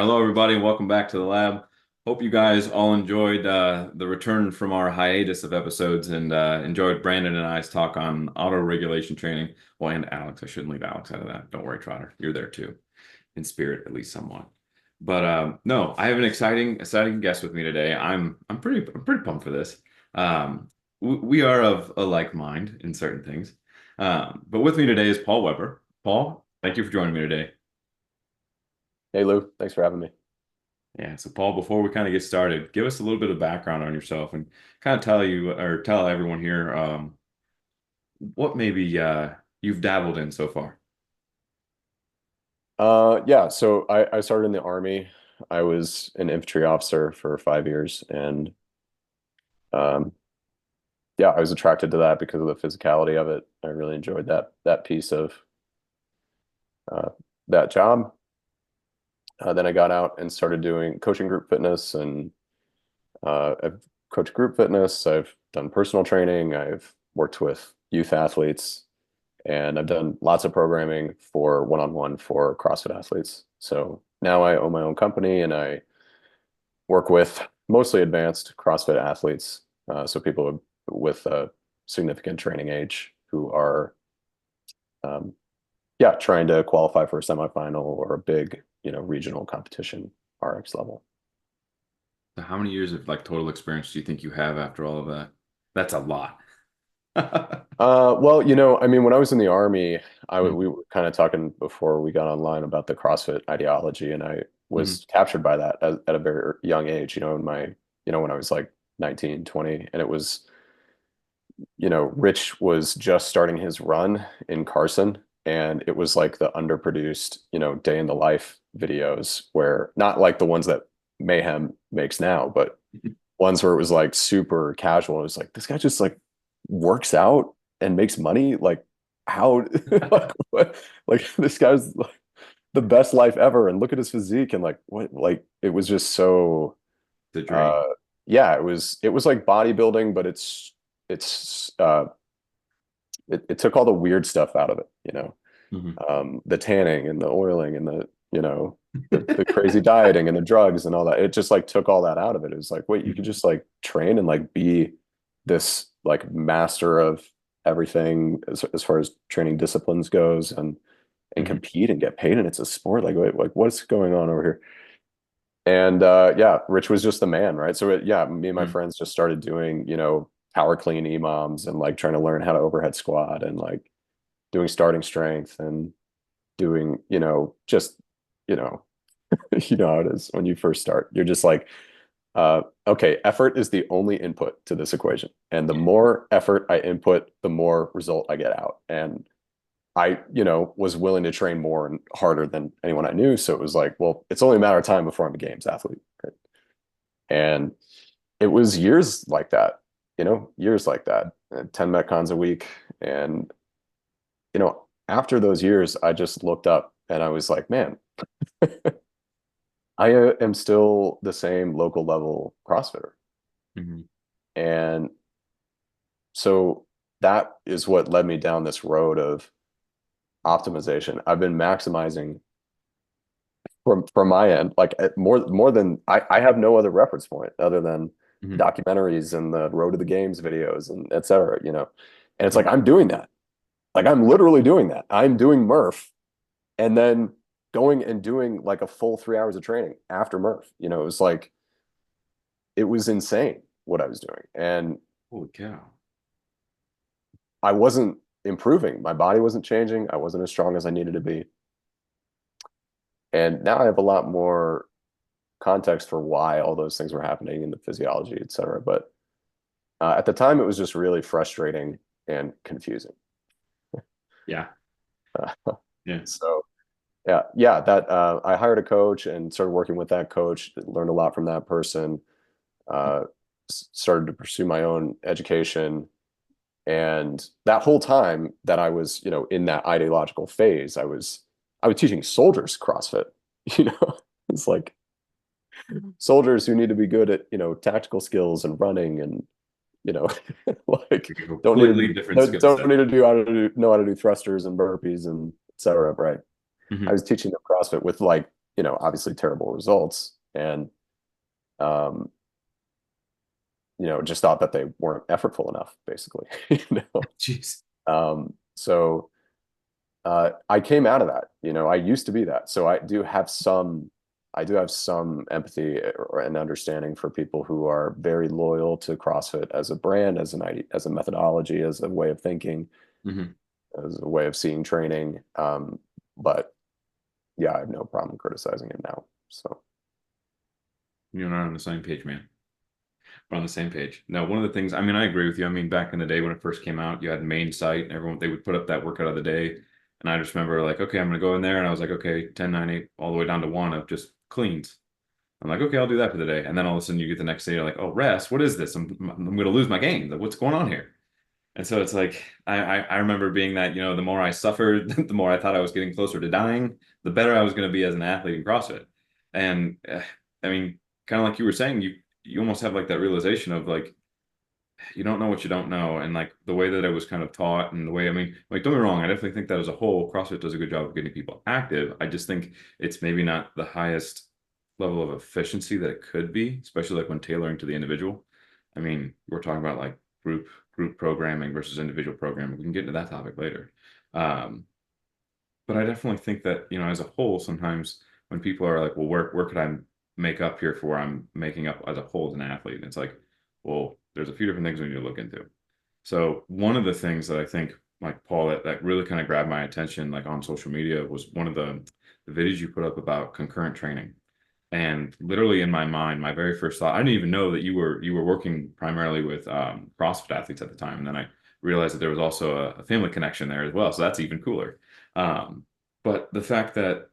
Hello everybody, and welcome back to the lab. Hope you guys all enjoyed the return from our hiatus of episodes and enjoyed Brandon and I's talk on auto-regulation training. Well, and Alex, I shouldn't leave Alex out of that. Don't worry, Trotter, you're there too, in spirit at least somewhat. But no, I have an exciting guest with me today. I'm pretty pumped for this. We are of a like mind in certain things. But with me today is Paul Weber. Paul, thank you for joining me today. Hey Lou, thanks for having me. Yeah, so Paul, before we kind of get started, give us a little bit of background on yourself and kind of tell everyone here what maybe you've dabbled in so far. Yeah, so I started in the Army. I was an infantry officer for 5 years, and um, yeah, I was attracted to that because of the physicality of it. I really enjoyed that piece of uh, that job. Then I got out and started doing coaching group fitness, and I've coached group fitness. I've done personal training. I've worked with youth athletes, and I've done lots of programming for one-on-one for CrossFit athletes. So now I own my own company and I work with mostly advanced CrossFit athletes. So people with a significant training age who are, um, yeah, trying to qualify for a semifinal or a big, regional competition, RX level. So how many years of like total experience do you think you have after all of that? That's a lot. Well, I mean, when I was in the Army, we Mhm, were kind of talking before we got online about the CrossFit ideology, and I mhm, was captured by that at a very young age, when I was like 19, 20, and it was, Rich was just starting his run in Carson, and it was like the underproduced, day in the life videos where not like the ones that Mayhem makes now, but mhm. ones where it was like super casual. It was like this guy just like works out and makes money. Like how like what like this guy's like the best life ever. And look at his physique and like what like it was just so The dream. uh yeah, it was like bodybuilding, but it took all the weird stuff out of it. Mhm. The tanning and the oiling and the crazy dieting and the drugs and all that. It just like took all that out of it. It was like, wait, you could Mhm, just like train and like be this like master of everything as far as training disciplines goes and mhm, compete and get paid and it's a sport. Like, wait, like what's going on over here? And yeah, Rich was just the man, right? So yeah, me and my mhm. friends just started doing, power clean EMOMs and like trying to learn how to overhead squat and like doing starting strength and doing, just, you know, you know how it is when you first start. You're just like, okay, effort is the only input to this equation. And the more effort I input, the more result I get out. And I, was willing to train more and harder than anyone I knew. So it was like, well, it's only a matter of time before I'm a games athlete. Right? And it was years like that, years like that, 10 Metcons a week. And, after those years, I just looked up and I was like, man, I am still the same local level CrossFitter. Mhm. And so that is what led me down this road of optimization. I've been maximizing from my end, like more than I have no other reference point other than Mhm. documentaries and the Road to the Games videos and et cetera. And it's like Mhm. I'm doing that. Like I'm literally doing that. I'm doing Murph and then going and doing like a full 3 hours of training after Murph. It was like it was insane what I was doing. And Holy cow. I wasn't improving. My body wasn't changing. I wasn't as strong as I needed to be. And now I have a lot more context for why all those things were happening in the physiology, et cetera. But at the time, it was just really frustrating and confusing. Yeah. Uh, Yeah. so yeah, that I hired a coach and started working with that coach, learned a lot from that person, uh, started to pursue my own education. And that whole time that I was, in that ideological phase, I was teaching soldiers CrossFit. You know, it's like soldiers who need to be good at, tactical skills and running and, you know, like Like a don't need completely to different don't skill don't set. need to know how to do thrusters and burpees and et cetera, right? I Mhm. was teaching them CrossFit with like, obviously terrible results, and um, just thought that they weren't effortful enough, basically. Jeez. So I came out of that. I used to be that. So I do have some empathy or an understanding for people who are very loyal to CrossFit as a brand, as an idea, as a methodology, as a way of thinking, Hmm. as a way of seeing training. But yeah, I have no problem criticizing it now. So You're not on the same page, man. We're on the same page. No, one of the things, I mean, I agree with you. I mean, back in the day when it first came out, you had main site and everyone, they would put up that workout of the day. And I just remember like, okay, I'm going to go in there. And I was like, okay, 10, 9, 8, all the way down to one of just cleans. I'm like, okay, I'll do that for the day. And then all of a sudden you get the next day, you're like, oh, rest, what is this? I'm going to lose my game. Like, what's going on here? And so it's like, I remember being that, the more I suffered, the more I thought I was getting closer to dying, the better I was going to be as an athlete in CrossFit. And I mean, kind of like you were saying, you almost have like that realization of like, you don't know what you don't know. And like the way that it was kind of taught and the way, I mean, like, don't get me wrong, I definitely think that as a whole, CrossFit does a good job of getting people active. I just think it's maybe not the highest level of efficiency that it could be, especially like when tailoring to the individual. I mean, we're talking about like group programming versus individual programming. We can get into that topic later. Um, but I definitely think that, as a whole, sometimes when people are like, well, where could I make up here for where I'm making up as a whole as an athlete? And it's like, well, there's a few different things we need to look into. So one of the things that I think, like Paul, that really kind of grabbed my attention, like on social media, was one of the videos you put up about concurrent training. And literally in my mind, my very first thought, I didn't even know that you were working primarily with CrossFit athletes at the time. And then I realized that there was also a family connection there as well. So that's even cooler. Um, but the fact that,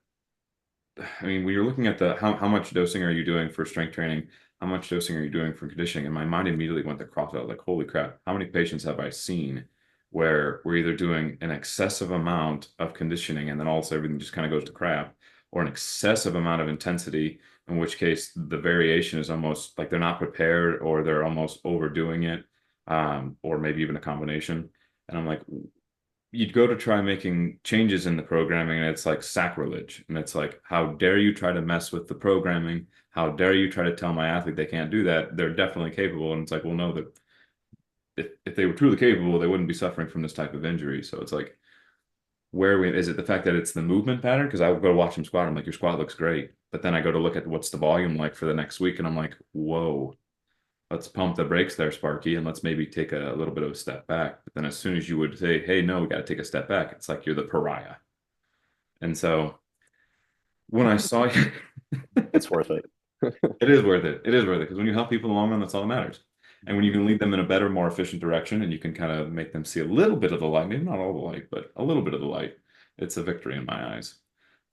I mean, when you're looking at the how much dosing are you doing for strength training, how much dosing are you doing for conditioning, and my mind immediately went to CrossFit. I was like, holy crap, how many patients have I seen where we're either doing an excessive amount of conditioning and then also everything just kind of goes to crap, or an excessive amount of intensity, in which case the variation is almost like they're not prepared or they're almost overdoing it, or maybe even a combination. And I'm like, you'd go to try making changes in the programming and it's like sacrilege. And it's like, how dare you try to mess with the programming? How dare you try to tell my athlete they can't do that? They're definitely capable. And it's like, well, no, that if they were truly capable, they wouldn't be suffering from this type of injury. So it's like, is it the fact that it's the movement pattern? Because I would go watch him squat. I'm like, your squat looks great. But then I go to look at what's the volume like for the next week. And I'm like, whoa, let's pump the brakes there, Sparky, and let's maybe take a little bit of a step back. But then as soon as you would say, hey, no, we got to take a step back, it's like you're the pariah. And so when I saw you, it's worth it. it is worth it. It is worth it because when you help people in the long run, that's all that matters. And when you can lead them in a better, more efficient direction and you can kind of make them see a little bit of the light, maybe not all the light, but a little bit of the light, it's a victory in my eyes.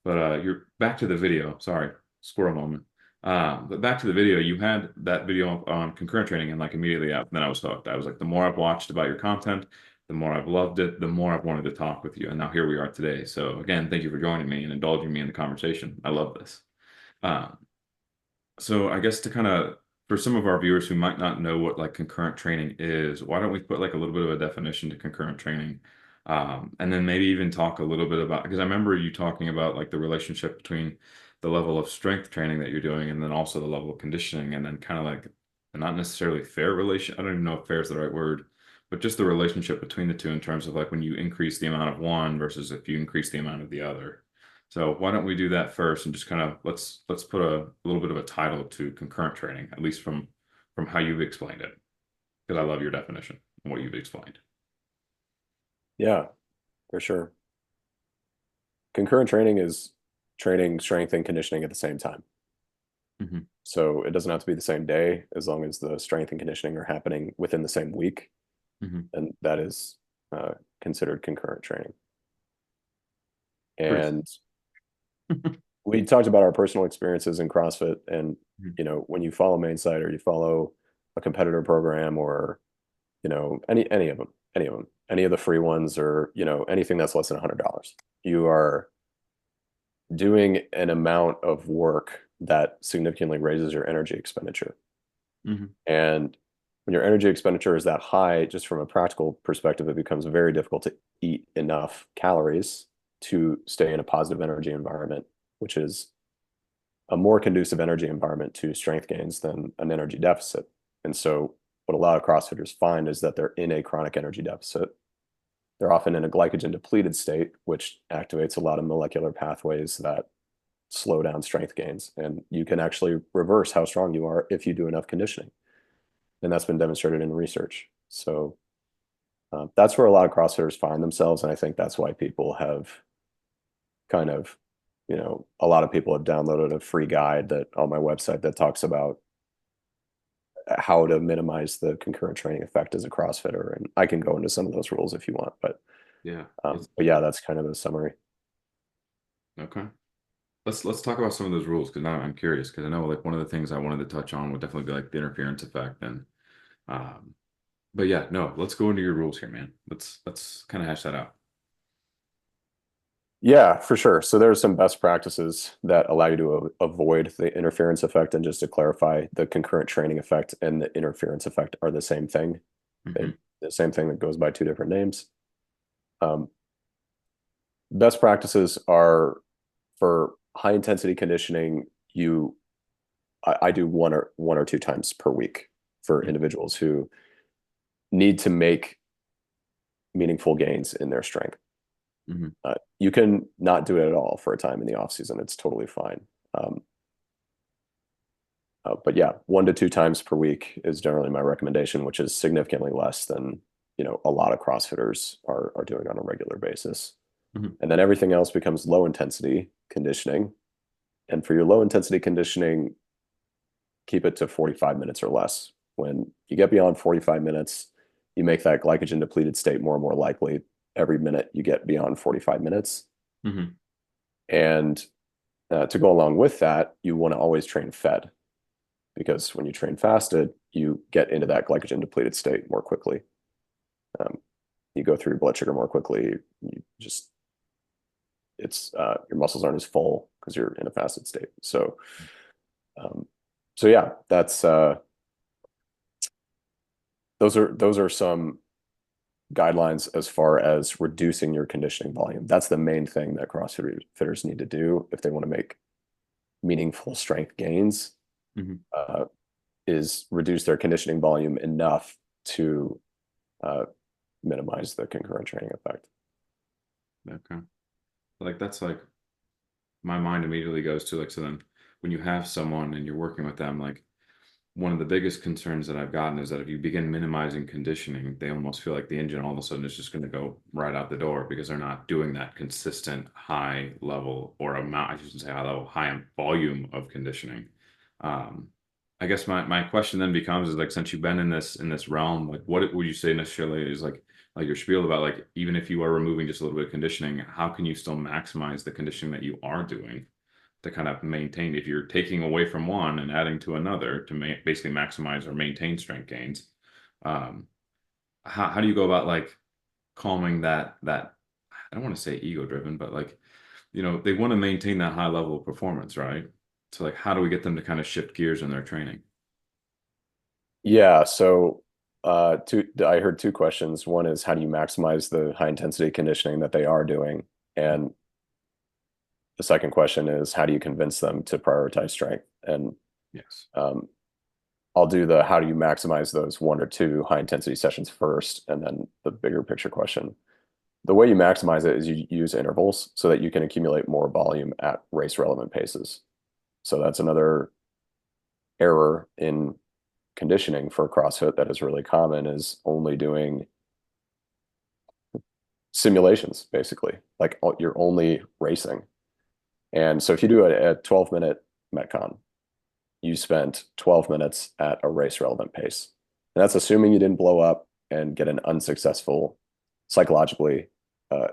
But you're back to the video. Sorry, squirrel moment. But back to the video, you had that video on concurrent training, and like immediately after, then I was hooked. I was like, the more I've watched about your content, the more I've loved it, the more I've wanted to talk with you. And now here we are today. So again, thank you for joining me and indulging me in the conversation. I love this. Um, so I guess to kind of for some of our viewers who might not know what like concurrent training is, why don't we put like a little bit of a definition to concurrent training? And then maybe even talk a little bit about because I remember you talking about like the relationship between the level of strength training that you're doing and then also the level of conditioning and then kind of like not necessarily fair relation. I don't even know if fair is the right word, but just the relationship between the two in terms of like when you increase the amount of one versus if you increase the amount of the other. So why don't we do that first and just kind of let's put a little bit of a title to concurrent training, at least from how you've explained it, because I love your definition and what you've explained. Yeah, for sure. Concurrent training is training strength and conditioning at the same time. Hmm. So it doesn't have to be the same day as long as the strength and conditioning are happening within the same week. Hmm. And that is considered concurrent training. Pretty. And we talked about our personal experiences in CrossFit. And, Mhm. when you follow Mainsight or you follow a competitor program or, any of them, any of the free ones or, anything that's less than $100, you are doing an amount of work that significantly raises your energy expenditure. Hmm. And when your energy expenditure is that high, just from a practical perspective, it becomes very difficult to eat enough calories to stay in a positive energy environment, which is a more conducive energy environment to strength gains than an energy deficit. And so what a lot of CrossFitters find is that they're in a chronic energy deficit. They're often in a glycogen depleted state, which activates a lot of molecular pathways that slow down strength gains. And you can actually reverse how strong you are if you do enough conditioning. And that's been demonstrated in research. So that's where a lot of CrossFitters find themselves. And I think that's why people have kind of, a lot of people have downloaded a free guide that on my website that talks about how to minimize the concurrent training effect as a CrossFitter. And I can go into some of those rules if you want, Yeah. but yeah, that's kind of the summary. Okay. Let's talk about some of those rules because now I'm curious because I know like one of the things I wanted to touch on would definitely be like the interference effect and um but yeah, no, let's go into your rules here, man. Let's kind of hash that out. Yeah, for sure. So there's some best practices that allow you to avoid the interference effect. And just to clarify, the concurrent training effect and the interference effect are the same thing. They, Hmm. the same thing that goes by two different names. Um, Best practices are for high intensity conditioning. I do one or two times per week for individuals who need to make meaningful gains in their strength. Hmm. You can not do it at all for a time in the off season. It's totally fine. Um, but yeah, 1 to 2 times per week is generally my recommendation, which is significantly less than a lot of CrossFitters are doing on a regular basis. Hmm. And then everything else becomes low intensity conditioning. And for your low intensity conditioning, keep it to 45 minutes or less. When you get beyond 45 minutes, you make that glycogen depleted state more and more likely every minute you get beyond 45 minutes. Hmm. And to go along with that, you want to always train fed because when you train fasted, you get into that glycogen depleted state more quickly. Um, you go through your blood sugar more quickly. You just it's your muscles aren't as full because you're in a fasted state. Um, so yeah, that's those are some guidelines as far as reducing your conditioning volume. That's the main thing that CrossFitters need to do if they want to make meaningful strength gains. Hmm. Uh, is reduce their conditioning volume enough to uh, minimize the concurrent training effect. Okay. Like that's like my mind immediately goes to like so then when you have someone and you're working with them, like one of the biggest concerns that I've gotten is that if you begin minimizing conditioning, they almost feel like the engine all of a sudden is just going to go right out the door because they're not doing that consistent high level or amount, I shouldn't say high level, high volume of conditioning. Um, I guess my question then becomes is like since you've been in this realm, like what would you say necessarily is like your spiel about like even if you are removing just a little bit of conditioning, how can you still maximize the conditioning that you are doing? To kind of maintain if you're taking away from one and adding to another to basically maximize or maintain strength gains. Um, how do you go about like calming that I don't want to say ego driven, but like, they want to maintain that high level of performance, right? So like how do we get them to kind of shift gears in their training? Yeah, so I heard two questions. One is how do you maximize the high intensity conditioning that they are doing? And the second question is how do you convince them to prioritize strength? And Yes. um, I'll do the how do you maximize those 1 or 2 high intensity sessions first, and then the bigger picture question. The way you maximize it is you use intervals so that you can accumulate more volume at race relevant paces. So that's another error in conditioning for CrossFit that is really common is only doing simulations, basically. Like you're only racing. And so if you do a 12-minute Metcon, you spent 12 minutes at a race relevant pace. And that's assuming you didn't blow up and get an unsuccessful psychologically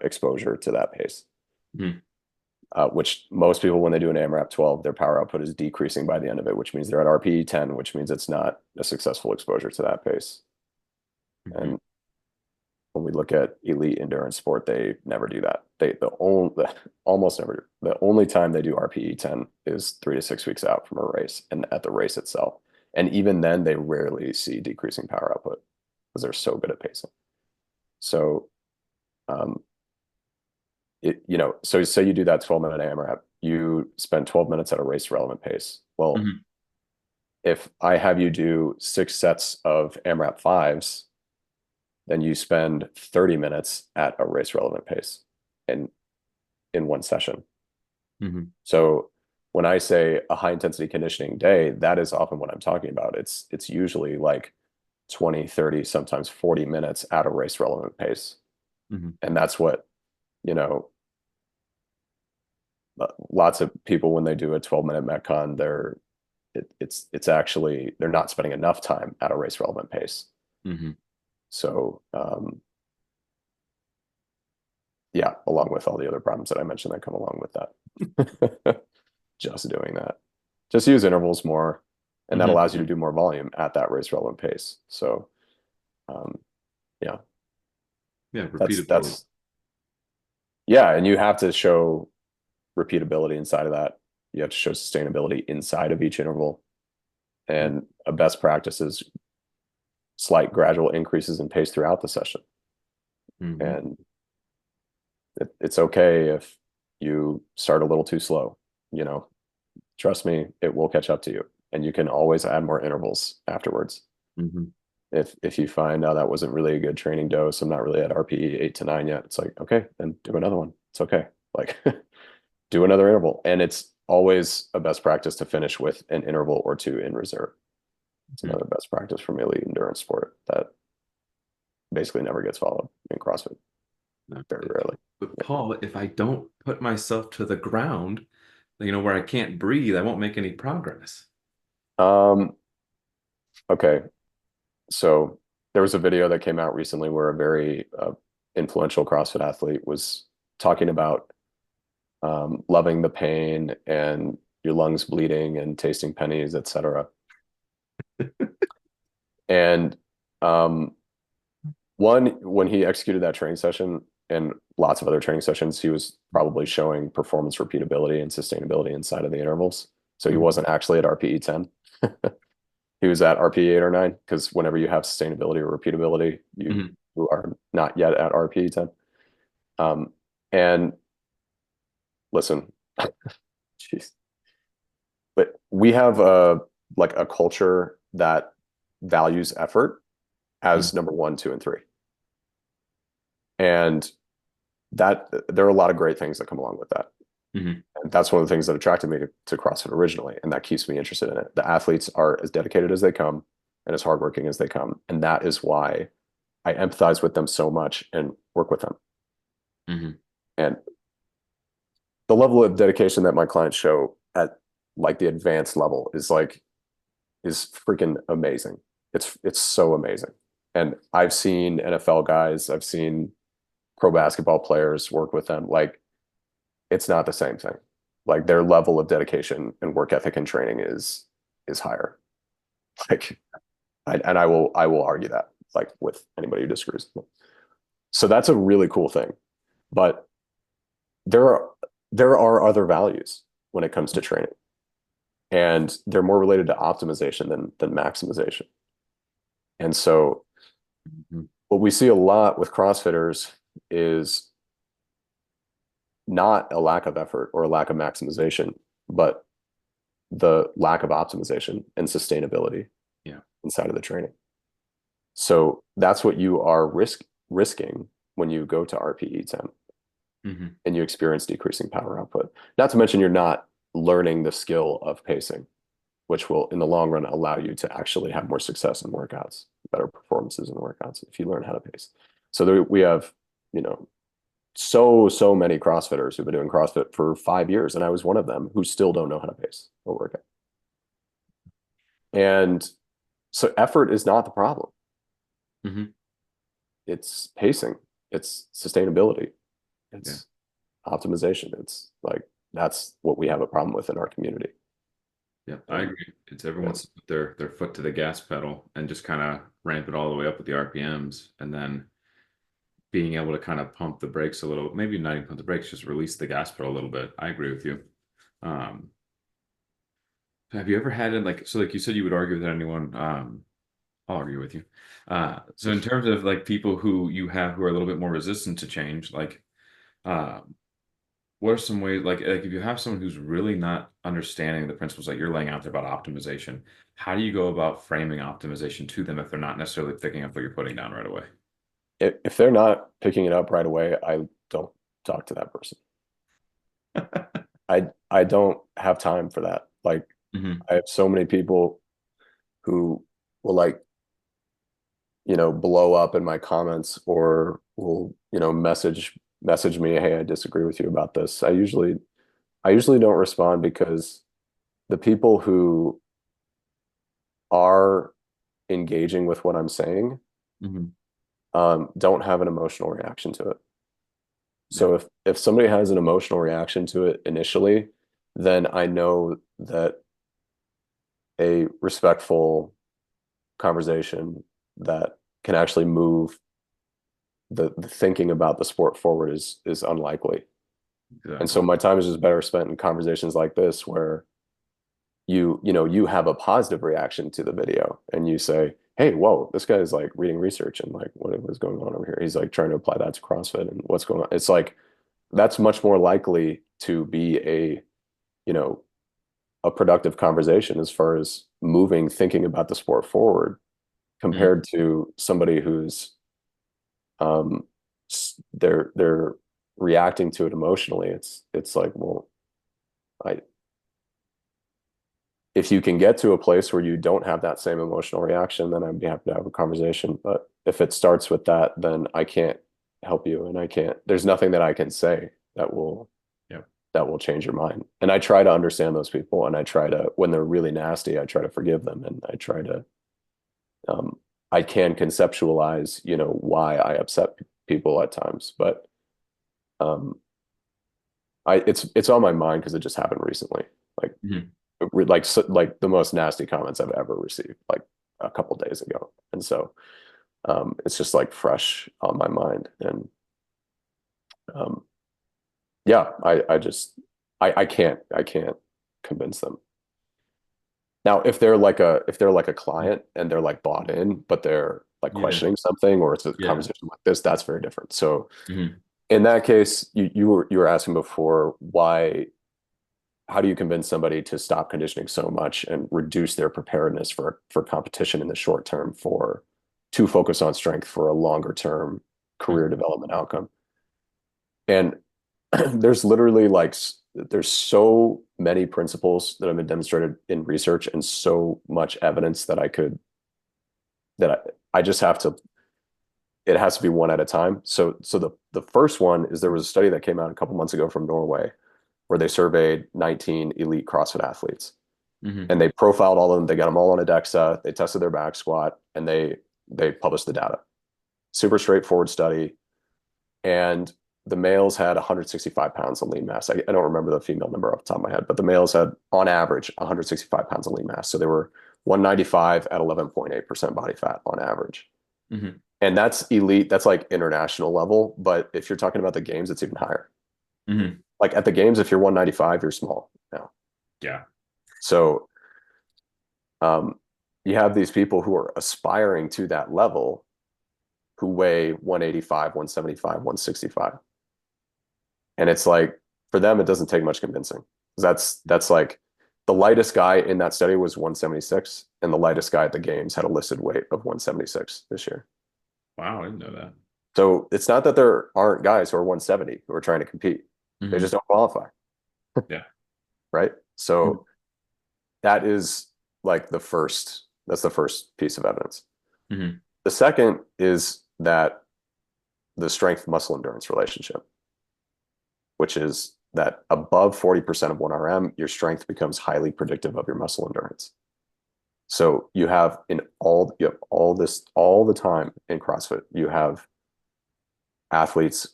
exposure to that pace. Mhm. Which most people, when they do an AMRAP 12, their power output is decreasing by the end of it, which means they're at RPE 10, which means it's not a successful exposure to that pace. Mhm. And when we look at elite endurance sport, they never do that. Almost never. The only time they do RPE 10 is 3 to 6 weeks out from a race and at the race itself. And even then, they rarely see decreasing power output because they're so good at pacing. So, um, so say you do that 12-minute AMRAP, you spend 12 minutes at a race relevant pace. Well, Hmm. if I have you do 6 sets of AMRAP fives, then you spend 30 minutes at a race relevant pace in one session. Hmm. So when I say a high intensity conditioning day, that is often what I'm talking about. It's usually like 20, 30, sometimes 40 minutes at a race relevant pace. Hmm. And that's what, you know, lots of people when they do a 12-minute Metcon, it's actually they're not spending enough time at a race relevant pace. Hmm. So yeah, along with all the other problems that I mentioned that come along with that. Just doing that. Just use intervals more, and that Hmm. allows you to do more volume at that race relevant pace. So um, yeah, Yeah, that's repeatability. that's yeah, and you have to show repeatability inside of that. You have to show sustainability inside of each interval. And a best practice is slight gradual increases in pace throughout the session. Hmm. And it's okay if you start a little too slow. You know, trust me, it will catch up to you. And you can always add more intervals afterwards. Hmm. If you find out that wasn't really a good training dose, I'm not really at RPE 8 to 9 yet. It's like, okay, then do another one. It's okay. Like do another interval. And it's always a best practice to finish with an interval or two in reserve. It's another best practice from elite endurance sport that basically never gets followed in CrossFit, No. very rarely. But Paul, if I don't put myself to the ground, where I can't breathe, I won't make any progress. Um, okay, so there was a video that came out recently where a very influential CrossFit athlete was talking about loving the pain and your lungs bleeding and tasting pennies, etc. And um, one, when he executed that training session and lots of other training sessions, he was probably showing performance repeatability and sustainability inside of the intervals. So he Mhm. wasn't actually at RPE 10. He was at RPE 8 or 9 because whenever you have sustainability or repeatability, Mhm. you are not yet at RPE 10. And listen, jeez, but we have a culture that values effort Mhm. as number one, two, and three. And that there are a lot of great things that come along with that. Mhm. And that's one of the things that attracted me to CrossFit originally, and that keeps me interested in it. The athletes are as dedicated as they come and as hardworking as they come. And that is why I empathize with them so much and work with them. Mhm. And the level of dedication that my clients show at like the advanced level is freaking amazing. It's so amazing. And I've seen NFL guys, I've seen pro basketball players work with them. Like it's not the same thing. Like their level of dedication and work ethic and training is higher. Like and I will argue that like with anybody who disagrees. So that's a really cool thing. But there are there are other values when it comes to training. And they're more related to optimization than maximization. And so Mhm. what we see a lot with CrossFitters is not a lack of effort or a lack of maximization, but the lack of optimization and sustainability Yeah. inside of the training. So that's what you are risking when you go to RPE 10 Mhm. and you experience decreasing power output. Not to mention you're not learning the skill of pacing, which will in the long run allow you to actually have more success in workouts, better performances in workouts if you learn how to pace. So there, we have, you know, so many CrossFitters who've been doing CrossFit for 5 years, and I was one of them who still don't know how to pace a workout. And so effort is not the problem. Mhm. It's pacing, it's sustainability, Yeah. it's optimization. It's like that's what we have a problem with in our community. Yeah. I And agree. It's everyone yeah, wants to put their foot to the gas pedal and just kind of ramp it all the way up with the RPMs, and then being able to kind of pump the brakes a little, maybe not even pump the brakes, just release the gas pedal a little bit. I agree with you. Um, have you ever had it like, so like you said, you would argue with anyone? I'll argue with you. So in terms of like people who you have who are a little bit more resistant to change, like, what are some ways, like if you have someone who's really not understanding the principles that you're laying out there about optimization, how do you go about framing optimization to them if they're not necessarily picking up what you're putting down right away? If they're not picking it up right away, I don't talk to that person. I don't have time for that. Like Hmm. I have so many people who will like, blow up in my comments or will, message me, hey, I disagree with you about this. I usually don't respond because the people who are engaging with what I'm saying Hmm. don't have an emotional reaction to it. Yeah. So if somebody has an emotional reaction to it initially, then I know that a respectful conversation that can actually move the thinking about the sport forward is unlikely. And so Exactly. my time is just better spent in conversations like this where you have a positive reaction to the video and you say, hey, whoa, this guy is like reading research and like what is going on over here? He's like trying to apply that to CrossFit and what's going on. It's like that's much more likely to be you know, a productive conversation as far as moving thinking about the sport forward Mm. compared to somebody who's um they're reacting to it emotionally. It's like, well, I if you can get to a place where you don't have that same emotional reaction, then I'd be happy to have a conversation. But if it starts with that, then I can't help you and I can't, there's nothing that I can say that will Yep. that will change your mind. And I try to understand those people and I try to, when they're really nasty, I try to forgive them and I try to um I can conceptualize, why I upset people at times. But um it's on my mind because it just happened recently. Like Hmm. like the most nasty comments I've ever received, like a couple days ago. And so it's just like fresh on my mind. And um, yeah, I can't convince them. Now, if they're like a client and they're like bought in, but they're like Yeah. questioning something, or it's a Yeah. conversation like this, that's very different. So Hmm. in that case, you were asking before why how do you convince somebody to stop conditioning so much and reduce their preparedness for competition in the short term for to focus on strength for a longer term career Hmm. development outcome? And there's literally like there's so many principles that have been demonstrated in research and so much evidence that I just have to it has to be one at a time. So the first one is there was a study that came out a couple months ago from Norway where they surveyed 19 elite CrossFit athletes Hmm. and they profiled all of them. They got them all on a DEXA. They tested their back squat and they published the data. Super straightforward study. And the males had 165 pounds of lean mass. I don't remember the female number off the top of my head, but the males had on average 165 pounds of lean mass. So they were 195 at 11.8% body fat on average. Hmm. And that's elite. That's like international level. But if you're talking about the games, it's even higher. Hmm. Like at the games, if you're 195, you're small now. Yeah. So um, you have these people who are aspiring to that level who weigh 185, 175, 165. And it's like for them, it doesn't take much convincing. That's like the lightest guy in that study was 176, and the lightest guy at the games had a listed weight of 176 this year. Wow, I didn't know that. So it's not that there aren't guys who are 170 who are trying to compete. They just Hmm. don't qualify, Yeah. right? Hmm. So that is like that's the first piece of evidence. Hmm. The second is that the strength muscle endurance relationship, which is that above 40% of 1RM, your strength becomes highly predictive of your muscle endurance. So you have all this all the time in CrossFit. You have athletes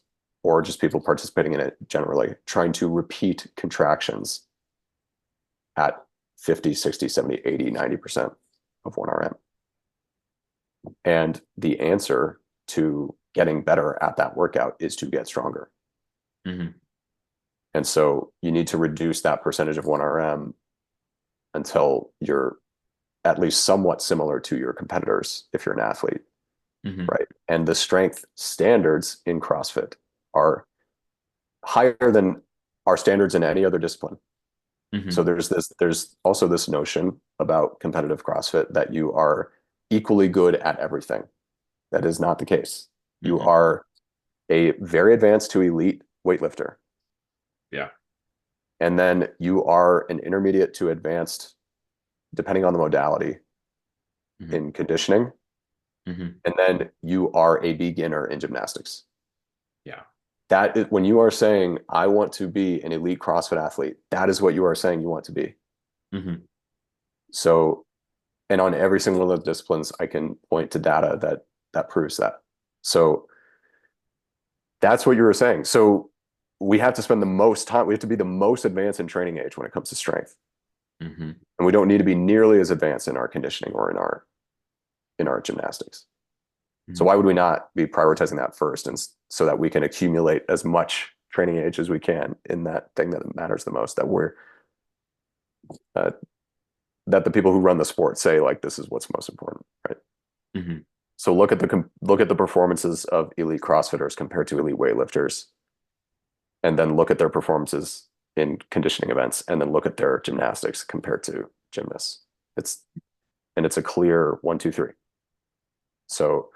or just people participating in it generally trying to repeat contractions at 50, 60, 70, 80, 90% of 1RM. And the answer to getting better at that workout is to get stronger. Hmm. And so you need to reduce that percentage of 1RM until you're at least somewhat similar to your competitors if you're an athlete, Hmm. right? And the strength standards in CrossFit are higher than are standards in any other discipline. So Hmm. there's also this notion about competitive CrossFit that you are equally good at everything. That is not the case. You Hmm. are a very advanced to elite weightlifter, Yeah. and then you are an intermediate to advanced, depending on the modality, Hmm. in conditioning, Hmm. and then you are a beginner in gymnastics. Yeah. That is when you are saying, I want to be an elite CrossFit athlete, that is what you are saying you want to be. Hmm. So, and on every single one of those disciplines, I can point to data that proves that. So that's what you were saying. So we have to spend the most time, we have to be the most advanced in training age when it comes to strength. Hmm. And we don't need to be nearly as advanced in our conditioning or in our gymnastics. So Hmm. why would we not be prioritizing that first, and so that we can accumulate as much training age as we can in that thing that matters the most, uh, that the people who run the sport say, like, this is what's most important, right? Hmm. So look at the performances of elite CrossFitters compared to elite weightlifters, and then look at their performances in conditioning events, and then look at their gymnastics compared to gymnasts. It's and it's a clear 1, 2, 3. So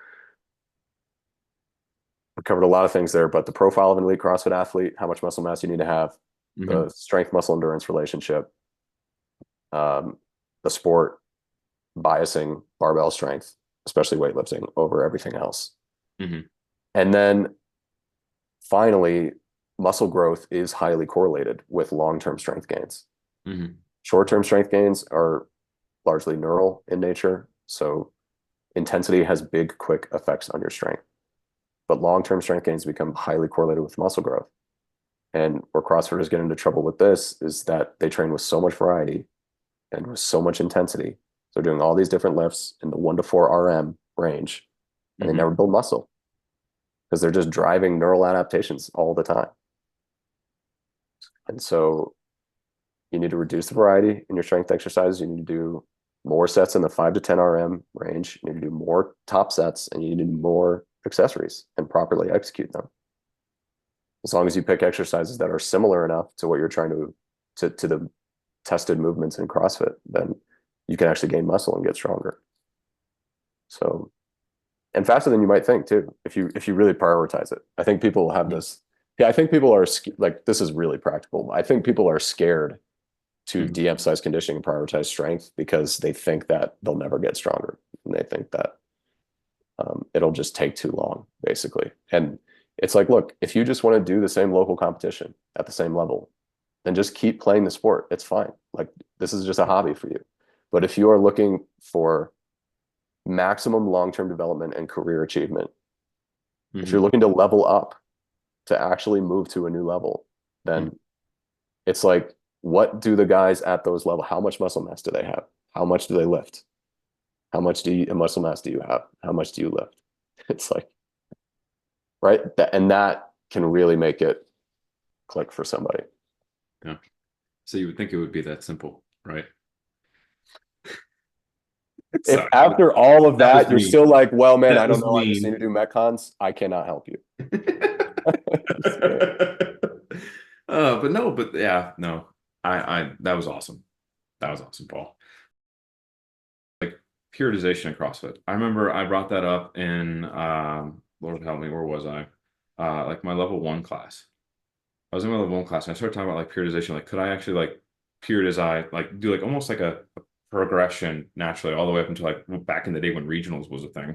we covered a lot of things there, but the profile of an elite CrossFit athlete, how much muscle mass you need to have, the Hmm. strength muscle endurance relationship, um, the sport biasing barbell strength, especially weightlifting, over everything else. Hmm. And then finally, muscle growth is highly correlated with long-term strength gains. Hmm. Short-term strength gains are largely neural in nature. So intensity has big, quick effects on your strength. But long-term strength gains become highly correlated with muscle growth. And where CrossFitters get into trouble with this is that they train with so much variety and with so much intensity. They're doing all these different lifts in the 1 to 4 RM range, and they Hmm. never build muscle because they're just driving neural adaptations all the time. And so you need to reduce the variety in your strength exercises. You need to do more sets in the 5 to 10 RM range. You need to do more top sets, and you need to do more accessories and properly execute them. As long as you pick exercises that are similar enough to what you're trying to the tested movements in CrossFit, then you can actually gain muscle and get stronger. So, and faster than you might think too, if you really prioritize it. I think people have this. Yeah, I think people are like, this is really practical. I think people are scared to Hmm. de-emphasize conditioning and prioritize strength because they think that they'll never get stronger, and they think that it'll just take too long, basically. And it's like, look, if you just want to do the same local competition at the same level, then just keep playing the sport. It's fine. Like, this is just a hobby for you. But if you are looking for maximum long-term development and career achievement, if you're Hmm. looking to level up, to actually move to a new level, then it's like, what do the guys at those levels, how much muscle mass do they have? How much do they lift? How much muscle mass do you have? How much do you lift? It's like, right? And that can really make it click for somebody. Yeah. So you would think it would be that simple, right? If Sorry, after all of that was that, you're mean. still like, well, man, I That don't was know, I just need mean. to do Metcons, I cannot help you. Just kidding. But no, but yeah, no, that was awesome. That was awesome, Paul. Like periodization in CrossFit. I remember I brought that up in, Lord help me, where was I? Like my level one class. I was in my level one class and I started talking about like periodization. Like, could I actually like periodize, like do like almost like a progression naturally all the way up until like back in the day when regionals was a thing.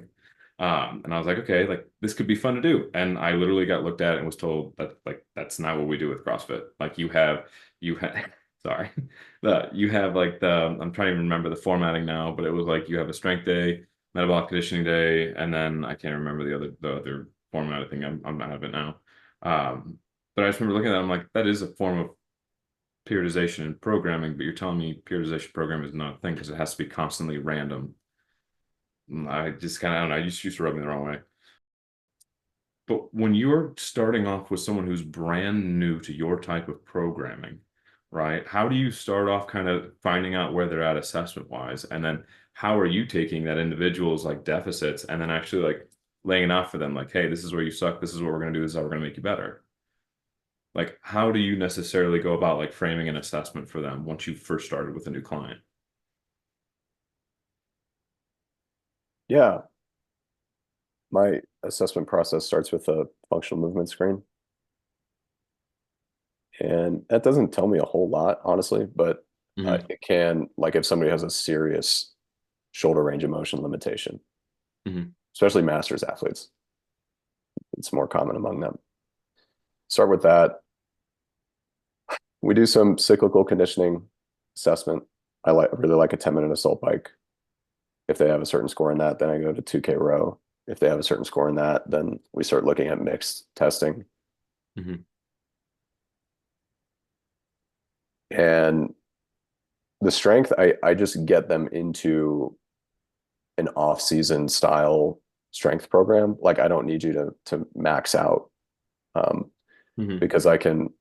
And I was like, okay, like this could be fun to do. And I literally got looked at and was told that like that's not what we do with CrossFit. Like you have sorry. You have like I'm trying to remember the formatting now, but it was like you have a strength day, metabolic conditioning day, and then I can't remember the other formatted thing. I'm out of it now. Um, but I just remember looking at it, I'm like, that is a form of periodization and programming, but you're telling me periodization program is not a thing because it has to be constantly random. I just kind of, I don't know, I just used to rub me the wrong way. But when you're starting off with someone who's brand new to your type of programming, right? How do you start off kind of finding out where they're at assessment wise? And then how are you taking that individual's like deficits and then actually like laying it out for them like, hey, this is where you suck, this is what we're going to do, this is how we're going to make you better. like how do you necessarily go about like framing an assessment for them once you first started with a new client? Yeah, my assessment process starts with a functional movement screen. And that doesn't tell me a whole lot, honestly, but Hmm. it can, like if somebody has a serious shoulder range of motion limitation, Hmm. especially masters athletes, it's more common among them. Start with that. We do some cyclical conditioning assessment. Really like a 10-minute assault bike. If they have a certain score in that, then I go to 2K row. If they have a certain score in that, then we start looking at mixed testing. Hmm. And the strength, I just get them into an off-season style strength program. Like I don't need you to max out, um, Hmm. because I can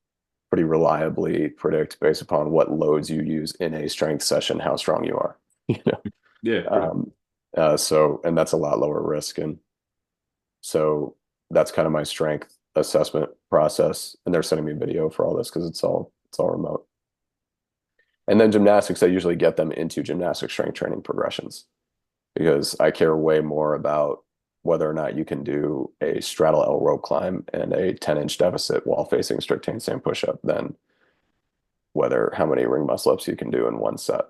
pretty reliably predict based upon what loads you use in a strength session how strong you are. You know, Yeah, for sure. um, and that's a lot lower risk, and so that's kind of my strength assessment process. And they're sending me video for all this because it's all remote. And then gymnastics, I usually get them into gymnastic strength training progressions because I care way more about whether or not you can do a straddle L rope climb and a 10-inch deficit while facing strict handstand push-up than whether how many ring muscle ups you can do in one set.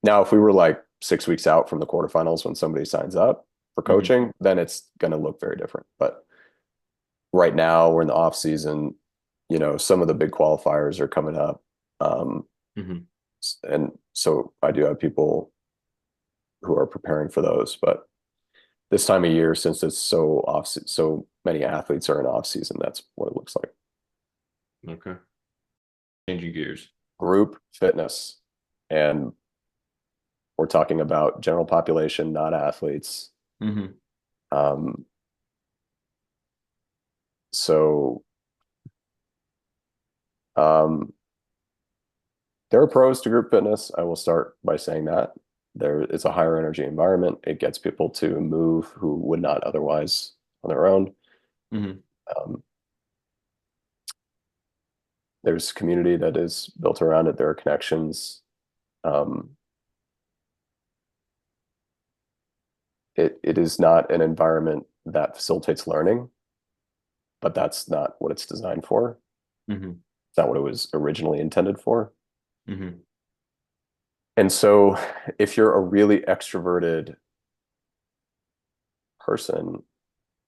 Now, if we were like 6 weeks out from the quarterfinals when somebody signs up for Hmm. coaching, then it's going to look very different. But right now, we're in the off season. Some of the big qualifiers are coming up, um, Hmm. and so I do have people who are preparing for those. But this time of year, since it's so many athletes are in off season, that's what it looks like. Okay. Changing gears. Group fitness, and we're talking about general population, not athletes. Hmm. Um, so um, there are pros to group fitness. I will start by saying that it's a higher energy environment. It gets people to move who would not otherwise on their own. Hmm. Um, there's community that is built around it. There are connections. Um, it is not an environment that facilitates learning, but that's not what it's designed for. Hmm. It's not what it was originally intended for. Hmm. And so if you're a really extroverted person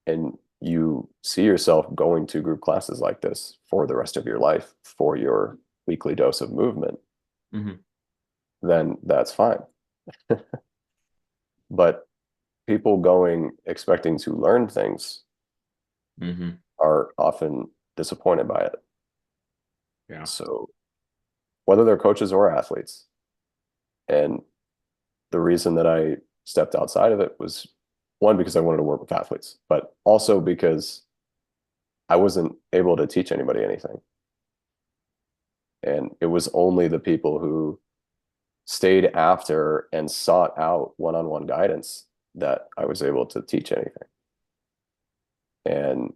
and you see yourself going to group classes like this for the rest of your life for your weekly dose of movement, Hmm. then that's fine. But people going expecting to learn things Hmm. are often disappointed by it. Yeah. So whether they're coaches or athletes, and the reason that I stepped outside of it was one, because I wanted to work with athletes, but also because I wasn't able to teach anybody anything. And it was only the people who stayed after and sought out one-on-one guidance that I was able to teach anything. And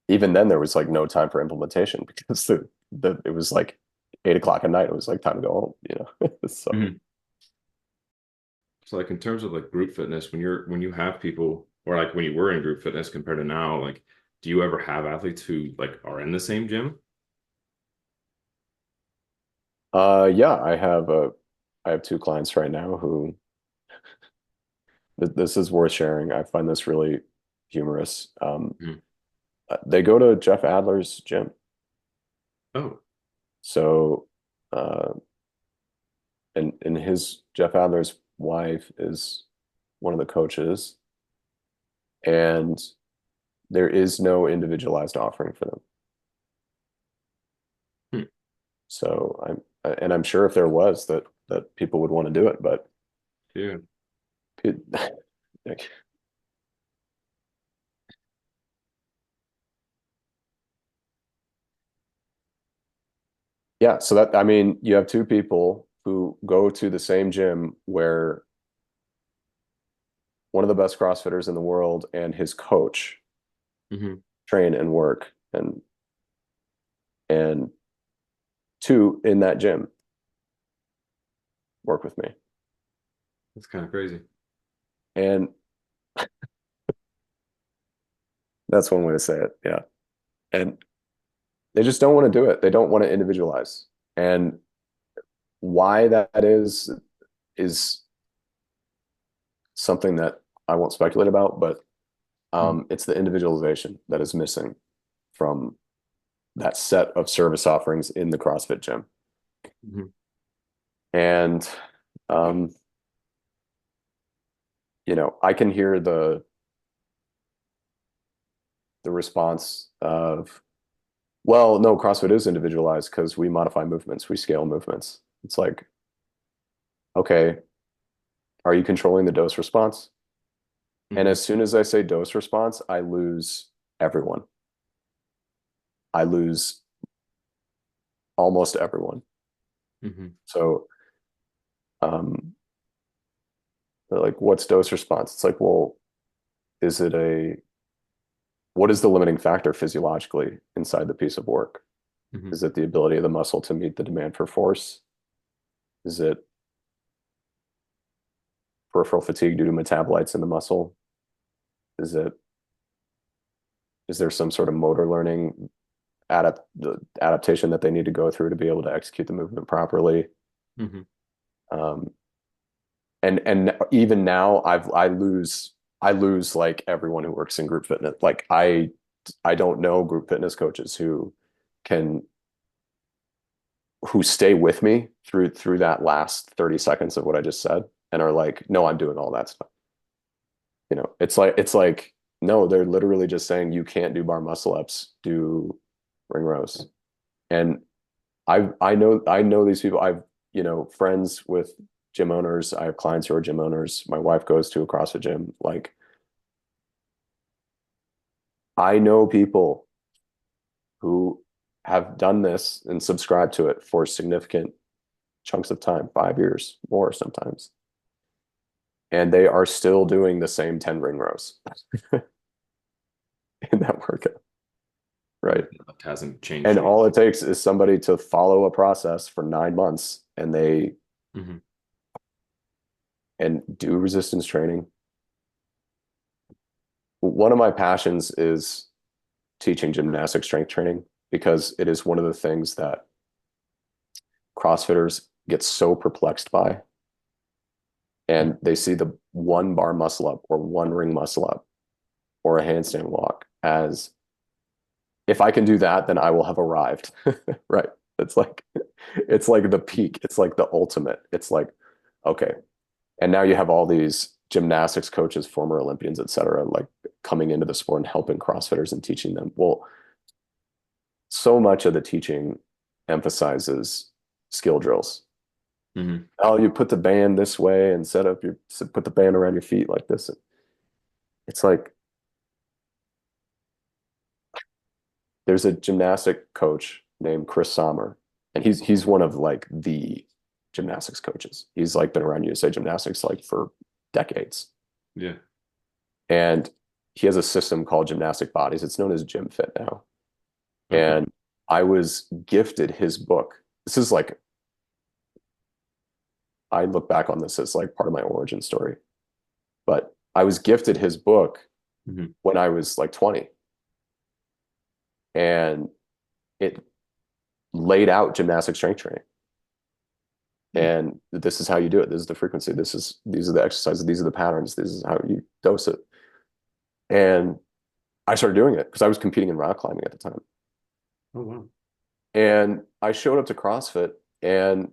even then there was like no time for implementation because the it was like 8 o'clock at night. It was like time to go home. So Hmm. So like in terms of like group fitness, when you have people or like when you were in group fitness compared to now, like do you ever have athletes who like are in the same gym? yeah, I have two clients right now who this is worth sharing. I find this really humorous. Mhm. They go to Jeff Adler's gym. Oh. So uh and his Jeff Adler's wife is one of the coaches, and there is no individualized offering for them. Hmm. So I'm sure if there was that people would want to do it, but Yeah. it, like, yeah. So that I mean, you have two people who go to the same gym where one of the best CrossFitters in the world and his coach Hmm. train and work and two, in that gym, work with me. That's kind of crazy. And that's one way to say it. Yeah. And they just don't want to do it. They don't want to individualize. And why that is something that I won't speculate about, but it's the individualization that is missing from that set of service offerings in the CrossFit gym. Mhm. And I can hear the response of, well, no, CrossFit is individualized because we modify movements, we scale movements. It's like, okay, are you controlling the dose response? And as soon as I say dose response, I lose everyone. I lose almost everyone. So, like, what's dose response? It's like, well, what is the limiting factor physiologically inside the piece of work? Is it the ability of the muscle to meet the demand for force? Is it peripheral fatigue due to metabolites in the muscle? Is there some sort of motor learning adaptation that they need to go through to be able to execute the movement properly? Um, and even now, I lose like everyone who works in group fitness. Like I don't know group fitness coaches who stay with me through that last 30 seconds of what I just said and are like, no, I'm doing all that stuff. It's like no, they're literally just saying you can't do bar muscle ups, do ring rows. And I know these people. I've friends with gym owners. I have clients who are gym owners. My wife goes to a CrossFit gym. Like, I know people who have done this and subscribed to it for significant chunks of time, 5 years, more sometimes. And they are still doing the same 10 ring rows in that workout. Right. It hasn't changed. And all it takes is somebody to follow a process for 9 months and and do resistance training. One of my passions is teaching gymnastic strength training because it is one of the things that CrossFitters get so perplexed by. And they see the one bar muscle up or one ring muscle up or a handstand walk as, if I can do that, then I will have arrived. Right. It's like the peak. It's like the ultimate. It's like, okay. And now you have all these gymnastics coaches, former Olympians, et cetera, like coming into the sport and helping CrossFitters and teaching them. Well, so much of the teaching emphasizes skill drills. Oh, you put the band this way and put the band around your feet like this. It's like, there's a gymnastic coach named Chris Sommer, and he's one of like the gymnastics coaches. He's like been around USA Gymnastics like for decades. Yeah. And he has a system called Gymnastic Bodies. It's known as Gym Fit now. And I was gifted his book. This is like, I look back on this as like part of my origin story. But I was gifted his book when I was like 20. And it laid out gymnastic strength training. And this is how you do it. This is the frequency. These are the exercises. These are the patterns. This is how you dose it. And I started doing it because I was competing in rock climbing at the time. Oh, wow. And I showed up to CrossFit and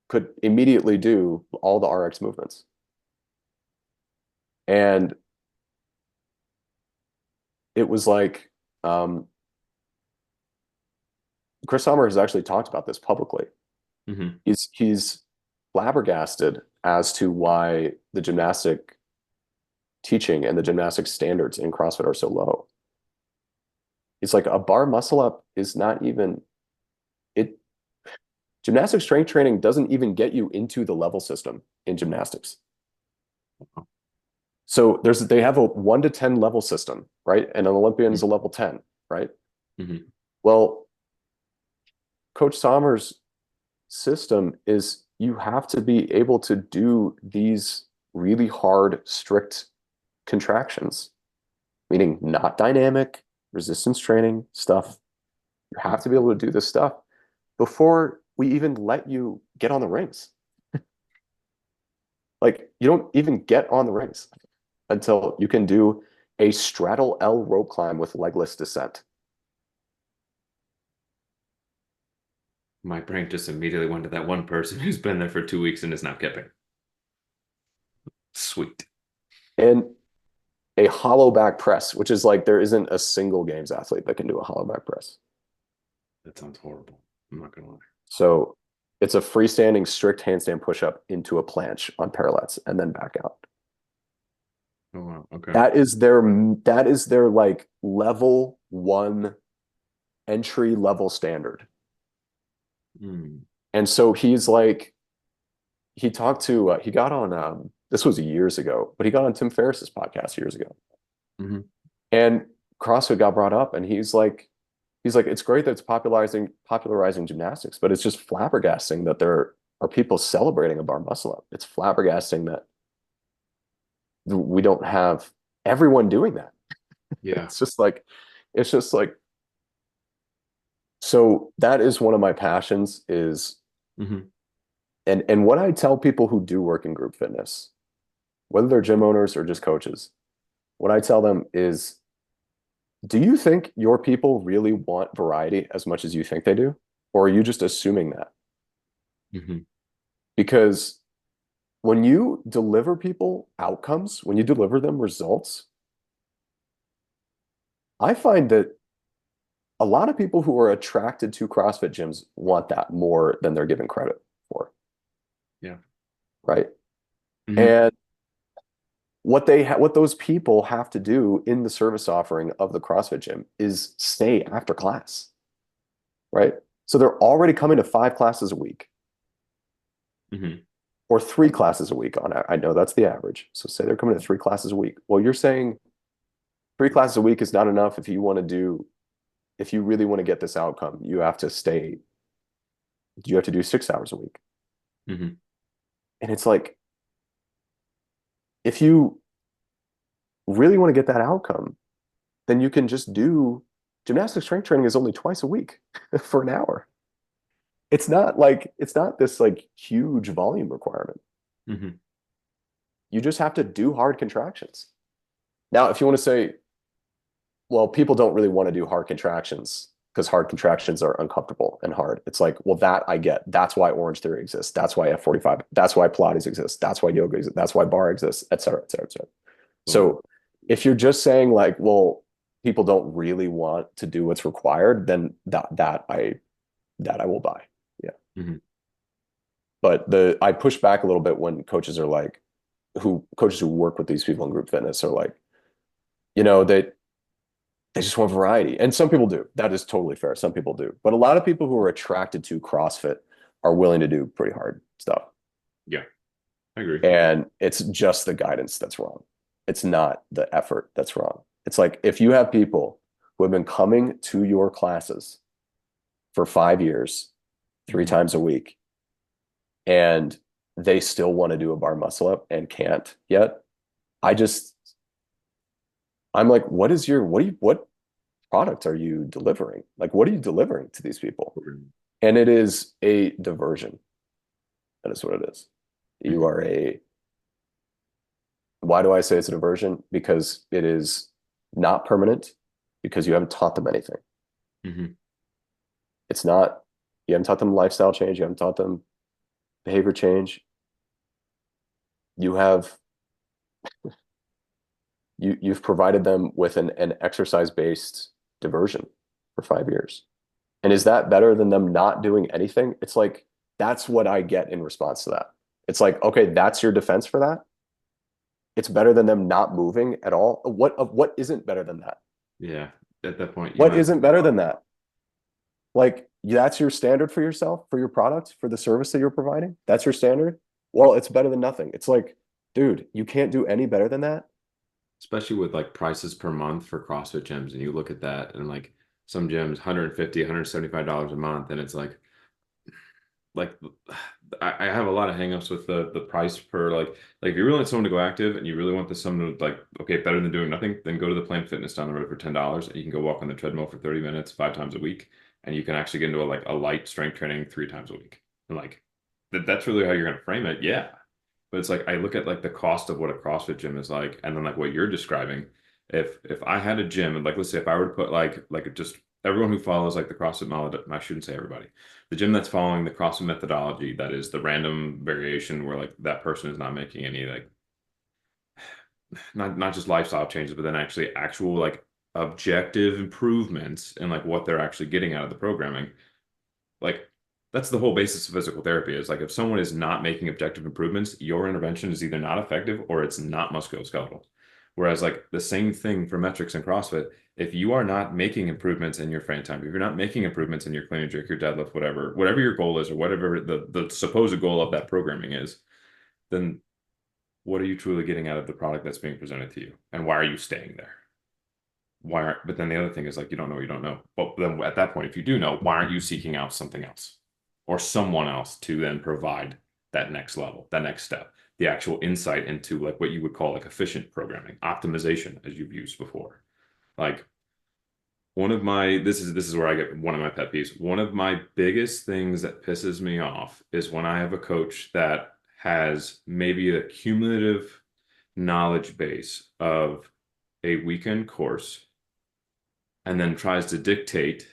could immediately do all the RX movements. And it was like, Chris Sommer has actually talked about this publicly. He's flabbergasted as to why the gymnastic teaching and the gymnastic standards in CrossFit are so low. It's like a bar muscle up is not even it. Gymnastic strength training doesn't even get you into the level system in gymnastics. So they have a 1 to 10 level system, right? And an Olympian is a level 10, right? Mm-hmm. Well, Coach Sommer's system is you have to be able to do these really hard, strict contractions, meaning not dynamic, resistance training stuff. You have to be able to do this stuff before we even let you get on the rings. Like you don't even get on the rings until you can do a straddle L rope climb with legless descent. My brain just immediately went to that one person who's been there for 2 weeks and is now kipping. Sweet. And a hollow back press, which is like there isn't a single games athlete that can do a hollow back press. That sounds horrible. I'm not gonna lie. So it's a freestanding strict handstand push-up into a planche on parallettes and then back out. Oh wow. Okay. That is their like level 1 entry level standard. Mm. And so he's like he talked to he got on this was years ago, but he got on Tim Ferriss's podcast years ago. Hmm. And CrossFit got brought up and he's like it's great that it's popularizing gymnastics, but it's just flabbergasting that there are people celebrating a bar muscle up. It's flabbergasting that we don't have everyone doing that. Yeah. It's just like so that is one of my passions is Hmm. and what I tell people who do work in group fitness, whether they're gym owners or just coaches, what I tell them is, do you think your people really want variety as much as you think they do? Or are you just assuming that? Hmm. Because when you deliver people outcomes, when you deliver them results, I find that a lot of people who are attracted to CrossFit gyms want that more than they're given credit for, Yeah. right? Hmm. And what those people have to do in the service offering of the CrossFit gym is stay after class, right? So they're already coming to 5 classes a week Hmm. or 3 classes a week I know that's the average. So say they're coming to 3 classes a week. Well, you're saying 3 classes a week is not enough if you really want to get this outcome, you have to do 6 hours a week. Hmm. And it's like, if you really want to get that outcome, then you can just do gymnastics strength training is only twice a week for an hour. It's not this like huge volume requirement. Hmm. You just have to do hard contractions. Now, if you want to say, well, people don't really want to do hard contractions because hard contractions are uncomfortable and hard. It's like, well, that I get. That's why Orange Theory exists. That's why F45. That's why Pilates exists. That's why yoga exists. That's why bar exists, et cetera, et cetera, et cetera. Totally. So if you're just saying like, well, people don't really want to do what's required, then that I will buy. Yeah. Hmm. But I push back a little bit when coaches who work with these people in group fitness are like, they just want variety. And some people do. That is totally fair. Some people do. But a lot of people who are attracted to CrossFit are willing to do pretty hard stuff. Yeah, I agree. And it's just the guidance that's wrong. It's not the effort that's wrong. It's like if you have people who have been coming to your classes for 5 years, three Hmm. times a week, and they still want to do a bar muscle up and can't yet, I just I'm like, what product are you delivering? Like, what are you delivering to these people? And it is a diversion. That is what it is. You Hmm. are a, why do I say it's a diversion? Because it is not permanent, because you haven't taught them anything. Hmm. It's not, you haven't taught them lifestyle change, you haven't taught them behavior change. You have, you've provided them with an exercise-based diversion for 5 years. And is that better than them not doing anything? It's like, that's what I get in response to that. It's like, okay, that's your defense for that. It's better than them not moving at all. What isn't better than that? Yeah. At that point, you What might as well isn't give better up. than that? Like, that's your standard for yourself, for your product, for the service that you're providing. That's your standard. Well, it's better than nothing. It's like, dude, you can't do any better than that. especially with like prices per month for CrossFit gyms, and you look at that and like some gyms, 150, $175 a month, and it's like I have a lot of hangups with the price per like if you really want someone to go active and you really want someone to like okay better than doing nothing, then go to the Planet Fitness down the road for $10 and you can go walk on the treadmill for 30 minutes 5 times a week, and you can actually get into like a light strength training 3 times a week, and like that's really how you're gonna frame it, yeah. But it's like I look at like the cost of what a CrossFit gym is like, and then like what you're describing. If I had a gym and like let's say if I were to put like just everyone who follows like the CrossFit model, I shouldn't say everybody, the gym that's following the CrossFit methodology, that is the random variation where like that person is not making any like not just lifestyle changes, but then actual like objective improvements in like what they're actually getting out of the programming. Like that's the whole basis of physical therapy is like if someone is not making objective improvements, your intervention is either not effective or it's not musculoskeletal. Whereas like the same thing for metrics and CrossFit, if you are not making improvements in your frame time, if you're not making improvements in your clean and jerk, your deadlift, whatever your goal is or whatever the supposed goal of that programming is, then what are you truly getting out of the product that's being presented to you? And why are you staying there? Why aren't, but then the other thing is like you don't know what you don't know. But then at that point, if you do know, why aren't you seeking out something else or someone else to then provide that next level, that next step, the actual insight into like what you would call like efficient programming, optimization, as you've used before. Like one of my this is where I get one of my pet peeves. One of my biggest things that pisses me off is when I have a coach that has maybe a cumulative knowledge base of a weekend course and then tries to dictate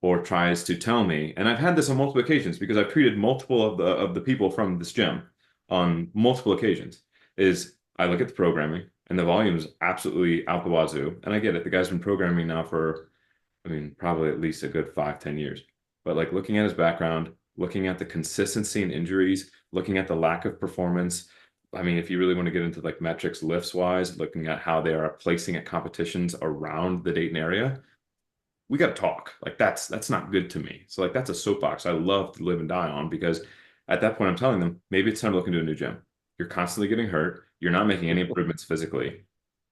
or tries to tell me, and I've had this on multiple occasions because I've treated multiple of the people from this gym on multiple occasions, is I look at the programming and the volume's absolutely out the wazoo. And I get it. The guy's been programming now for, I mean, probably at least a good 5, 10 years. But like looking at his background, looking at the consistency in injuries, looking at the lack of performance. I mean, if you really want to get into like metrics lifts wise, looking at how they are placing at competitions around the Dayton area, we got to talk. Like that's not good to me. So like that's a soapbox I love to live and die on because at that point I'm telling them maybe it's time to look into a new gym. You're constantly getting hurt. You're not making any improvements physically.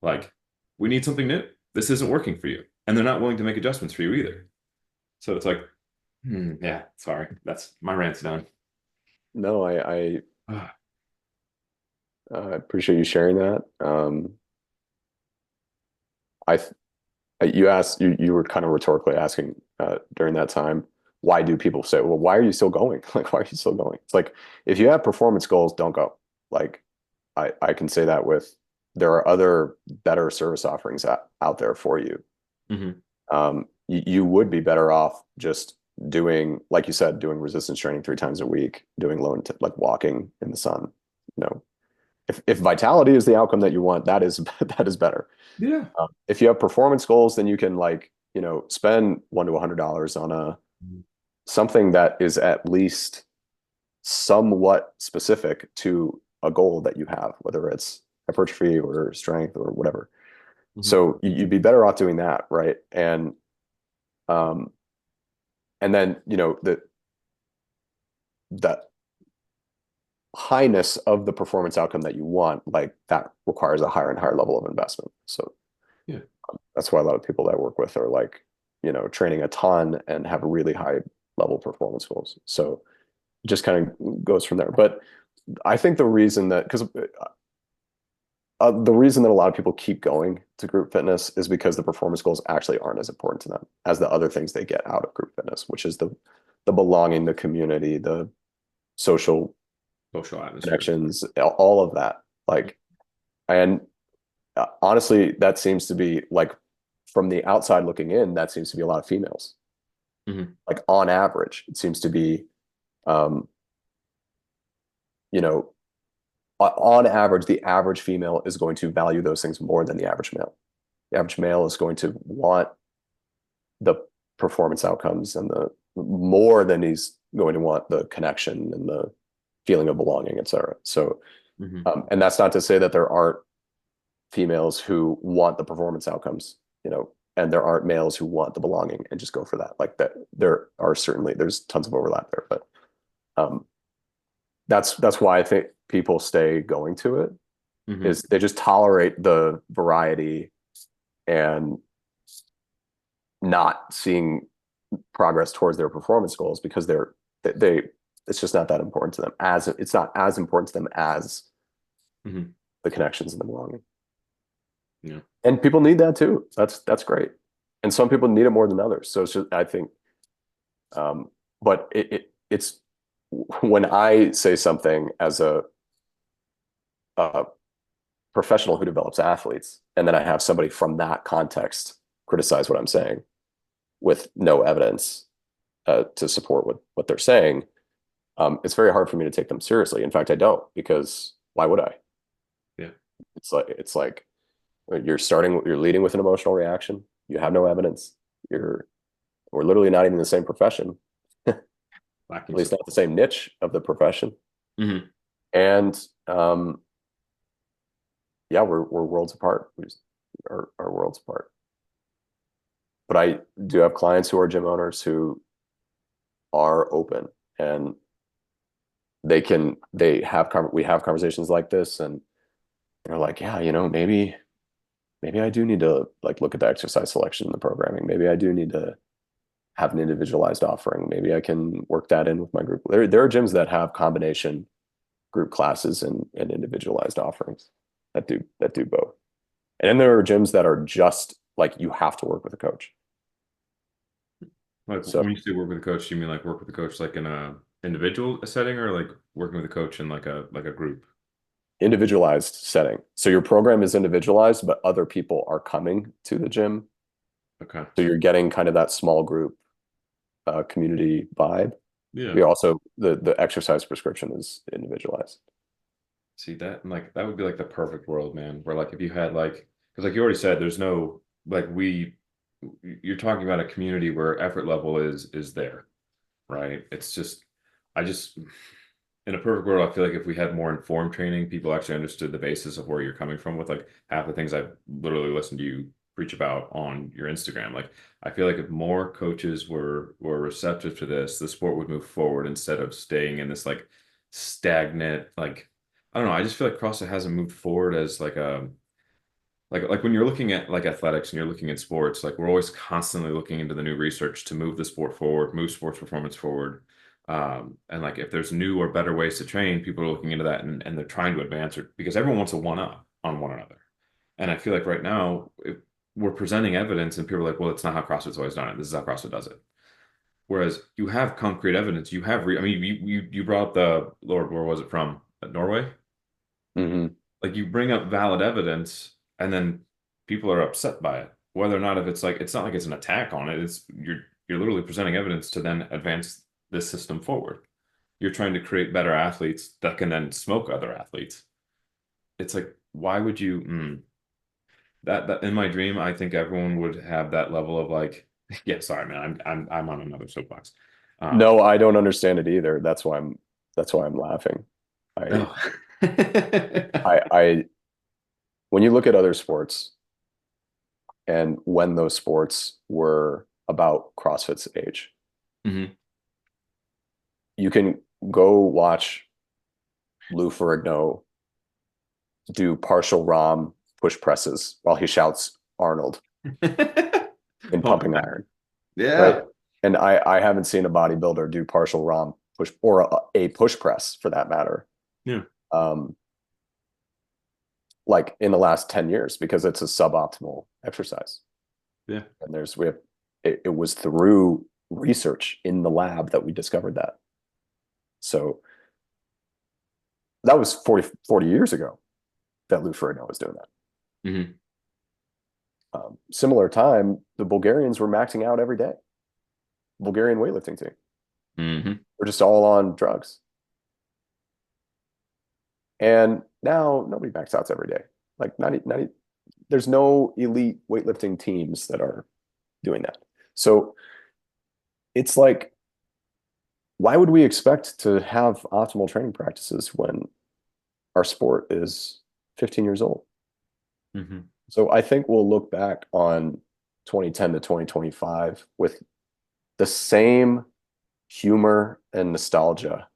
Like we need something new. This isn't working for you. And they're not willing to make adjustments for you either. So it's like, yeah, sorry. That's my rant's done. No, I appreciate you sharing that. I you asked you were kind of rhetorically asking during that time, why do people say, well, why are you still going? Like, why are you still going? It's like if you have performance goals, don't go. Like I can say that with there are other better service offerings out there for you. Hmm. You would be better off just doing, like you said, doing resistance training 3 times a week, doing like walking in the sun. You know, if vitality is the outcome that you want, that is that is better. Yeah. If you have performance goals, then you can like, spend $100 to $100 on something that is at least somewhat specific to a goal that you have, whether it's hypertrophy or strength or whatever. Hmm. So you'd be better off doing that, right? Um, and then, that highness of the performance outcome that you want, like that requires a higher and higher level of investment. So Yeah. that's why a lot of people that I work with are like, training a ton and have really high level performance goals. So it just kind of goes from there. But I think the reason that, because the reason that a lot of people keep going to group fitness is because the performance goals actually aren't as important to them as the other things they get out of group fitness, which is the belonging, the community, the social Social atmosphere. connections, all of that. Like, and honestly, that seems to be like from the outside looking in, that seems to be a lot of females. Hmm. Like on average, it seems to be, um, you know, on average, the average female is going to value those things more than the average male. The average male is going to want the performance outcomes and the more than he's going to want the connection and the feeling of belonging, et cetera. So, Hmm. and that's not to say that there aren't females who want the performance outcomes, and there aren't males who want the belonging and just go for that. Like that, there's tons of overlap there, but um, that's why I think people stay going to it. Hmm. is they just tolerate the variety and not seeing progress towards their performance goals because they it's just not that important to them, as it's not as important to them as Hmm. the connections and the belonging. Yeah. And people need that too. That's great. And some people need it more than others. So it's just, I think, um, but it's when I say something as a professional who develops athletes, and then I have somebody from that context criticize what I'm saying with no evidence to support what they're saying, it's very hard for me to take them seriously. In fact, I don't, because why would I? Yeah. It's like you're leading with an emotional reaction. You have no evidence. We're literally not even in the same profession, at Lacking least not support. the same niche of the profession. Hmm. And yeah, we're worlds apart. We just are worlds apart. But I do have clients who are gym owners who are open, and we have conversations like this, and they're like, yeah, maybe I do need to like look at the exercise selection in the programming. Maybe I do need to have an individualized offering. Maybe I can work that in with my group. There are gyms that have combination group classes and individualized offerings that do both. And then there are gyms that are just like you have to work with a coach. Like So when you say work with a coach, you mean like work with a coach like in a individual setting or like working with a coach in like a group? individualized setting. So your program is individualized, but other people are coming to the gym. Okay. So you're getting kind of that small group community vibe. Yeah. We also the exercise prescription is individualized. See that, and like that would be like the perfect world, man. Where like if you had like, because like you already said, there's no like you're talking about a community where effort level is there, right? It's just, I just in a perfect world, I feel like if we had more informed training, people actually understood the basis of where you're coming from with like half the things I've literally listened to you preach about on your Instagram. Like I feel like if more coaches were receptive to this, the sport would move forward instead of staying in this like stagnant, like I don't know, I just feel like CrossFit hasn't moved forward as like a like when you're looking at like athletics and you're looking at sports, like we're always constantly looking into the new research to move the sport forward, move sports performance forward. And like if there's new or better ways to train, people are looking into that and they're trying to advance it because everyone wants to one up on one another. And I feel like right now we're presenting evidence and people are like, well, it's not how CrossFit's always done it. This is how CrossFit does it. Whereas you have concrete evidence, you have I mean, you brought up the Lord, where was it from? Norway? Hmm. Like you bring up valid evidence and then people are upset by it, whether or not if it's like it's not like it's an attack on it, it's you're literally presenting evidence to then advance this system forward. You're trying to create better athletes that can then smoke other athletes. It's like why would you that in my dream I think everyone would have that level of like yeah, sorry man, I'm on another soapbox. um No, I don't understand it either. That's why I'm laughing. I no. I when you look at other sports and when those sports were about CrossFit's age, Hmm. you can go watch Lou Ferrigno do partial ROM push presses while he shouts Arnold in Pumping pumping that. iron, right? Yeah. And I haven't seen a bodybuilder do partial ROM push or a push press for that matter, Yeah. um, like in the last 10 years because it's a suboptimal exercise. Yeah. And it was through research in the lab that we discovered that. So that was 40 years ago that Lou Ferrigno was doing that. Hmm. Similar time, the Bulgarians were maxing out every day. Bulgarian weightlifting team. Hmm. We're just all on drugs. And now nobody max outs every day. Like 90, there's no elite weightlifting teams that are doing that. So it's like, why would we expect to have optimal training practices when our sport is 15 years old? Hmm. So I think we'll look back on 2010 to 2025 with the same humor and nostalgia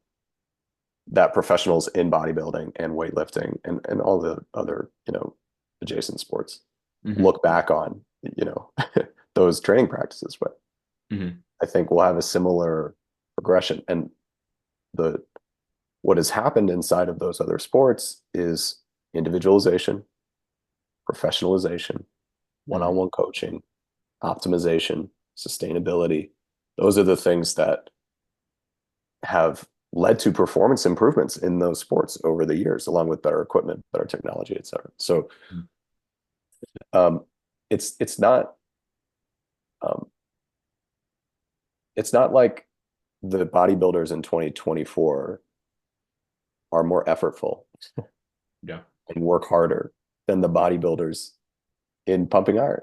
that professionals in bodybuilding and weightlifting and all the other, adjacent sports Hmm. look back on, you know, those training practices. But Hmm. I think we'll have a similar progression. And the what has happened inside of those other sports is individualization, professionalization, Hmm. one-on-one coaching, optimization, sustainability. Those are the things that have led to performance improvements in those sports over the years, along with better equipment, better technology, et cetera. So um, it's not um, it's not like the bodybuilders in 2024 are more effortful Yeah. and work harder than the bodybuilders in pumping iron.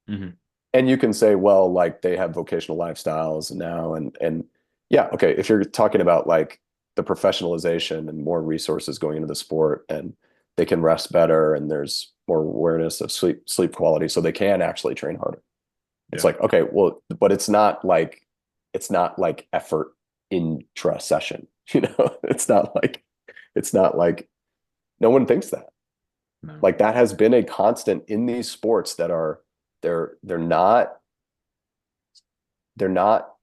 Hmm. And you can say, well, like they have vocational lifestyles now, and yeah, okay, if you're talking about like the professionalization and more resources going into the sport, and they can rest better, and there's more awareness of sleep quality, so they can actually train harder. It's Yeah. like, okay, well, but it's not like effort intra session, it's not like no one thinks that. No. Like that has been a constant in these sports that are they're not they're not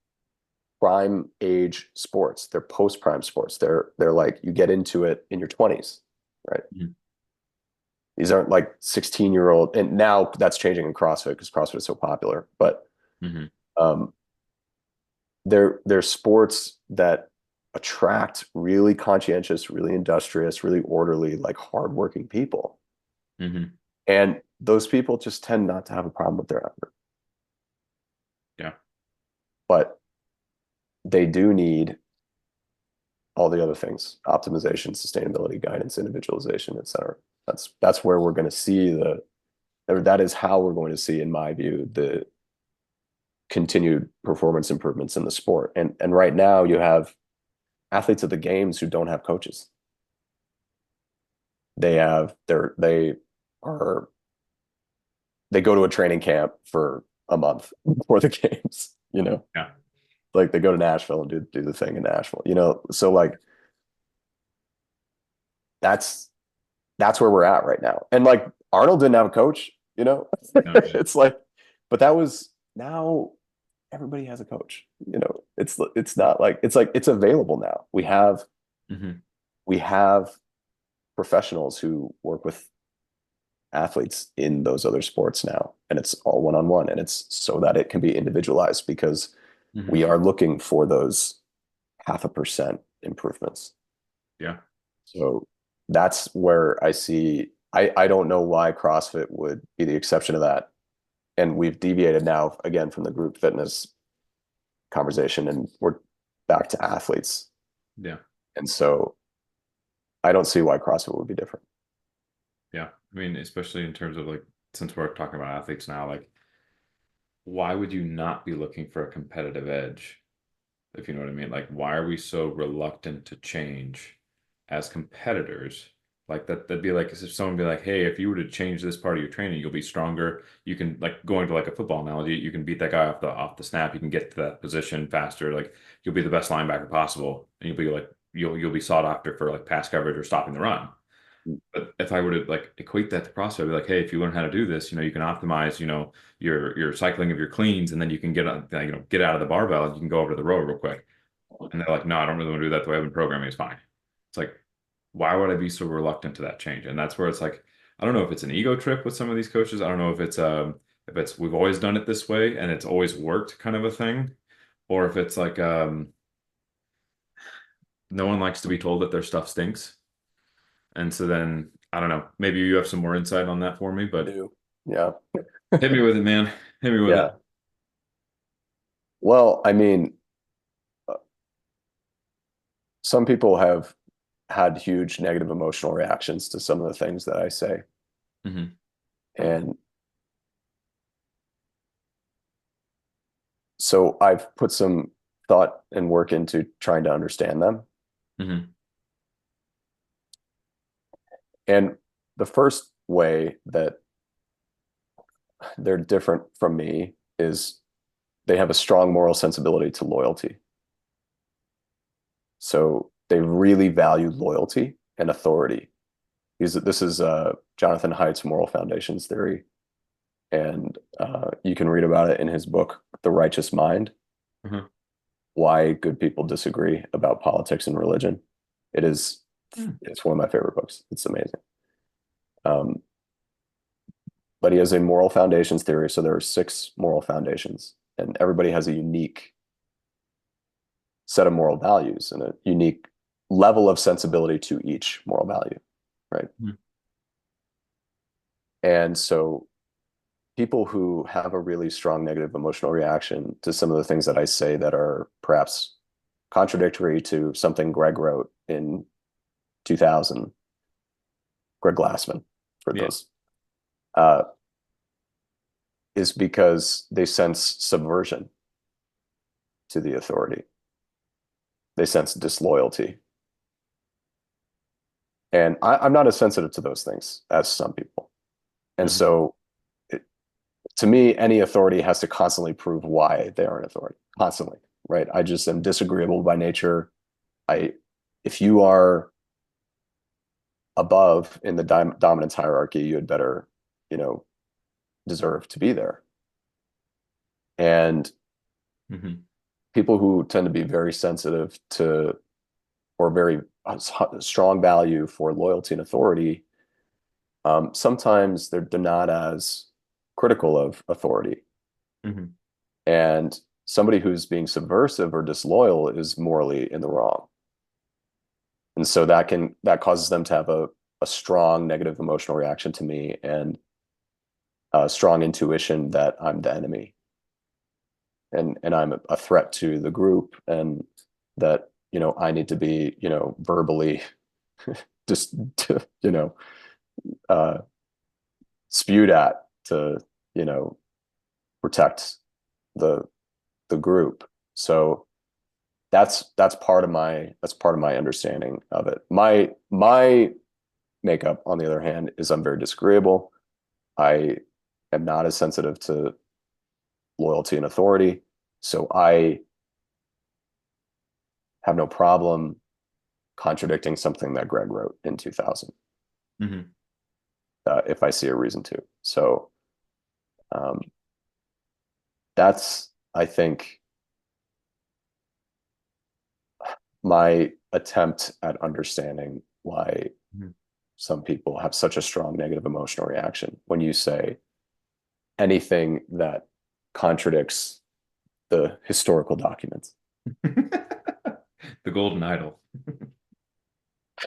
prime age sports. They're post prime sports. They're like you get into it in your 20s, right? Hmm. These aren't like 16-year-old, and now that's changing in CrossFit because CrossFit is so popular. But Hmm. um, they're sports that attract really conscientious, really industrious, really orderly, like hardworking people. Hmm. And those people just tend not to have a problem with their effort. Yeah. But they do need all the other things: optimization, sustainability, guidance, individualization, et cetera. That's where we're going to see that is how we're going to see, in my view, the continued performance improvements in the sport. And right now you have athletes at the games who don't have coaches. They are they go to a training camp for a month before the games, Yeah. like they go to Nashville and do the thing in Nashville, so like that's that's where we're at right now. And like Arnold didn't have a coach, No. Yeah. it's like, but that was now everybody has a coach, it's not like it's available now. Hmm. We have professionals who work with athletes in those other sports now, and it's all one-on-one, and it's so that it can be individualized because we Hmm. are looking for those 0.5% improvements. Yeah. So that's where I see, I don't know why CrossFit would be the exception to that. And we've deviated now again from the group fitness conversation, and we're back to athletes. Yeah. And so I don't see why CrossFit would be different. Yeah. I mean, especially in terms of like, since we're talking about athletes now, like, why would you not be looking for a competitive edge? If you know what I mean. Like, why are we so reluctant to change as competitors? Like that'd be like if someone be like, hey, if you were to change this part of your training, you'll be stronger. You can like going to like a football analogy, you can beat that guy off the snap, you can get to that position faster, like you'll be the best linebacker possible, and you'll be like you'll be sought after for like pass coverage or stopping the run. But if I were to like equate that to CrossFit, I'd be like, hey, if you learn how to do this, you can optimize, your cycling of your cleans, and then you can get out of the barbell and you can go over to the row real quick. And they're like, no, I don't really want to do that. The way I've been programming is fine. It's like, why would I be so reluctant to that change? And that's where it's like, I don't know if it's an ego trip with some of these coaches. I don't know if it's we've always done it this way and it's always worked kind of a thing, or if it's like no one likes to be told that their stuff stinks. And so then I don't know. Maybe you have some more insight on that for me, I but do. Yeah. hit me with it, man. Hit me with it. Yeah. Well, I mean, uh, some people have had huge negative emotional reactions to some of the things that I say. Hmm. And so I've put some thought and work into trying to understand them. Hmm. And the first way that they're different from me is they have a strong moral sensibility to loyalty. So they really value loyalty and authority. This is Jonathan Haidt's moral foundations theory, and you can read about it in his book, The Righteous Mind, Uh-huh. Why Good People Disagree About Politics and Religion. It is, Hmm. it's one of my favorite books. It's amazing. Um, but he has a moral foundations theory. So there are 6 moral foundations, and everybody has a unique set of moral values and a unique level of sensibility to each moral value, right? Hmm. And so people who have a really strong negative emotional reaction to some of the things that I say that are perhaps contradictory to something Greg wrote in 2000, Greg Glassman, for Yeah. those, is because they sense subversion to the authority. They sense disloyalty. And I'm not as sensitive to those things as some people. And Mhm. so to me, any authority has to constantly prove why they are an authority, constantly, right? I just am disagreeable by nature. If you are above in the dominance hierarchy, you had better, you know, deserve to be there. And Mhm. people who tend to be very sensitive to or very strong value for loyalty and authority, sometimes they're not as critical of authority. Mhm. And somebody who's being subversive or disloyal is morally in the wrong. And so that causes them to have a strong negative emotional reaction to me and a strong intuition that I'm the enemy and I'm a threat to the group, and that, I need to be, verbally just, uh, spewed at to, you know, protect the the group. So that's part of my understanding of it. My makeup, on the other hand, is I'm very disagreeable. I am not as sensitive to loyalty and authority. So I have no problem contradicting something that Greg wrote in 2000, Mhm. if I see a reason to. So um, that's, I think, my attempt at understanding why Mhm. some people have such a strong negative emotional reaction when you say anything that contradicts the historical documents. The Golden Idol.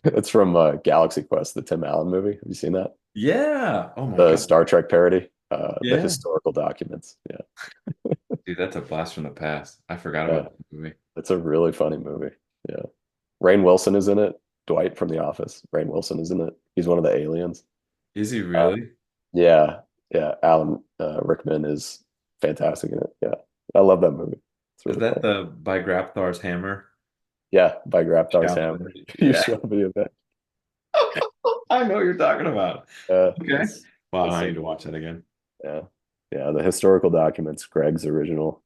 It's from Galaxy Quest, the Tim Allen movie. Have you seen that? Yeah. Oh my The God. Star Trek parody, the Yeah. historical documents. Yeah, Dude, that's a blast from the past. I forgot yeah, about that movie. it's a really funny movie. Yeah, Rainn Wilson is in it. Dwight from The Office. Rainn Wilson is in it. He's one of the aliens. Is he Uh, really? yeah, yeah. Alan Rickman is fantastic in it. Yeah, I love that movie. It's Is really that funny. the by Grapthar's hammer? Yeah, by Graptar's Shall Hammer. be. You Yeah. shall be avenged. I know what you're talking about. Okay. Wow, It's I so need to good. watch that again. Yeah, yeah. The historical documents, Greg's original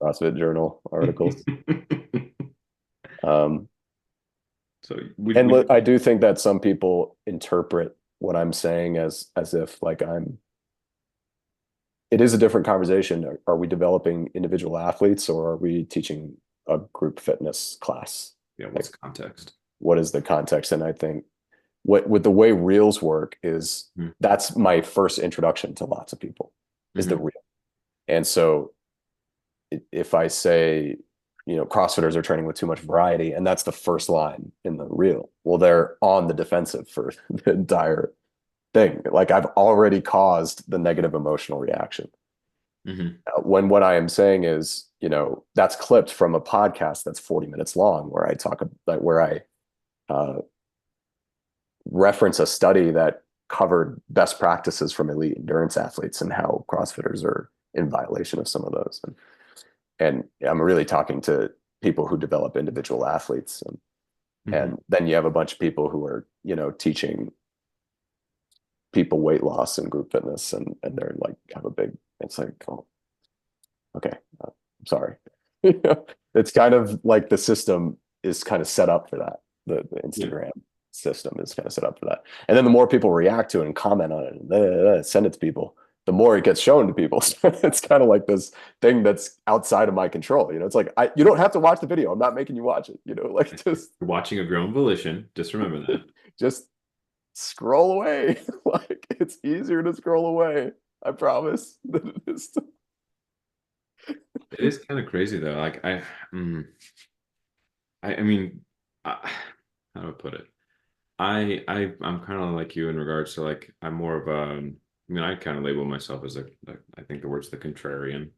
CrossFit Journal articles. Um, So and would I do think that some people interpret what I'm saying as if like I'm. It is a different conversation. Are we developing individual athletes, or are we teaching a group fitness class? yeah, what's Like, context? what is the context? And I think what with the way reels work is that's my first introduction to lots of people is the Mm-hmm. reel. And so if I say, CrossFitters are training with too much variety, and that's the first line in the reel, well, they're on the defensive for the entire thing. Like I've already caused the negative emotional reaction. Mm-hmm. When what I am saying is, that's clipped from a podcast that's 40 minutes long, where I talk about where I uh, reference a study that covered best practices from elite endurance athletes and how CrossFitters are in violation of some of those. And I'm really talking to people who develop individual athletes. Mm-hmm. And then you have a bunch of people who are, teaching people weight loss and group fitness, and they're like, have a big, it's like, oh, okay, I'm sorry. It's kind of like the system. is kind of set up for that. The Yeah. Instagram system is kind of set up for that. And then the more people react to it and comment on it and send it to people, the more it gets shown to people. So it's kind of like this thing that's outside of my control. It's like you don't have to watch the video. I'm not making you watch it. Like You're watching of your own volition. Just remember that. just scroll away. Like it's easier to scroll away. I promise. It is kind of crazy though. Like I mean, how do I put it? I'm kind of like you in regards to like I'm more of a. I mean, I kind of label myself as I think the word's the contrarian,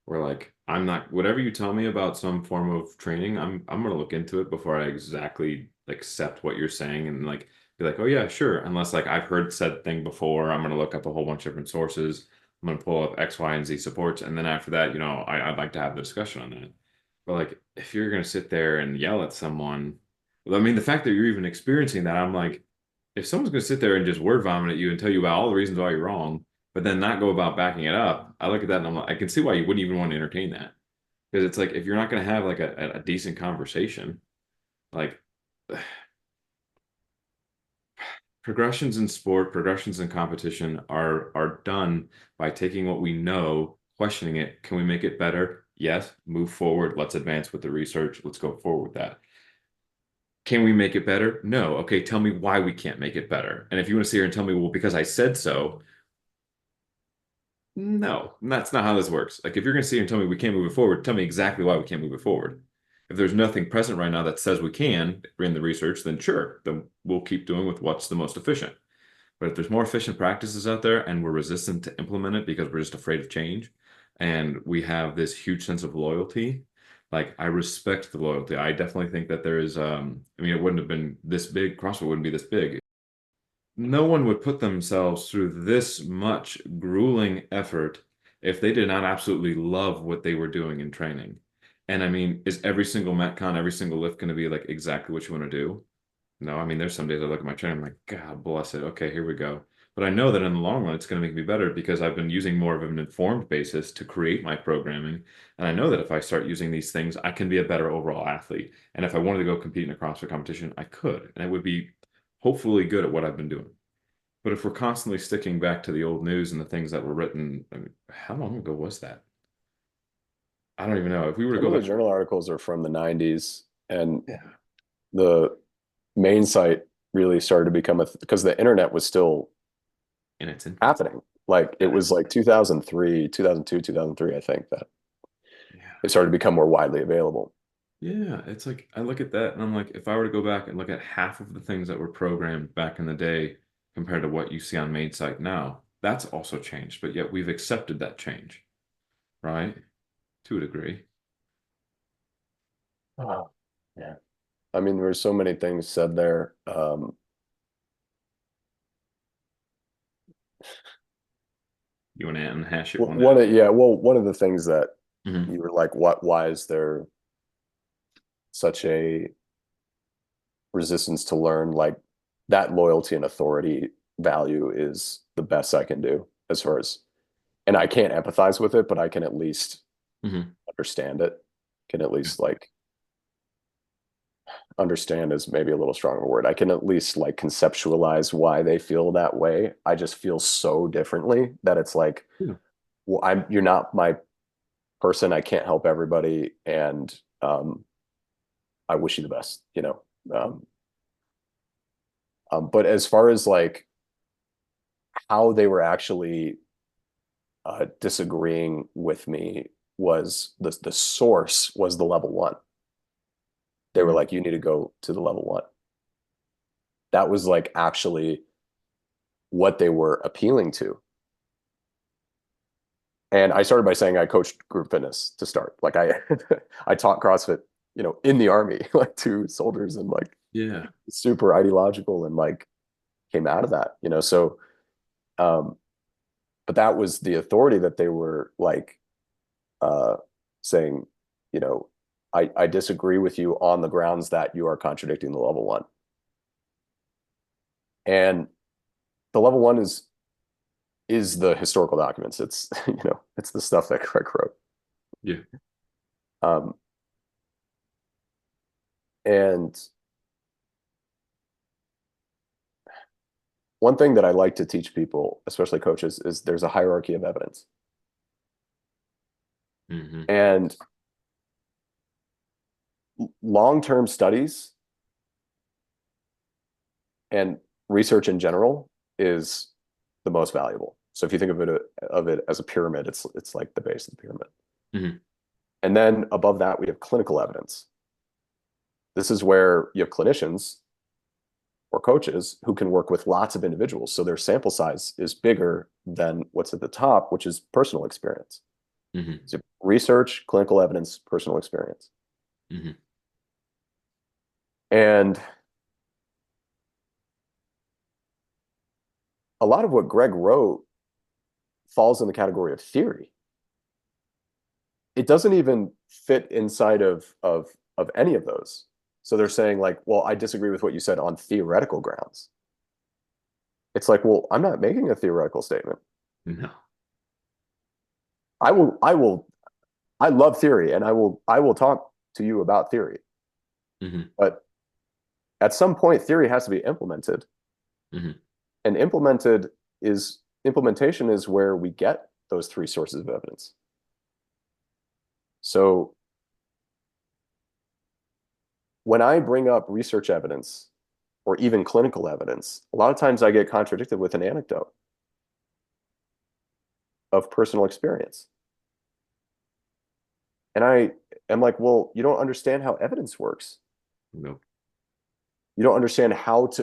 where like I'm not whatever you tell me about some form of training, I'm gonna look into it before I exactly like, accept what you're saying and like be like, oh yeah, sure. Unless like I've heard said thing before, I'm gonna look up a whole bunch of different sources. I'm gonna pull up X, Y, and Z supports, and then after that, I'd like to have the discussion on that. But like, if you're gonna sit there and yell at someone, well, I mean, the fact that you're even experiencing that, I'm like, if someone's gonna sit there and just word vomit at you and tell you about all the reasons why you're wrong, but then not go about backing it up, I look at that and I'm like, I can see why you wouldn't even want to entertain that. Because it's like if you're not gonna have like a decent conversation, like progressions in sport, progressions in competition are done by taking what we know, questioning it. Can we make it better? Yes. Move forward. Let's advance with the research. Let's go forward with that. Can we make it better? No. Okay, tell me why we can't make it better. And if you want to sit here and tell me, well, because I said so, no, that's not how this works. Like, if you're going to sit here and tell me we can't move it forward, tell me exactly why we can't move it forward. If there's nothing present right now that says we can in the research, then sure, then we'll keep doing with what's the most efficient. But if there's more efficient practices out there and we're resistant to implement it because we're just afraid of change, and we have this huge sense of loyalty, like I respect the loyalty. I definitely think that there is, I mean, it wouldn't have been this big, CrossFit wouldn't be this big. No one would put themselves through this much grueling effort if they did not absolutely love what they were doing in training. And I mean, is every single Metcon, every single lift going to be like exactly what you want to do? No, I mean, there's some days I look at my training, I'm like, God bless it. Okay, here we go. But I know that in the long run, it's going to make me better because I've been using more of an informed basis to create my programming. And I know that if I start using these things, I can be a better overall athlete. And if I wanted to go compete in a CrossFit competition, I could. And it would be hopefully good at what I've been doing. But if we're constantly sticking back to the old news and the things that were written, I mean, how long ago was that? I don't even know. If we were to Some go of the back, journal articles are from the 90s, and yeah, the main site really started to become because the internet was still in its infancy. happening. Like it Yeah. was like 2003, 2002, 2003, I think, that Yeah. it started to become more widely available. Yeah, it's like I look at that and I'm like, if I were to go back and look at half of the things that were programmed back in the day compared to what you see on main site now, that's also changed. But yet we've accepted that change, right? To a degree. Oh, yeah. I mean, there were so many things said there. You want to unhash it one One down? of, yeah, well, one of the things that Hmm. you were like, why is there such a resistance to learn? Like that loyalty and authority value is the best I can do as far as, and I can't empathize with it, but I can at least Hmm. understand it. Can at least like understand is maybe a little strong of a word. I can at least like conceptualize why they feel that way. I just feel so differently that it's like, Yeah. well, you're not my person. I can't help everybody. And I wish you the best. Um, but as far as like how they were actually disagreeing with me was the source was the level one. They were Mhm. like, you need to go to the level one. That was like actually what they were appealing to. And I started by saying I coached group fitness to start. Like I I taught CrossFit, in the army, like to soldiers, and like Yeah. super ideological, and like came out of that. So um but that was the authority that they were like uh saying, you know, I disagree with you on the grounds that you are contradicting the level one. And the level one is the historical documents. It's it's the stuff that Craig wrote. Yeah. Um And one thing that I like to teach people, especially coaches, is there's a hierarchy of evidence. Hmm. And long-term studies and research in general is the most valuable. So if you think of it as a pyramid, it's like the base of the pyramid. Hmm. And then above that, we have clinical evidence. This is where you have clinicians or coaches who can work with lots of individuals. So their sample size is bigger than what's at the top, which is personal experience. Hmm. So research, clinical evidence, personal experience. Hmm. And a lot of what Greg wrote falls in the category of theory. It doesn't even fit inside of any of those. So they're saying like, well, I disagree with what you said on theoretical grounds. It's like, well, I'm not making a theoretical statement. No. I love theory and I will talk to you about theory. Hmm. But at some point, theory has to be implemented. Hmm. And implementation is where we get those three sources of evidence. So when I bring up research evidence or even clinical evidence, a lot of times I get contradicted with an anecdote of personal experience. And I am like, well, you don't understand how evidence works. Nope. You don't understand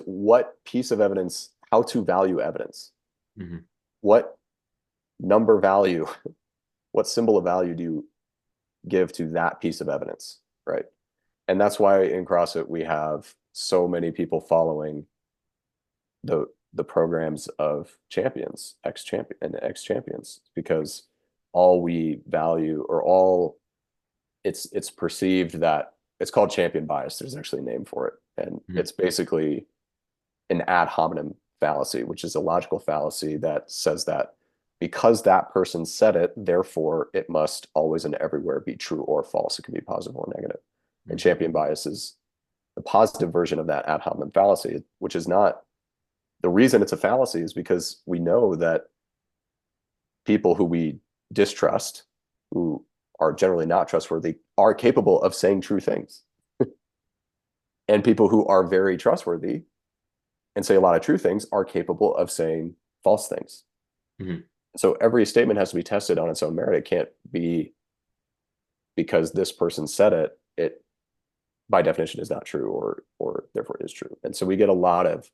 what piece of evidence, how to value evidence. Hmm. What number value, what symbol of value do you give to that piece of evidence, right? And that's why in CrossFit we have so many people following the programs of champions, ex-champion and ex-champions, because all we value or all it's perceived that it's called champion bias. There's actually a name for it. And Hmm. it's basically an ad hominem fallacy, which is a logical fallacy that says that because that person said it, therefore it must always and everywhere be true or false. It can be positive or negative. And Hmm. champion bias is the positive version of that ad hominem fallacy, which is not the reason it's a fallacy is because we know that people who we distrust, who are generally not trustworthy, are capable of saying true things. And people who are very trustworthy and say a lot of true things are capable of saying false things. Hmm. So every statement has to be tested on its own merit. It can't be because this person said it, it by definition is not true or therefore is true. And so we get a lot of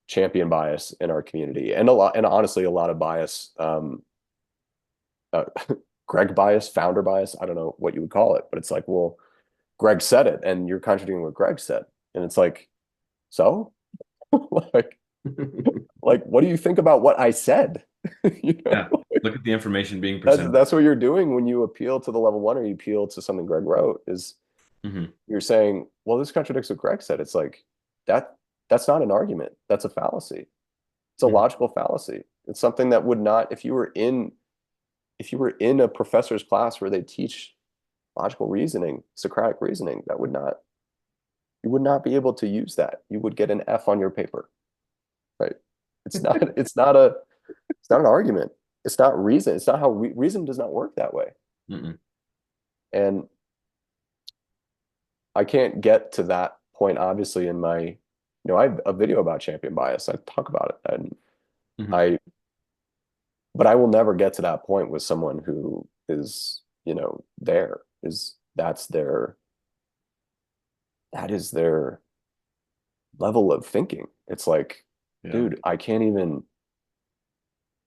champion bias in our community and honestly a lot of bias uh, Greg bias, founder bias. I don't know what you would call it, but it's like, well, Greg said it and you're contradicting what Greg said. And it's like, so like, what do you think about what I said? You know, Yeah. Look at the information being that's presented. that's what you're doing when you appeal to the level one or you appeal to something Greg wrote is Hmm. you're saying, well, this contradicts what Greg said. It's like that's not an argument. That's a fallacy. It's a Hmm. logical fallacy. It's something that would not, if you were in a professor's class where they teach logical reasoning, Socratic reasoning, that would not, you would not be able to use that. You would get an F on your paper, right? It's not, it's not an argument. It's not reason. It's not how reason does not work that way. Hmm. And I can't get to that point, obviously, in my, I have a video about champion bias. I talk about it and Hmm. I, but I will never get to that point with someone who is, there is, that is their level of thinking. It's like, Yeah. dude, I don't even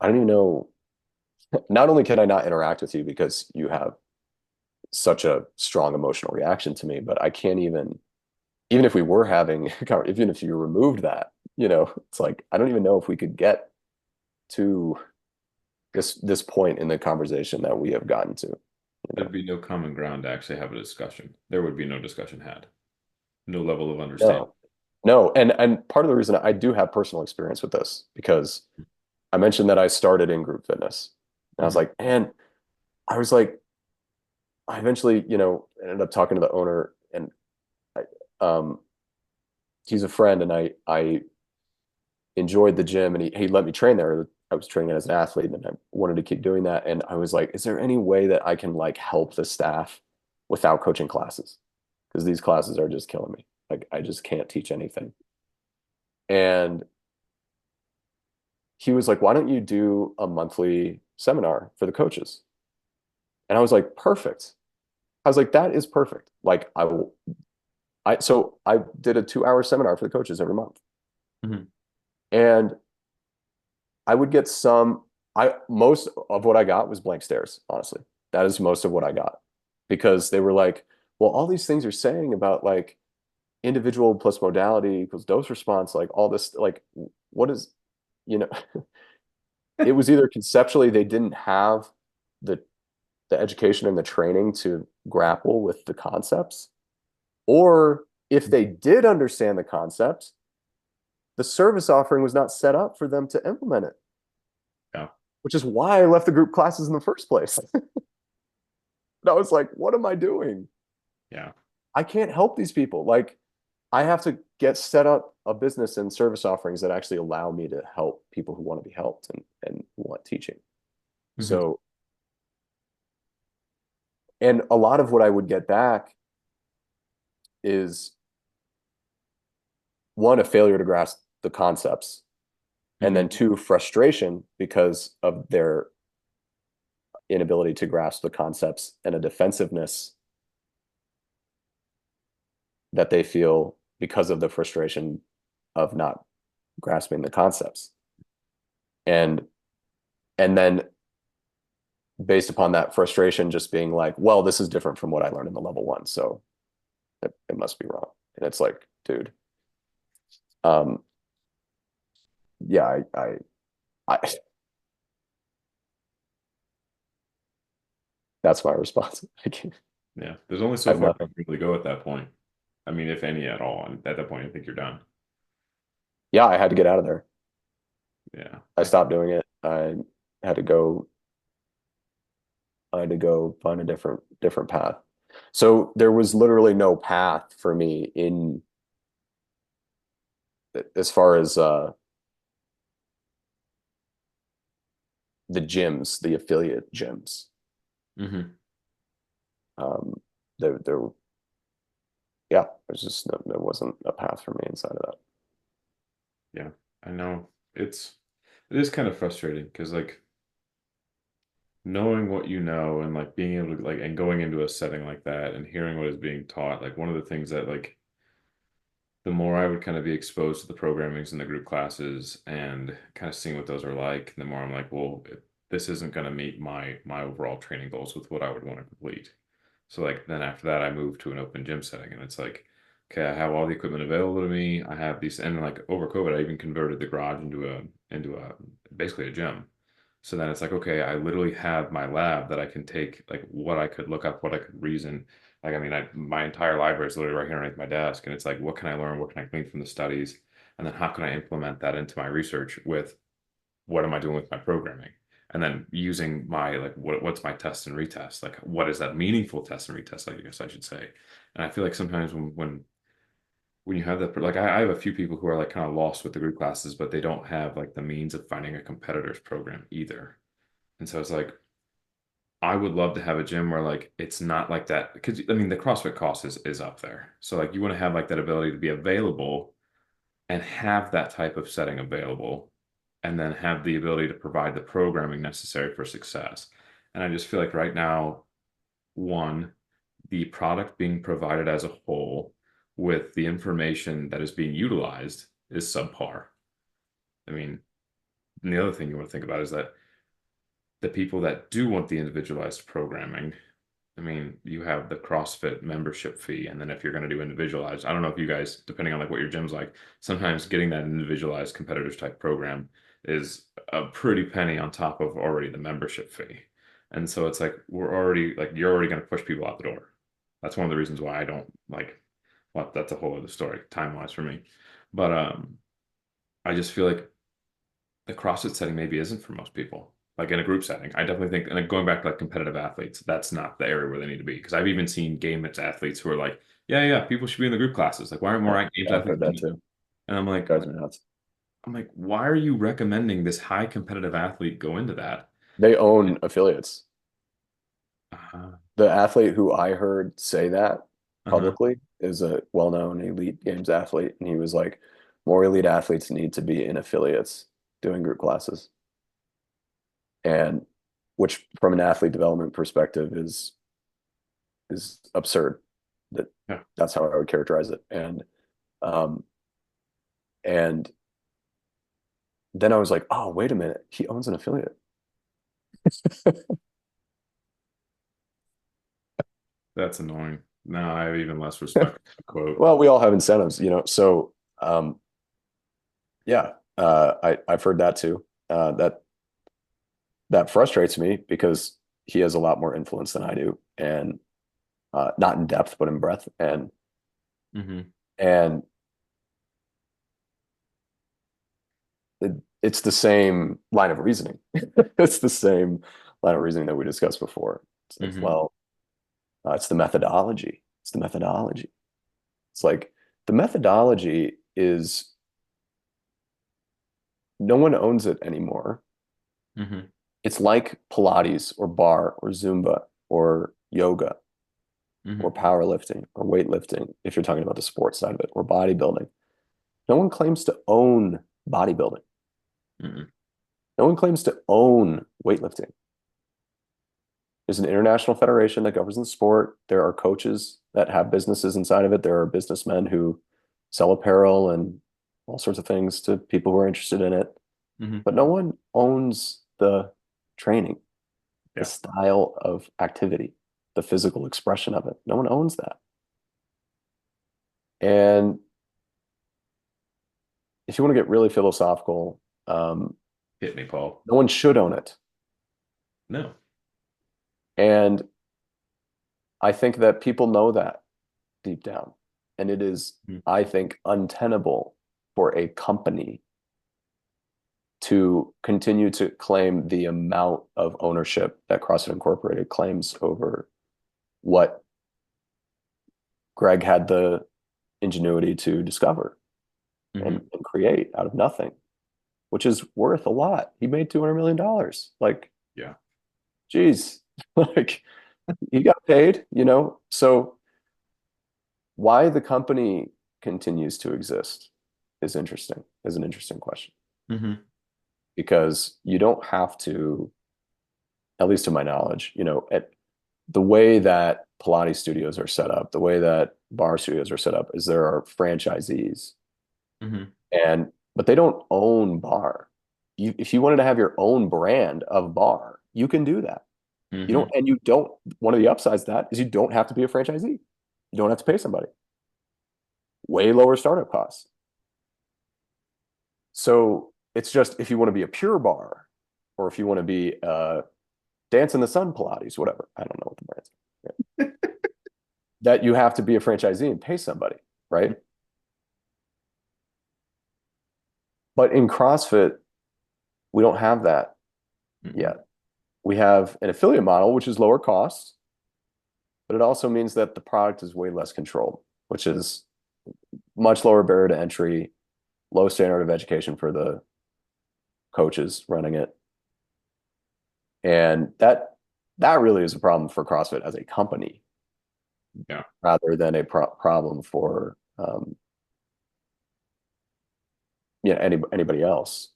know. Not only can I not interact with you because you have such a strong emotional reaction to me, but I can't even if we were having, even if you removed that, it's like, I don't even know if we could get to this point in the conversation that we have gotten to, you There'd know? be no common ground to actually have a discussion. There would be no discussion had. No level of understanding. No, no. And part of the reason I do have personal experience with this, because I mentioned that I started in group fitness. And I was Hmm. like, man, I was like, I eventually, ended up talking to the owner and um, he's a friend, and I enjoyed the gym, and he let me train there. I was training as an athlete, and I wanted to keep doing that. And I was like, is there any way that I can like help the staff without coaching classes? Because these classes are just killing me. Like I just can't teach anything. And he was like, why don't you do a monthly seminar for the coaches? And I was like, perfect. I was like, that is perfect. Like I will, so I did a 2 hour seminar for the coaches every month. Mhm. And I would get most of what I got was blank stares, honestly. That is most of what I got because they were like, well, all these things you're saying about like individual plus modality equals dose response, like all this, like, what is, you know, it was either conceptually they didn't have the education and the training to grapple with the concepts, or if they did understand the concepts, the service offering was not set up for them to implement it, Yeah. which is why I left the group classes in the first place. And I was like, what am I doing? Yeah. I can't help these people. Like, I have to get set up a business and service offerings that actually allow me to help people who want to be helped and want teaching. Mhm. So, and a lot of what I would get back is one, a failure to grasp the concepts, and then Mhm. two, frustration because of their inability to grasp the concepts and a defensiveness that they feel because of the frustration of not grasping the concepts. And then based upon that frustration, just being like, well, this is different from what I learned in the level one, so it must be wrong. And it's like, dude, um, yeah, I that's my response. Yeah. There's only I so have far nothing. you can really go at that point. I mean, if any at all. And at that point, I think you're done. Yeah, I had to get out of there. Yeah. I stopped doing it. Had to go. I had to go find a different path. So there was literally no path for me in as far as the gyms, the affiliate gyms. Hmm. Um, there, yeah, there's just there wasn't a path for me inside of that. Yeah. I know. It is kind of frustrating because like knowing what you know and like being able to like and going into a setting like that and hearing what is being taught, like one of the things that like the more I would kind of be exposed to the programmings in the group classes and kind of seeing what those are like, the more I'm like, well, this isn't going to meet my overall training goals with what I would want to complete. So like then after that, I moved to an open gym setting, and it's like, okay, I have all the equipment available to me. I have these, and like over COVID, I even converted the garage into a basically a gym. So then it's like, okay, I literally have my lab that I can take like what I could look up, what I could reason. Like, I mean, my entire library is literally right here underneath my desk, and it's like, what can I learn? What can I glean from the studies? And then how can I implement that into my research with what am I doing with my programming? And then using my like what's my test and retest? Like what is that meaningful test and retest, I guess I should say. And I feel like sometimes when you have that like I have a few people who are like kind of lost with the group classes, but they don't have like the means of finding a competitor's program either. And so it's like I would love to have a gym where like it's not like that because I mean the CrossFit cost is up there. So like you want to have like that ability to be available and have that type of setting available and then have the ability to provide the programming necessary for success. And I just feel like right now, one, the product being provided as a whole with the information that is being utilized is subpar. I mean, and the other thing you want to think about is that the people that do want the individualized programming, I mean, you have the CrossFit membership fee, and then if you're going to do individualized, I don't know if you guys, depending on like what your gym's like, sometimes getting that individualized competitors type program is a pretty penny on top of already the membership fee. And so it's like we're already like you're already going to push people out the door. That's one of the reasons why I don't like well, that's a whole other story, time-wise for me. But I just feel like the CrossFit setting maybe isn't for most people. like in a group setting. I definitely think, and going back to like competitive athletes, that's not the area where they need to be. Because I've even seen games athletes who are like, yeah, yeah, people should be in the group classes. Like, why aren't more games Yeah, I've athletes heard in that me? too. And Guys are nuts. I'm like, why are you recommending this high competitive athlete go into that? They own affiliates. Uh, The athlete who I heard say that uh-huh. publicly is a well-known elite games athlete, and he was like, more elite athletes need to be in affiliates doing group classes, and which from an athlete development perspective is absurd. That Yeah, that's how I would characterize it. Um and then I was like, oh, wait a minute, he owns an affiliate. that's annoying. Now I have even less respect for the quote. Well, we all have incentives, so yeah, I've heard that too. That frustrates me because he has a lot more influence than I do, and not in depth, but in breadth, Hmm. and it's the same line of reasoning. It's the same line of reasoning that we discussed before. It's like, Hmm. well, it's the methodology. It's the methodology. It's like the methodology is no one owns it anymore. Hmm. It's like Pilates or bar or Zumba or yoga or Hmm. powerlifting or weightlifting, if you're talking about the sports side of it, or bodybuilding. No one claims to own bodybuilding. Hmm. No one claims to own weightlifting. There's an international federation that governs the sport. There are coaches that have businesses inside of it. There are businessmen who sell apparel and all sorts of things to people who are interested in it. Hmm. But no one owns the training, the Yeah. style of activity, the physical expression of it. No one owns that. And if you want to get really philosophical, Hit me, Paul. no one should own it. No. And I think that people know that deep down. And it is, Mhm. I think, untenable for a company to continue to claim the amount of ownership that CrossFit Incorporated claims over what Greg had the ingenuity to discover Hmm. and create out of nothing, which is worth a lot. He made $200 million. Like, Yeah. geez, like he got paid, So why the company continues to exist is an interesting question. Hmm. Because you don't have to, at least to my knowledge, at the way that Pilates studios are set up, the way that bar studios are set up is there are franchisees, Hmm. but they don't own bar. If you wanted to have your own brand of bar, you can do that. Hmm. You don't, one of the upsides to that is you don't have to be a franchisee. You don't have to pay somebody. Way lower startup costs. So it's just if you want to be a pure bar or if you want to be Dance in the Sun Pilates, whatever. I don't know what the brand's. That you have to be a franchisee and pay somebody, right? But in CrossFit, we don't have that Hmm. yet. We have an affiliate model, which is lower cost, but it also means that the product is way less controlled, which is much lower barrier to entry, low standard of education for the coaches running it. And that really is a problem for CrossFit as a company Yeah. rather than a problem for anybody else.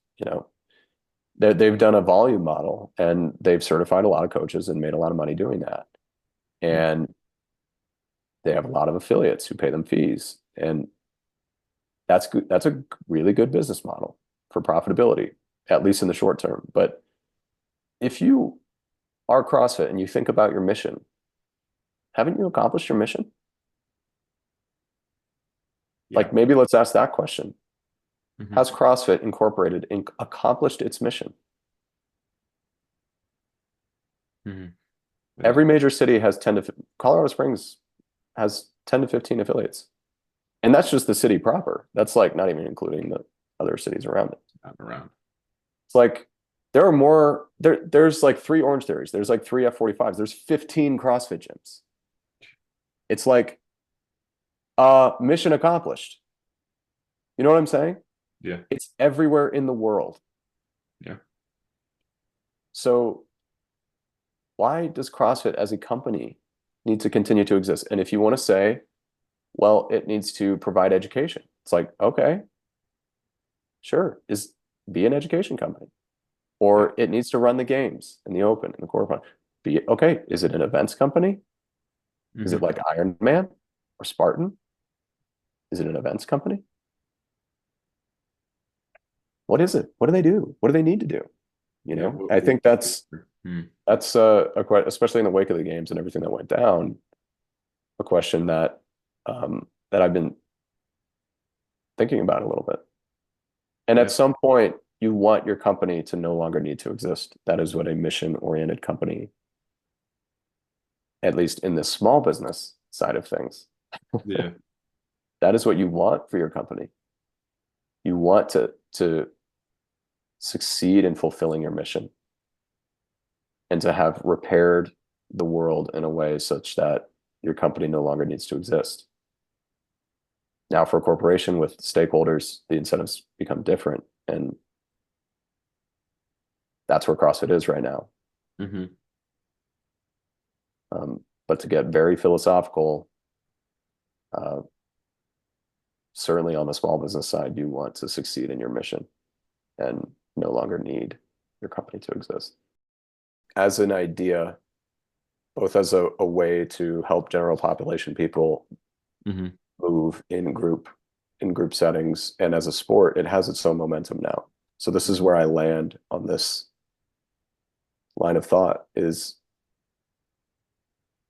They've done a volume model and they've certified a lot of coaches and made a lot of money doing that. And they have a lot of affiliates who pay them fees. And that's good. That's a really good business model for profitability, at least in the short term. But if you are CrossFit and you think about your mission, haven't you accomplished your mission? Yeah. Like maybe let's ask that question. Hmm. Has CrossFit Incorporated accomplished its mission? Hmm. Every major city has 10 to Colorado Springs has 10 to 15 affiliates. And that's just the city proper. That's like not even including the other cities around it. Not around. It's like There are more there's like 3 Orange Theories. There's like 3 F45s. There's 15 CrossFit gyms. It's like mission accomplished. You know what I'm saying? Yeah. It's everywhere in the world. Yeah. So why does CrossFit as a company need to continue to exist? And if you want to say, well, it needs to provide education. It's like, okay, sure, be an education company. Yeah. Or it needs to run the games in the open, in the quarterfinal. Be okay, is it an events company? Is it Hmm. like Iron Man or Spartan? Is it an events company? What is it? What do they do? What do they need to do? Yeah. I think Hmm. that's especially in the wake of the games and everything that went down, a question that I've been thinking about a little bit. And Yeah. at some point, you want your company to no longer need to exist. That is what a mission-oriented company, at least in the small business side of things, Yeah. that is what you want for your company. You want to succeed in fulfilling your mission and to have repaired the world in a way such that your company no longer needs to exist. Now, for a corporation with stakeholders, the incentives become different. And that's where CrossFit is right now. Hmm. But to get very philosophical, uh, certainly on the small business side, you want to succeed in your mission and no longer need your company to exist. As an idea, both as a way to help general population people Hmm. move in group settings, and as a sport, it has its own momentum now. So this is where I land on this line of thought is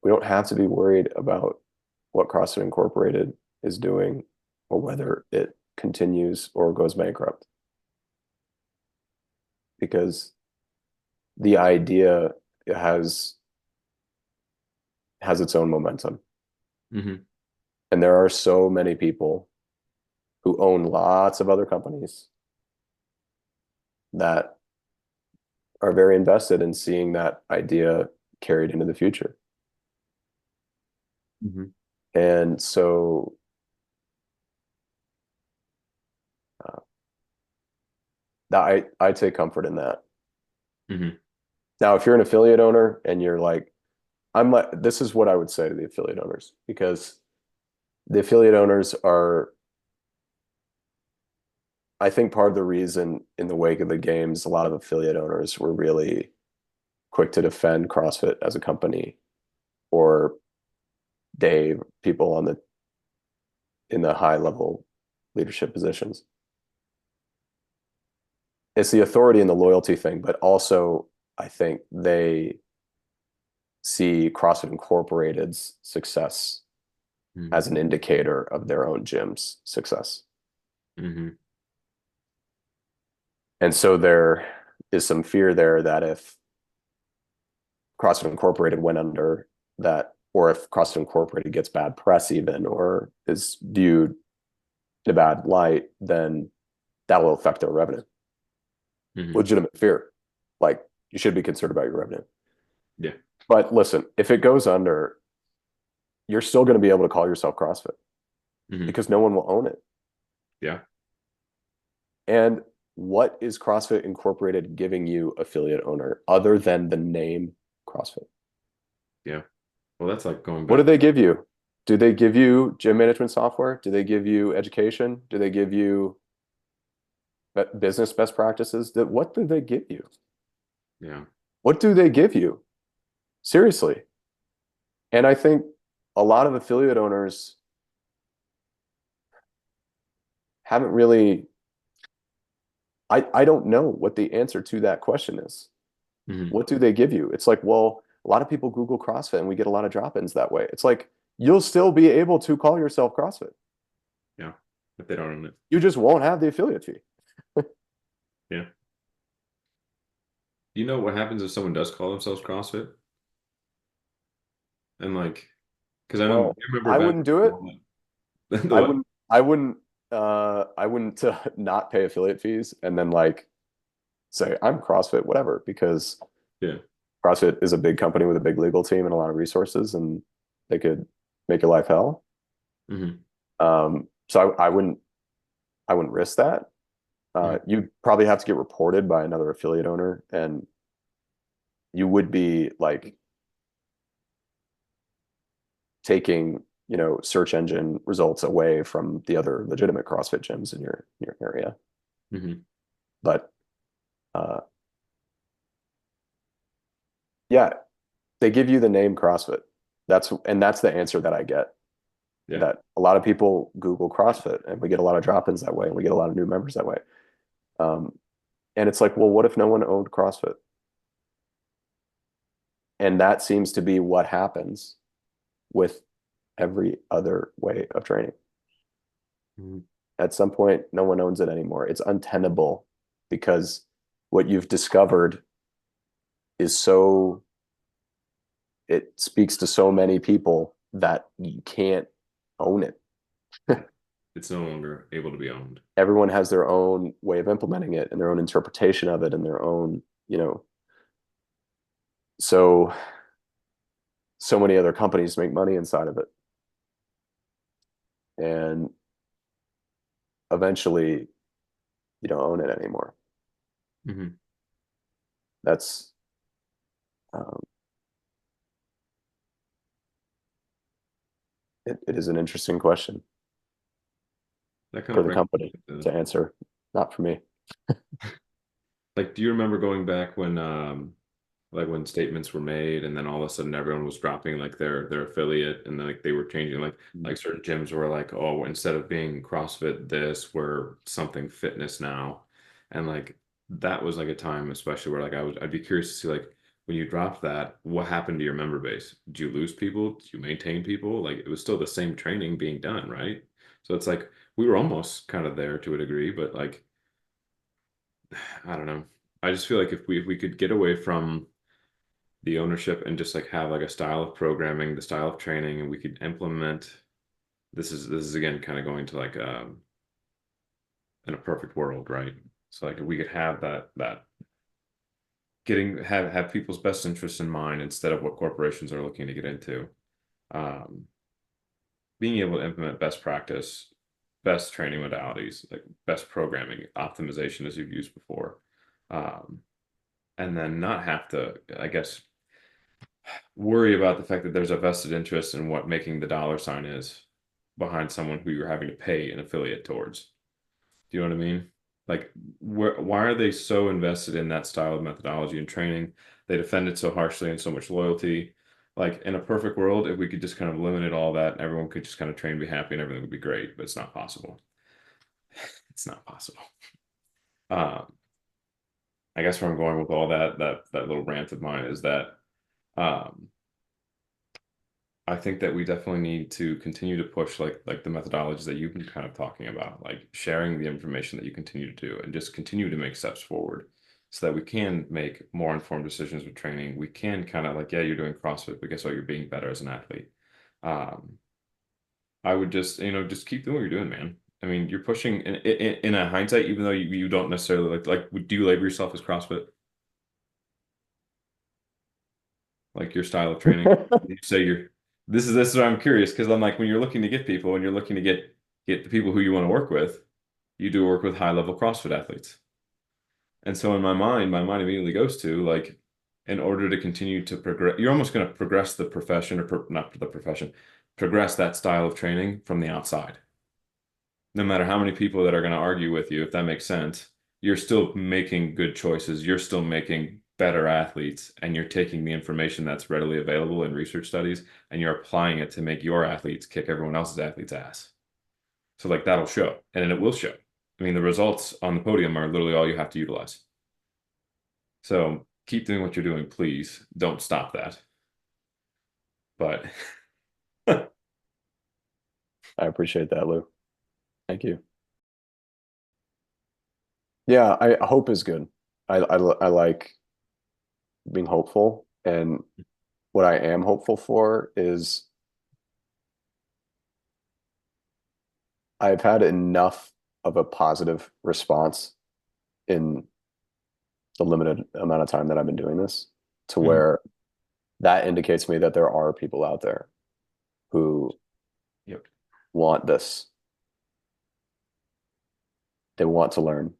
we don't have to be worried about what CrossFit Incorporated is doing or whether it continues or goes bankrupt. Because the idea has its own momentum. Hmm. And there are so many people who own lots of other companies that are very invested in seeing that idea carried into the future. Hmm. And so uh, that I take comfort in that. Hmm. Now, if you're an affiliate owner and you're like, this is what I would say to the affiliate owners, because the affiliate owners are, I think part of the reason in the wake of the games, a lot of affiliate owners were really quick to defend CrossFit as a company or Dave, people in the high level leadership positions. It's the authority and the loyalty thing, but also I think they see CrossFit Incorporated's success Hmm. as an indicator of their own gym's success. Hmm. And so there is some fear there that if CrossFit Incorporated went under, that, or if CrossFit Incorporated gets bad press even, or is viewed in a bad light, then that will affect their revenue. Hmm. Legitimate fear. Like you should be concerned about your revenue. Yeah. But listen, if it goes under, you're still going to be able to call yourself CrossFit Hmm. because no one will own it. Yeah. And what is CrossFit Incorporated giving you, affiliate owner, other than the name CrossFit? Yeah. Well, that's like going What do back. they give you? Do they give you gym management software? Do they give you education? Do they give you business best practices? What do they give you? Yeah. What do they give you? Seriously. And I think a lot of affiliate owners haven't really, I don't know what the answer to that question is. Hmm. What do they give you? It's like, well, a lot of people Google CrossFit and we get a lot of drop-ins that way. It's like, you'll still be able to call yourself CrossFit. Yeah. If they don't own it. You just won't have the affiliate fee. Yeah. Do you know what happens if someone does call themselves CrossFit? And like, because I Well, remember I back wouldn't do it. the I what? wouldn't, I wouldn't, I wouldn't not pay affiliate fees and then like say I'm CrossFit, whatever, because Yeah. CrossFit is a big company with a big legal team and a lot of resources, and they could make your life hell. Hmm. So I wouldn't risk that. Hmm. You'd probably have to get reported by another affiliate owner, and you would be like taking, search engine results away from the other legitimate CrossFit gyms in your area. Hmm. But uh, yeah, they give you the name CrossFit. That's the answer that I get. Yeah. That a lot of people Google CrossFit, and we get a lot of drop-ins that way, and we get a lot of new members that way. Um, and it's like, well, what if no one owned CrossFit? And that seems to be what happens with every other way of training. Hmm. At some point, no one owns it anymore. It's untenable because what you've discovered is so, it speaks to so many people that you can't own it. It's no longer able to be owned. Everyone has their own way of implementing it and their own interpretation of it and their own, so so many other companies make money inside of it. And eventually you don't own it anymore. Hmm. That's um, it is an interesting question That kind for of the brings company to answer, not for me. like, do you remember going back when like when statements were made and then all of a sudden everyone was dropping like their affiliate and then like they were changing like certain gyms were like, oh, instead of being CrossFit this, we're something fitness now. And like that was like a time especially where like I'd be curious to see like when you dropped that, what happened to your member base? Did you lose people? Did you maintain people? Like it was still the same training being done, right? So it's like we were almost kind of there to a degree, but like I don't know. I just feel like if we could get away from the ownership and just like have like a style of programming, the style of training, and we could implement this is again kind of going to like in a perfect world, right? So like if we could have that getting have people's best interests in mind instead of what corporations are looking to get into. Um, Being able to implement best practice, best training modalities, like best programming, optimization as you've used before. Um, and then not have to, I guess, worry about the fact that there's a vested interest in what making the dollar sign is behind someone who you're having to pay an affiliate towards. Do you know what I mean? Like, why are they so invested in that style of methodology and training? They defend it so harshly and so much loyalty. Like, in a perfect world, if we could just kind of eliminate all that and everyone could just kind of train, be happy, and everything would be great, but it's not possible. It's not possible. Um, I guess where I'm going with all that little rant of mine is that um, I think that we definitely need to continue to push like the methodologies that you've been kind of talking about, like sharing the information that you continue to do and just continue to make steps forward so that we can make more informed decisions with training. We can kind of like, yeah, you're doing CrossFit, but guess what? You're being better as an athlete. Um, I would just, just keep doing what you're doing, man. I mean, you're pushing in a hindsight, even though you don't necessarily do you label yourself as CrossFit? Like your style of training? You say you're this is where I'm curious because I'm like when you're looking to get people and you're looking to get the people who you want to work with, you do work with high level CrossFit athletes. And so in my mind immediately goes to like in order to continue to progress, you're almost going to progress the profession or not the profession, progress that style of training from the outside. No matter how many people that are going to argue with you, if that makes sense, you're still making good choices. You're still making better athletes, and you're taking the information that's readily available in research studies and you're applying it to make your athletes kick everyone else's athletes' ass. So, like, that'll show, and it will show. I mean, the results on the podium are literally all you have to utilize. So, keep doing what you're doing, please. Don't stop that. But I appreciate that, Lou. Thank you. Yeah, I hope is good. I like being hopeful, and what I am hopeful for is I've had enough of a positive response in the limited amount of time that I've been doing this, to Mhm. where that indicates to me that there are people out there who Yep. want this. They want to learn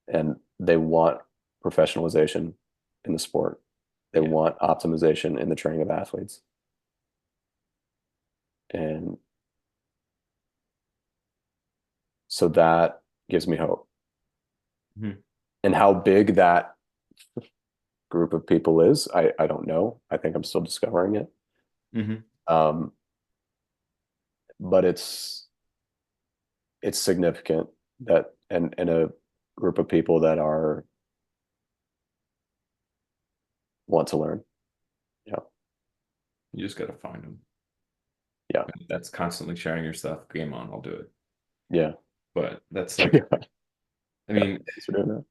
and they want professionalization in the sport. They Yeah. want optimization in the training of athletes. And so that gives me hope. Mhm. And how big that group of people is, I don't know. I think I'm still discovering it. Mhm. Um, but it's significant that and a group of people that are want to learn. Yeah. You just got to find them. Yeah. That's constantly sharing your stuff. Game on, I'll do it. Yeah. But that's Yeah. like, I Yeah. mean, Thanks for doing that.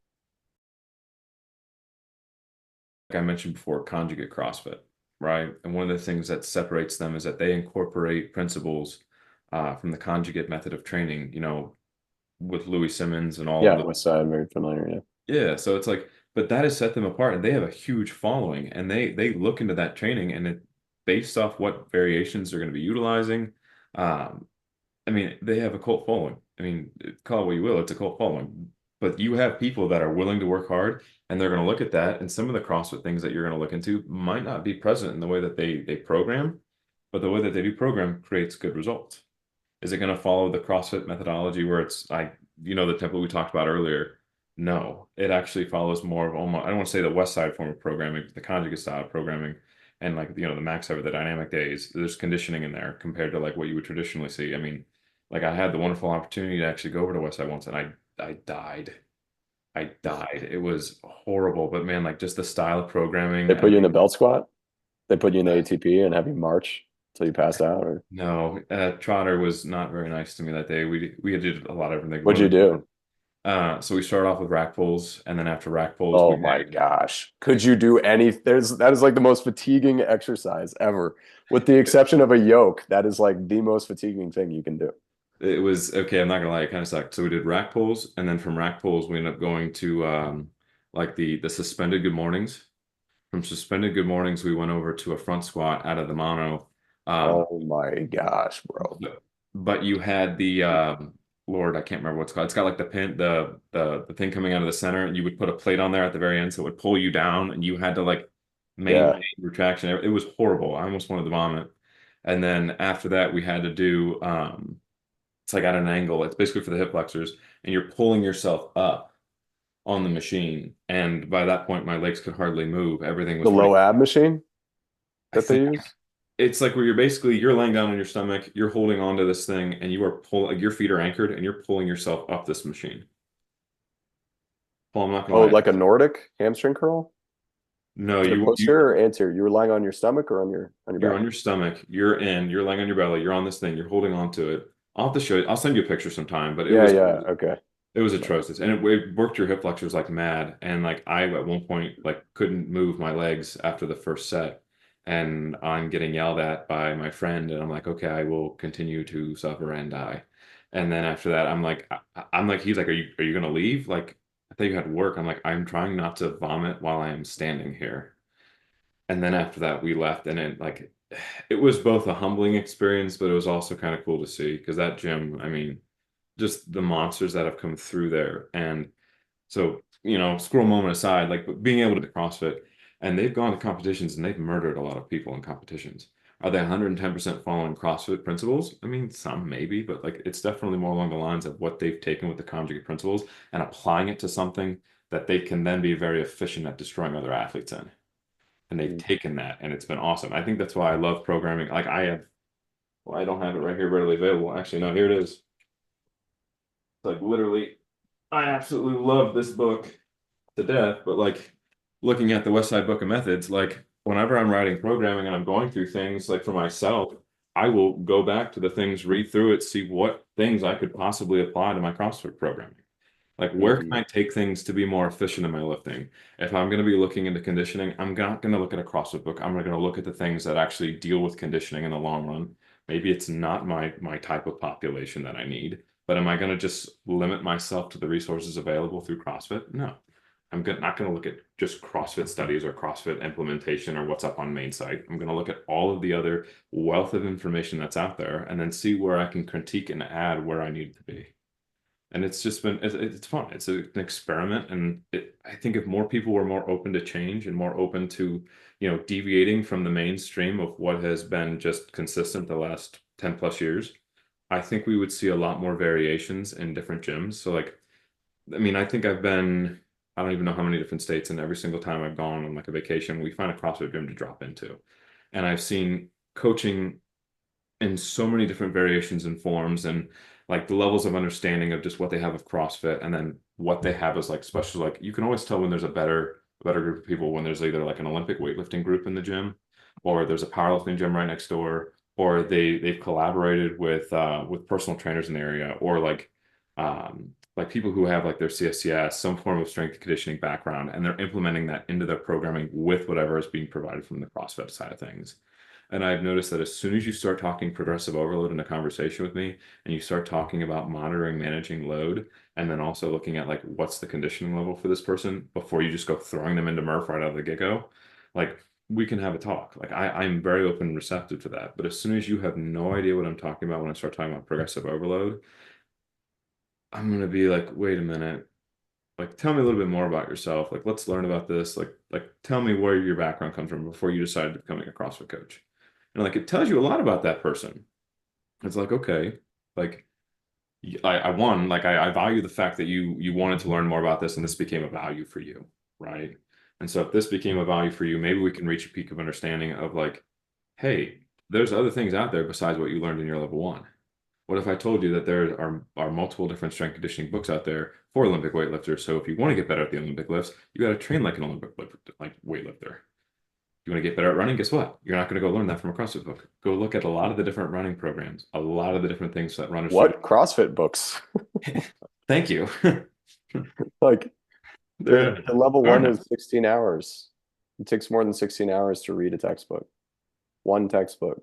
like I mentioned before, conjugate CrossFit, right? And one of the things that separates them is that they incorporate principles from the conjugate method of training, with Louis Simmons and all of Yeah, the West Side, very familiar. Yeah. yeah. So it's like, but that has set them apart, and they have a huge following, and they look into that training, and it based off what variations they're going to be utilizing. Um, I mean, they have a cult following. I mean, call it what you will, it's a cult following. But you have people that are willing to work hard and they're going to look at that. And some of the CrossFit things that you're going to look into might not be present in the way that they program, but the way that they do program creates good results. Is it going to follow the CrossFit methodology where it's the template we talked about earlier? No, it actually follows more of almost, I don't want to say the West Side form of programming, but the conjugate style of programming and like the max over the dynamic days. There's conditioning in there compared to like what you would traditionally see. I mean, like I had the wonderful opportunity to actually go over to West Side once and I died. I died. It was horrible, but man, like just the style of programming They put and you in the belt squat. They put you in the ATP and have you march till you passed out, or no, Trotter was not very nice to me that day. We did a lot of everything. what'd you do? So we started off with rack pulls, and then after rack pulls, Oh my gosh. Could you do any that is like the most fatiguing exercise ever. With the exception of a yoke, that is like the most fatiguing thing you can do. it was okay. I'm not gonna lie, it kind of sucked. So we did rack pulls, and then from rack pulls, we ended up going to like the suspended good mornings. From suspended good mornings, we went over to a front squat out of the mono. Um, Oh my gosh, bro. but you had the Lord, I can't remember what's called. It's got like the pin, the thing coming out of the center, and you would put a plate on there at the very end, so it would pull you down, and you had to like maintain Yeah. retraction. It was horrible. I almost wanted to vomit. And then after that, we had to do it's like at an angle. It's basically for the hip flexors, and you're pulling yourself up on the machine. And by that point, my legs could hardly move. Everything The was low hurting. ab machine I that they think use. it's like where you're laying down on your stomach, you're holding onto this thing, and you are pulling, like your feet are anchored, and you're pulling yourself up this machine. Paul, I'm not gonna Oh, lie. like a Nordic hamstring curl? No, Is it you posterior or anterior? You were lying on your stomach or on your you're back? on your stomach, you're laying on your belly, you're on this thing, you're holding onto it. I'll have to show you. I'll send you a picture sometime, but it Yeah, was yeah. Okay. it was Nice. atrocious, and it worked your hip flexors like mad. And like I at one point like couldn't move my legs after the first set, and I'm getting yelled at by my friend, and I'm like, okay, I will continue to suffer and die. And then after that, I'm like, he's like, are you gonna leave? Like, I thought you had work. I'm like, I'm trying not to vomit while I am standing here. And then after that, we left, and it was both a humbling experience, but it was also kind of cool to see because that gym, I mean, just the monsters that have come through there. And so, squirrel moment aside, like being able to CrossFit, and they've gone to competitions and they've murdered a lot of people in competitions. Are they 110% following CrossFit principles? I mean, some maybe, but like it's definitely more along the lines of what they've taken with the conjugate principles and applying it to something that they can then be very efficient at destroying other athletes in. And they've Mhm. taken that, and it's been awesome. I think that's why I love programming. Like well, I don't have it right here readily available. Actually, no, here it is. It's like literally, I absolutely love this book to death, but like looking at the West Side Book of Methods, like whenever I'm writing programming and I'm going through things like for myself, I will go back to the things, read through it, see what things I could possibly apply to my CrossFit programming. Like, where can Mhm. I take things to be more efficient in my lifting? If I'm going to be looking into conditioning, I'm not going to look at a CrossFit book. I'm going to look at the things that actually deal with conditioning in the long run. Maybe it's not my type of population that I need, but am I going to just limit myself to the resources available through CrossFit? No. not going to look at just CrossFit studies or CrossFit implementation or what's up on main site. I'm going to look at all of the other wealth of information that's out there and then see where I can critique and add where I need to be. And it's just been it's fun. It's an experiment, and I think if more people were more open to change and more open to, deviating from the mainstream of what has been just consistent the last 10 plus years, I think we would see a lot more variations in different gyms. So like, I mean, I don't even know how many different states, and every single time I've gone on like a vacation, we find a CrossFit gym to drop into. And I've seen coaching in so many different variations and forms, and like the levels of understanding of just what they have of CrossFit and then what they have as like special, like you can always tell when there's a better group of people when there's either like an Olympic weightlifting group in the gym, or there's a powerlifting gym right next door, or they've collaborated with personal trainers in the area, or like people who have like their CSCS, some form of strength and conditioning background, and they're implementing that into their programming with whatever is being provided from the CrossFit side of things. And I've noticed that as soon as you start talking progressive overload in a conversation with me, and you start talking about monitoring, managing load, and then also looking at like what's the conditioning level for this person before you just go throwing them into Murph right out of the get-go, like we can have a talk. Like I'm very open and receptive to that. But as soon as you have no idea what I'm talking about when I start talking about progressive overload, I'm gonna be like, wait a minute. Like, tell me a little bit more about yourself. Like, let's learn about this. Like, tell me where your background comes from before you decided to becoming a CrossFit coach. And like, it tells you a lot about that person. It's like, okay, like, I value the fact that you wanted to learn more about this, and this became a value for you, right? And so if this became a value for you, maybe we can reach a peak of understanding of like, hey, there's other things out there besides what you learned in your level one. What if I told you that there are multiple different strength conditioning books out there for Olympic weightlifters? So if you want to get better at the Olympic lifts, you got to train like an Olympic like weightlifter. You want to get better at running? Guess what? You're not going to go learn that from a CrossFit book. Go look at a lot of the different running programs, a lot of the different things that runners should. What CrossFit books? Thank you. Like the level There are one none. is 16 hours. It takes more than 16 hours to read a textbook. One textbook.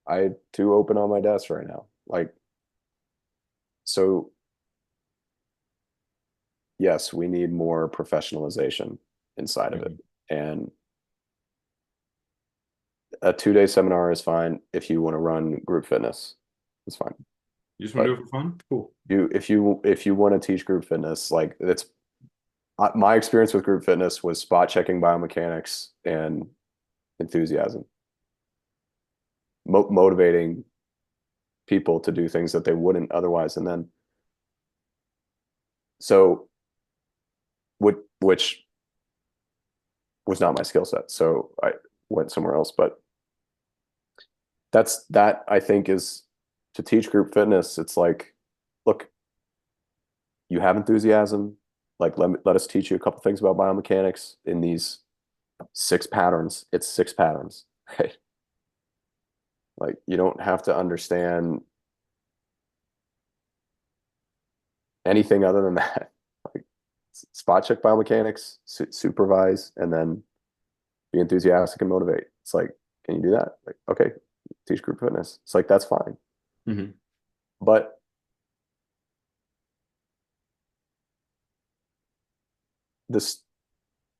I have two open on my desk right now. Like, so yes, we need more professionalization inside of it. Mhm. And a 2-day seminar is fine if you want to run group fitness. It's fine. You just want to But do it for fun? Cool. if you want to teach group fitness, like it's my experience with group fitness was spot checking biomechanics and enthusiasm, motivating people to do things that they wouldn't otherwise. And then, so which was not my skill set. So I went somewhere else. But that I think is to teach group fitness. It's like, look, you have enthusiasm. Like, let us teach you a couple things about biomechanics in these 6 patterns. It's 6 patterns, right? Like, you don't have to understand anything other than that. Like, spot check biomechanics, supervise, and then be enthusiastic and motivate. It's like, can you do that? Like, okay, teach group fitness. It's like, that's fine. Hmm. But this,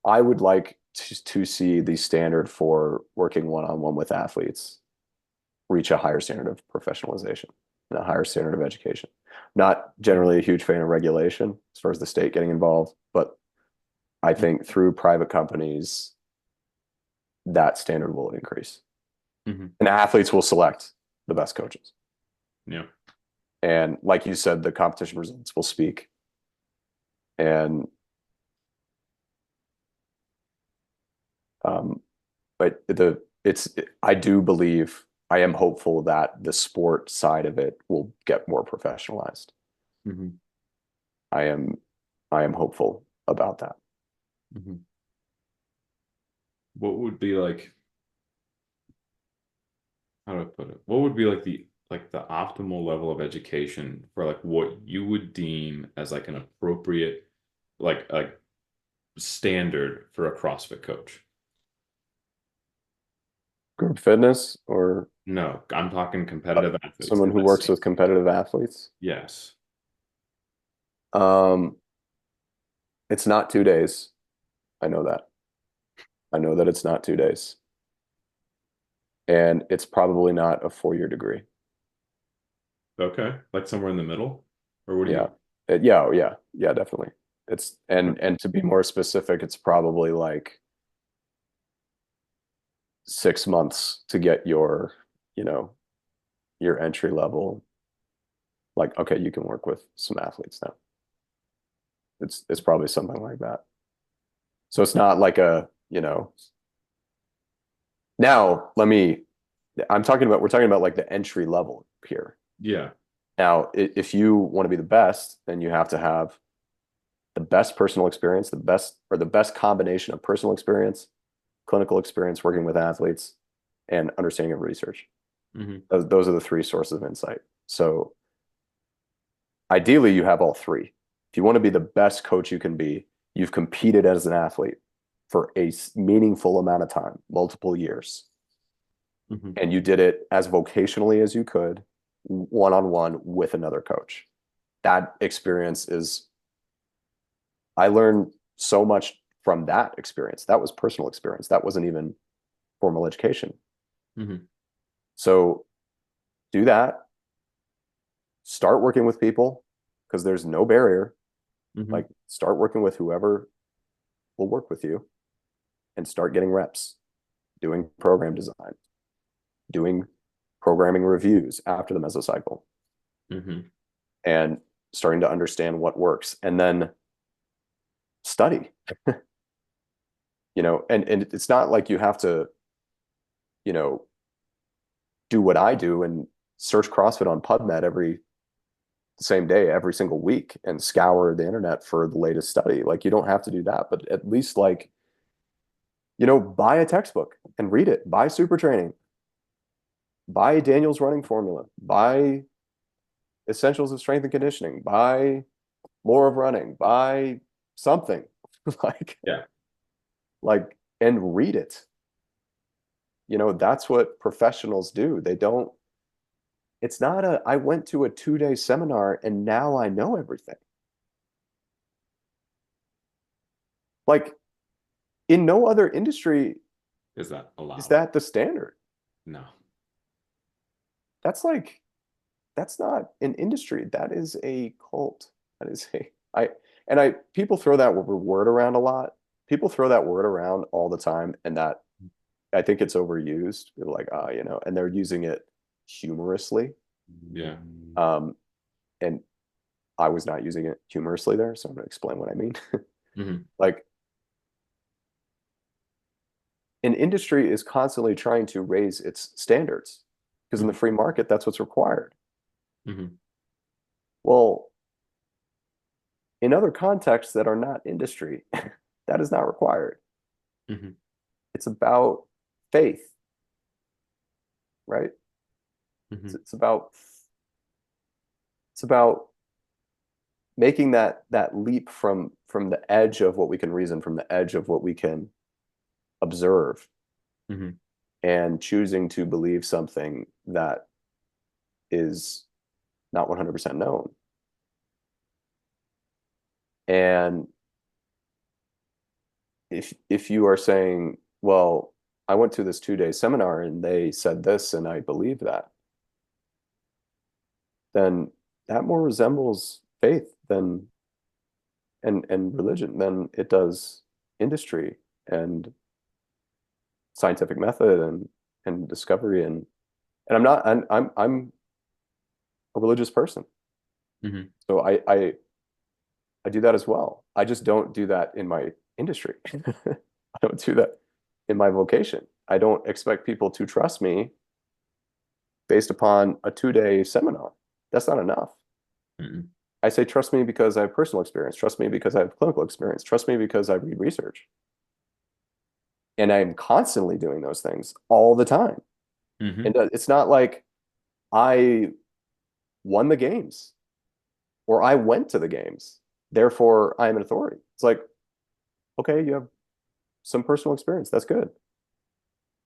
I would like to see the standard for working one-on-one with athletes reach a higher standard of professionalization and a higher standard of education. Not generally a huge fan of regulation as far as the state getting involved, but I think through private companies, that standard will increase. Hmm. And athletes will select the best coaches. Yeah. And like you said, the competition results will speak. And but I do believe, I am hopeful that the sport side of it will get more professionalized. Hmm. I am I am hopeful about that. Hmm. What would be like, how do I put it? What would be like the optimal level of education for like what you would deem as like an appropriate like standard for a CrossFit coach? Group fitness or No, I'm talking competitive athletes someone because who I works see. with competitive athletes. Yes. Um, It's not 2 days. I know that. I know that it's not 2 days. And it's probably not a 4-year degree. Okay. Like somewhere in the middle? Or what do Yeah. you? Yeah, oh, yeah. Yeah, definitely. It's Okay. and to be more specific, it's probably like 6 months to get your, you know, your entry level. Like, okay, you can work with some athletes now. It's probably something like that. So it's not like now we're talking about like the entry level here. Yeah. Now, if you want to be the best, then you have to have the best personal experience, the best combination of personal experience, clinical experience working with athletes, and understanding of research. Hmm. Those are the three sources of insight. So ideally, you have all three. If you want to be the best coach you can be, you've competed as an athlete for a meaningful amount of time, multiple years, Hmm. and you did it as vocationally as you could, one-on-one with another coach. That experience is, I learned so much from that experience. That was personal experience. That wasn't even formal education. Hmm. So do that. Start working with people because there's no barrier. Hmm. Like start working with whoever will work with you and start getting reps, doing program design, doing programming reviews after the mesocycle, Hmm. and starting to understand what works. And then study, and it's not like you have to, you know, do what I do and search CrossFit on PubMed every same day, every single week, and scour the internet for the latest study. Like you don't have to do that, but at least like, buy a textbook and read it. Buy Super Training. Buy Daniel's running formula. Buy Essentials of Strength and Conditioning. Buy More of Running. Buy something like Yeah. and read it. That's what professionals do. They don't, it's not I went to a 2-day seminar and now I know everything. Like in no other industry Is that is allowed? that the standard. No. That's like, that's not an industry. That is a cult. That is people throw that word around a lot. People throw that word around all the time, and that I think it's overused. People are like, and they're using it humorously. Yeah. Um, and I was not using it humorously there, so I'm going to explain what I mean. Hmm. Like, an industry is constantly trying to raise its standards because in the Hmm. free market, that's what's required. Hmm. Well, in other contexts that are not industry, that is not required. Hmm. It's about faith, right? It's, Hmm. it's about it's about making that leap from the edge of what we can reason, from the edge of what we can observe, Hmm. and choosing to believe something that is not 100% known. And if you are saying, well, I went to this 2-day seminar and they said this and I believe that, then that more resembles faith than and religion than it does industry and scientific method and discovery and I'm a religious person. Hmm. So I do that as well. I just don't do that in my industry. I don't do that in my vocation. I don't expect people to trust me based upon a 2-day seminar. That's not enough. Hmm. I say, trust me because I have personal experience. Trust me because I have clinical experience. Trust me because I read research. And I'm constantly doing those things all the time. Hmm. And it's not like I won the games or I went to the games. Therefore, I am an authority. It's like, okay, you have some personal experience. That's good.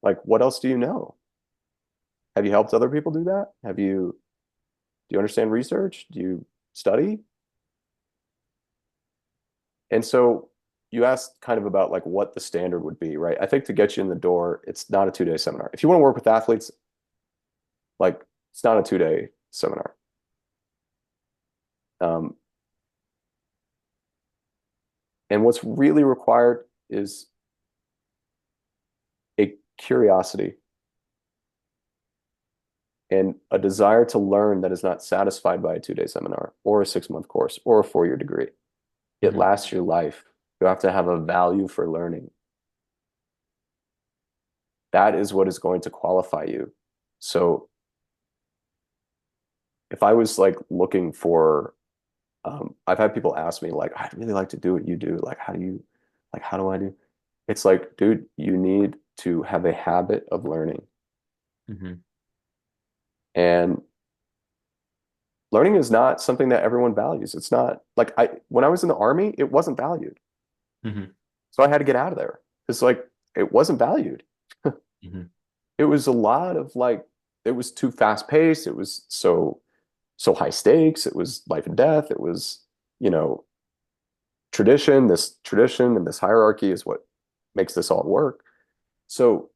Like, what else do you know? Have you helped other people do that? Do you understand research? Do you study? And so you asked kind of about like what the standard would be, right? I think to get you in the door, it's not a 2-day seminar. If you want to work with athletes, like it's not a 2-day seminar. Um, and what's really required is a curiosity and a desire to learn that is not satisfied by a 2-day seminar or a 6-month course or a 4-year degree. It Hmm. lasts your life. You have to have a value for learning. That is what is going to qualify you. So if I was like looking for, I've had people ask me like, I'd really like to do what you do. Like, how do I do? It's like, dude, you need to have a habit of learning. Hmm. And learning is not something that everyone values. It's not like when I was in the army, it wasn't valued. Hmm. So I had to get out of there. It's like it wasn't valued. Hmm. It was a lot of like it was too fast paced. It was so high stakes. It was life and death. It was, you know, this tradition and this hierarchy is what makes this all work. So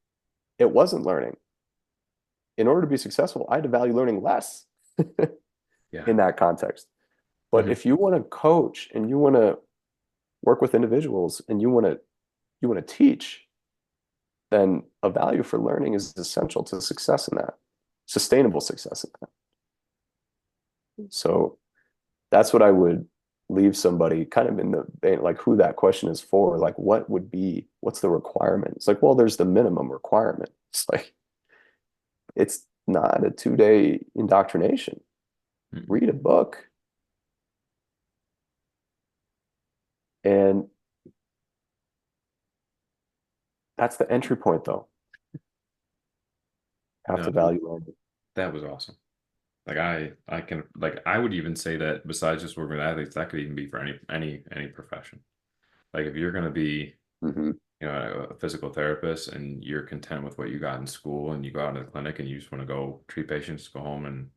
it wasn't learning. In order to be successful, I had to value learning less Yeah. in that context. But Hmm. if you want to coach and you want to work with individuals and you want to teach, then a value for learning is essential to success in that, sustainable success in that. So that's what I would leave somebody kind of in the vein, like who that question is for, like what's the requirement? It's like, well, there's the minimum requirement. It's like, it's not a 2-day indoctrination. Hmm. Read a book. And that's the entry point, though. Have No, to value learning. that was awesome. Like I can like I would even say that besides just working with athletes, that could even be for any profession. Like if you're going to be, Hmm. a physical therapist and you're content with what you got in school and you go out to the clinic and you just want to go treat patients, go home and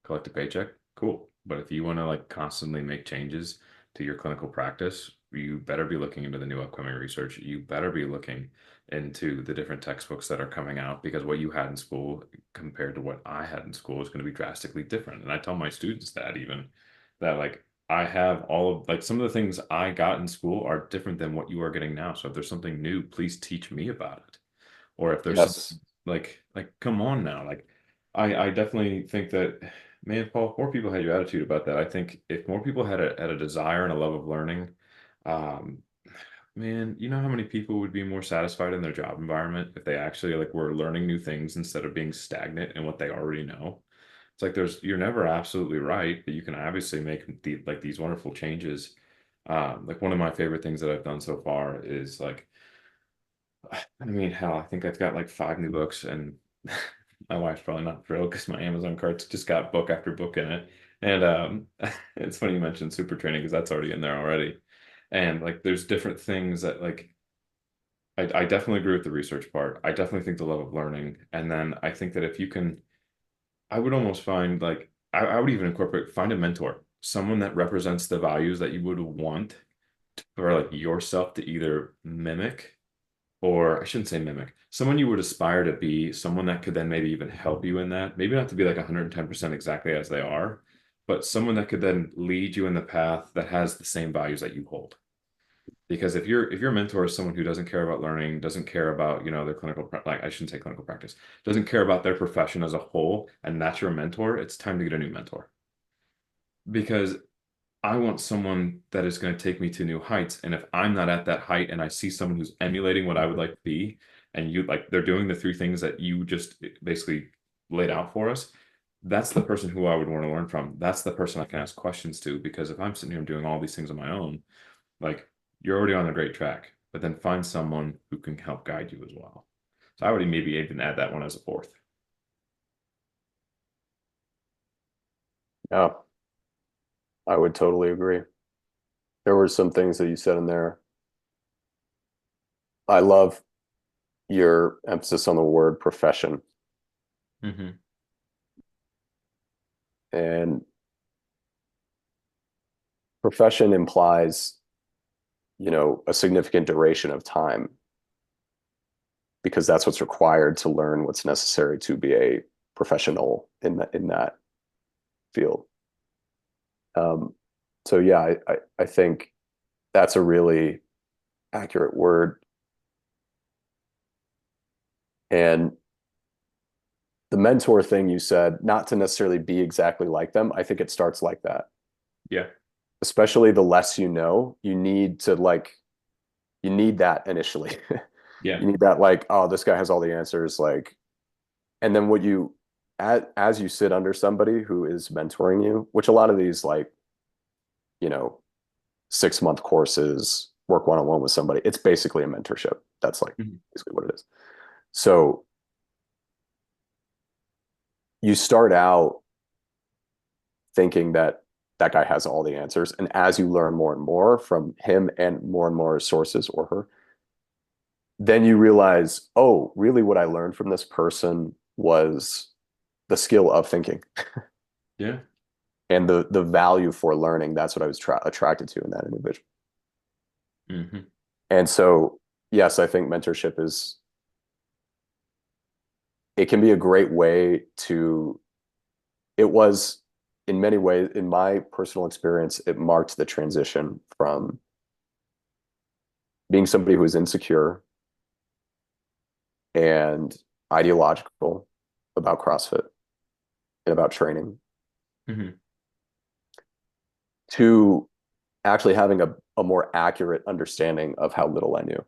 collect a paycheck, cool. But if you want to like constantly make changes to your clinical practice, you better be looking into the new upcoming research. You better be looking into the different textbooks that are coming out because what you had in school compared to what I had in school is going to be drastically different. And I tell my students that even that like I have all of like some of the things I got in school are different than what you are getting now. So if there's something new, please teach me about it. Or if there's something Yes. like come on now. Like I definitely think that man, Paul, if more people had your attitude about that. I think if more people had a desire and a love of learning, um, man, you know how many people would be more satisfied in their job environment if they actually like were learning new things instead of being stagnant in what they already know. It's like you're never absolutely right, but you can obviously make like these wonderful changes. Like one of my favorite things that I've done so far is like I mean, hell, I think I've got like 5 new books, and my wife's probably not thrilled because my Amazon cart's just got book after book in it. And it's funny you mentioned super training because that's already in there already. And like, there's different things that like I definitely agree with the research part. I definitely think the love of learning, and then I think that if you can, I would almost find like I would even incorporate find a mentor, someone that represents the values that you would want for like yourself to either mimic or I shouldn't say mimic, someone you would aspire to be, someone that could then maybe even help you in that. Maybe not to be like 110% exactly as they are, but someone that could then lead you in the path that has the same values that you hold. Because if your mentor is someone who doesn't care about learning, doesn't care about, their like I shouldn't say clinical practice, doesn't care about their profession as a whole, and that's your mentor, it's time to get a new mentor. Because I want someone that is going to take me to new heights. And if I'm not at that height and I see someone who's emulating what I would like to be, and you like they're doing the 3 things that you just basically laid out for us, that's the person who I would want to learn from. That's the person I can ask questions to because if I'm sitting here doing all these things on my own, like you're already on a great track, but then find someone who can help guide you as well. So I would maybe even add that one as a fourth. Yeah, I would totally agree. There were some things that you said in there. I love your emphasis on the word profession. Hmm. And profession implies a significant duration of time, because that's what's required to learn what's necessary to be a professional in that field. Um, so yeah, I think that's a really accurate word. And the mentor thing you said, not to necessarily be exactly like them. I think it starts like that. Yeah. Especially the less you know, you need that initially. Yeah. You need that like, oh, this guy has all the answers, like, and then as you sit under somebody who is mentoring you, which a lot of these like, you know, 6-month courses, work one-on-one with somebody, it's basically a mentorship. That's like Mhm. basically what it is. So you start out thinking that that guy has all the answers. And as you learn more and more from him and more sources or her, then you realize, oh, really what I learned from this person was the skill of thinking Yeah. and the value for learning. That's what I was attracted to in that individual. Hmm. And so, yes, I think mentorship it can be a great way to, it was in many ways, in my personal experience, it marked the transition from being somebody who was insecure and ideological about CrossFit and about training Hmm. to actually having a more accurate understanding of how little I knew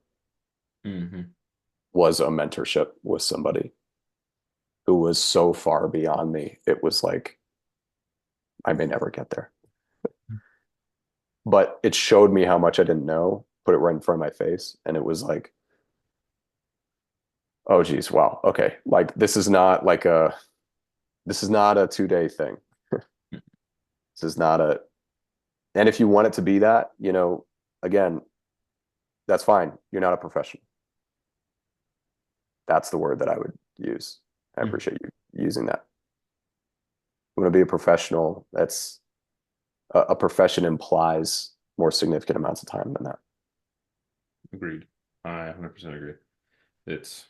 Hmm. was a mentorship with somebody who was so far beyond me. It was like, I may never get there. But it showed me how much I didn't know, put it right in front of my face. And it was like, oh, geez, wow. Okay. Like, this is not a 2-day thing. This is not a, and if you want it to be that, again, that's fine. You're not a professional. That's the word that I would use. I Hmm. appreciate you using that. You want to be a professional. That's a profession implies more significant amounts of time than that. Agreed. I 100% agree. It's,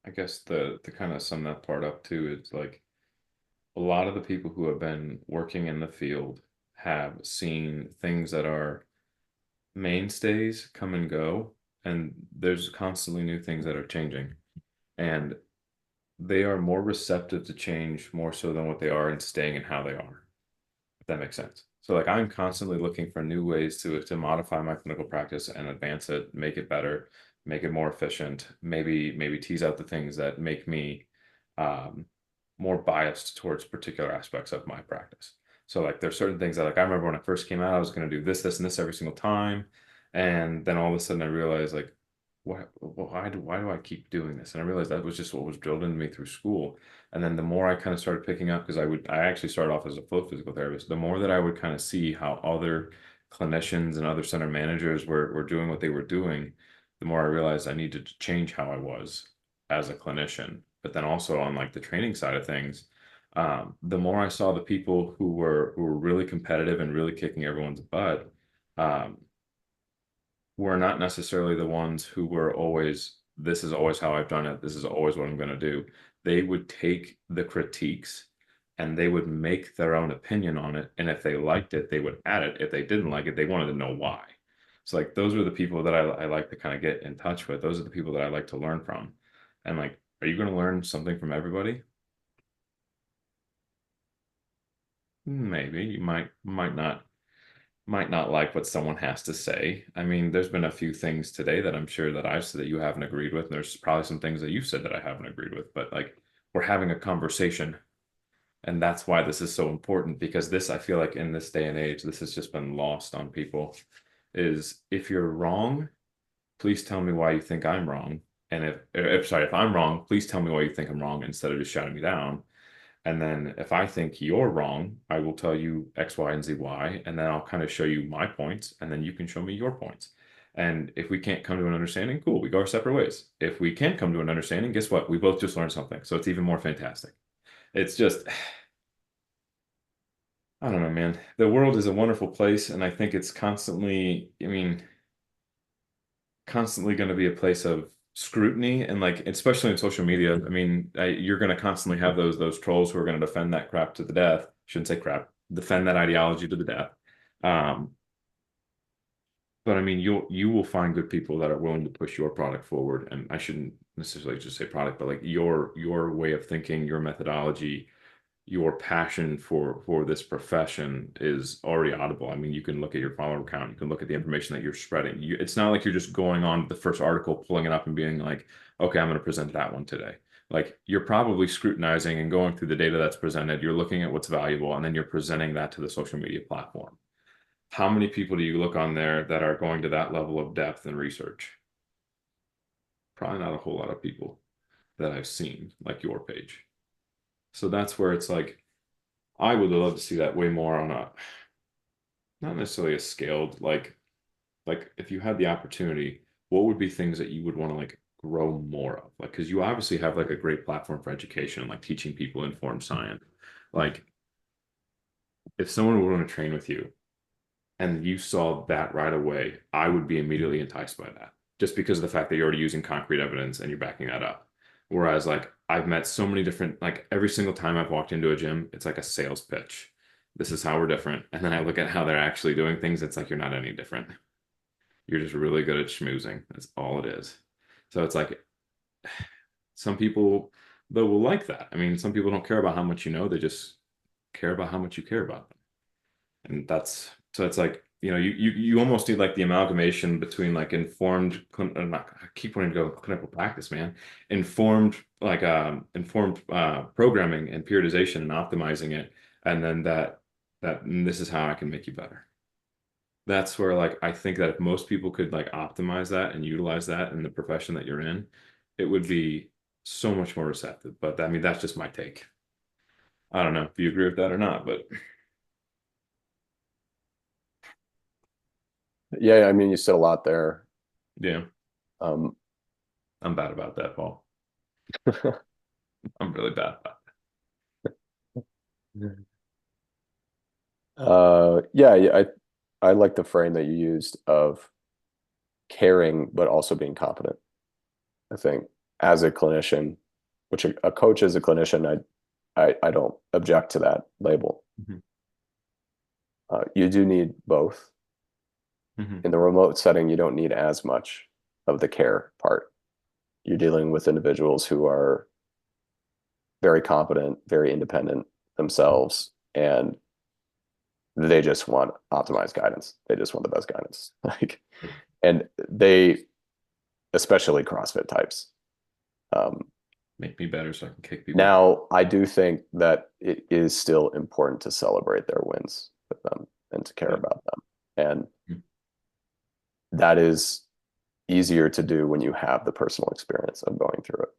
I guess the kind of sum that part up too, is like a lot of the people who have been working in the field have seen things that are mainstays come and go, and there's constantly new things that are changing. And they are more receptive to change more so than what they are in staying in how they are, if that makes sense. So like I'm constantly looking for new ways to modify my clinical practice and advance it, make it better, make it more efficient, maybe tease out the things that make me um, more biased towards particular aspects of my practice. So like there's certain things that like I remember when I first came out, I was going to do this, and this every single time. And then all of a sudden I realized like, why do I keep doing this? And I realized that was just what was drilled into me through school. And then the more I kind of started picking up, because I actually started off as a flow physical therapist, the more that I would kind of see how other clinicians and other center managers were doing what they were doing, the more I realized I needed to change how I was as a clinician. But then also on like the training side of things, the more I saw the people who were really competitive and really kicking everyone's butt, um, were not necessarily the ones who were always, this is always how I've done it, this is always what I'm going to do. They would take the critiques and they would make their own opinion on it. And if they liked it, they would add it. If they didn't like it, they wanted to know why. So like those are the people that I like to kind of get in touch with. Those are the people that I like to learn from. And like, are you going to learn something from everybody? Maybe you might not like what someone has to say. I mean, there's been a few things today that I'm sure that I've said that you haven't agreed with, and there's probably some things that you've said that I haven't agreed with, but like we're having a conversation. And that's why this is so important, because this, I feel like in this day and age, this has just been lost on people, is if you're wrong, please tell me why you think I'm wrong. And if I'm wrong, please tell me why you think I'm wrong instead of just shouting me down. And then if I think you're wrong, I will tell you X, Y, and Z, Y, and then I'll kind of show you my points, and then you can show me your points. And if we can't come to an understanding, cool, we go our separate ways. If we can't come to an understanding, guess what? We both just learned something. So it's even more fantastic. It's just, I don't know, man. The world is a wonderful place, and I think it's constantly, I mean, constantly going to be a place of scrutiny and like, especially in social media. I mean, you're going to constantly have those trolls who are going to defend that crap to the death. Shouldn't say crap, defend that ideology to the death. Um, but I mean, you will find good people that are willing to push your product forward. And I shouldn't necessarily just say product, but like your way of thinking, your methodology, your passion for this profession is already audible. I mean, you can look at your follower count, you can look at the information that you're spreading. It's not like you're just going on the first article, pulling it up and being like, okay, I'm going to present that one today. Like you're probably scrutinizing and going through the data that's presented. You're looking at what's valuable, and then you're presenting that to the social media platform. How many people do you look on there that are going to that level of depth and research? Probably not a whole lot of people that I've seen like your page. So that's where it's like, I would love to see that way more on a not necessarily a scaled like if you had the opportunity, what would be things that you would want to like grow more of? Like, because you obviously have like a great platform for education, like teaching people informed science. Like, if someone were going to train with you and you saw that right away, I would be immediately enticed by that just because of the fact that you're already using concrete evidence and you're backing that up. Whereas, like, I've met so many different, like, every single time I've walked into a gym, it's like a sales pitch. This is how we're different. And then I look at how they're actually doing things. It's like you're not any different. You're just really good at schmoozing. That's all it is. So it's like some people, though, will like that. I mean, some people don't care about how much you know, they just care about how much you care about them. And that's so it's like, you almost need like the amalgamation between like informed, not, I keep wanting to go clinical practice, man. Informed programming and periodization and optimizing it. And then and this is how I can make you better. That's where like I think that if most people could like optimize that and utilize that in the profession that you're in, it would be so much more receptive. But I mean, that's just my take. I don't know if you agree with that or not, but Yeah, I mean, you said a lot there. yeah, Um, I'm bad about that, Paul. I'm really bad about yeah, I like the frame that you used of caring, but also being competent. I think as a clinician, which a coach is a clinician, I don't object to that label. that. You do need both. Hmm. In the remote setting, you don't need as much of the care part. You're dealing with individuals who are very competent, very independent themselves, and they just want optimized guidance. They just want the best guidance. Like, and they, especially CrossFit types. Um, Make me better so I can kick people's ass. Now, I do think that it is still important to celebrate their wins with them and to care Yeah. about them. And that is easier to do when you have the personal experience of going through it.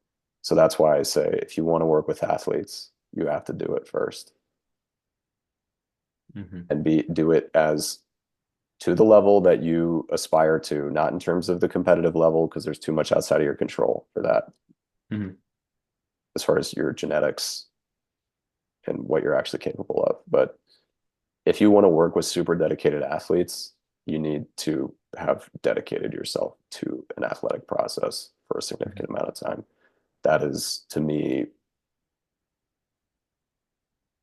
So that's why I say if you want to work with athletes, you have to do it first Hmm. and do it as to the level that you aspire to, not in terms of the competitive level, because there's too much outside of your control for that, Hmm. as far as your genetics and what you're actually capable of. But if you want to work with super dedicated athletes, you need to have dedicated yourself to an athletic process for a significant amount of time. That is, to me,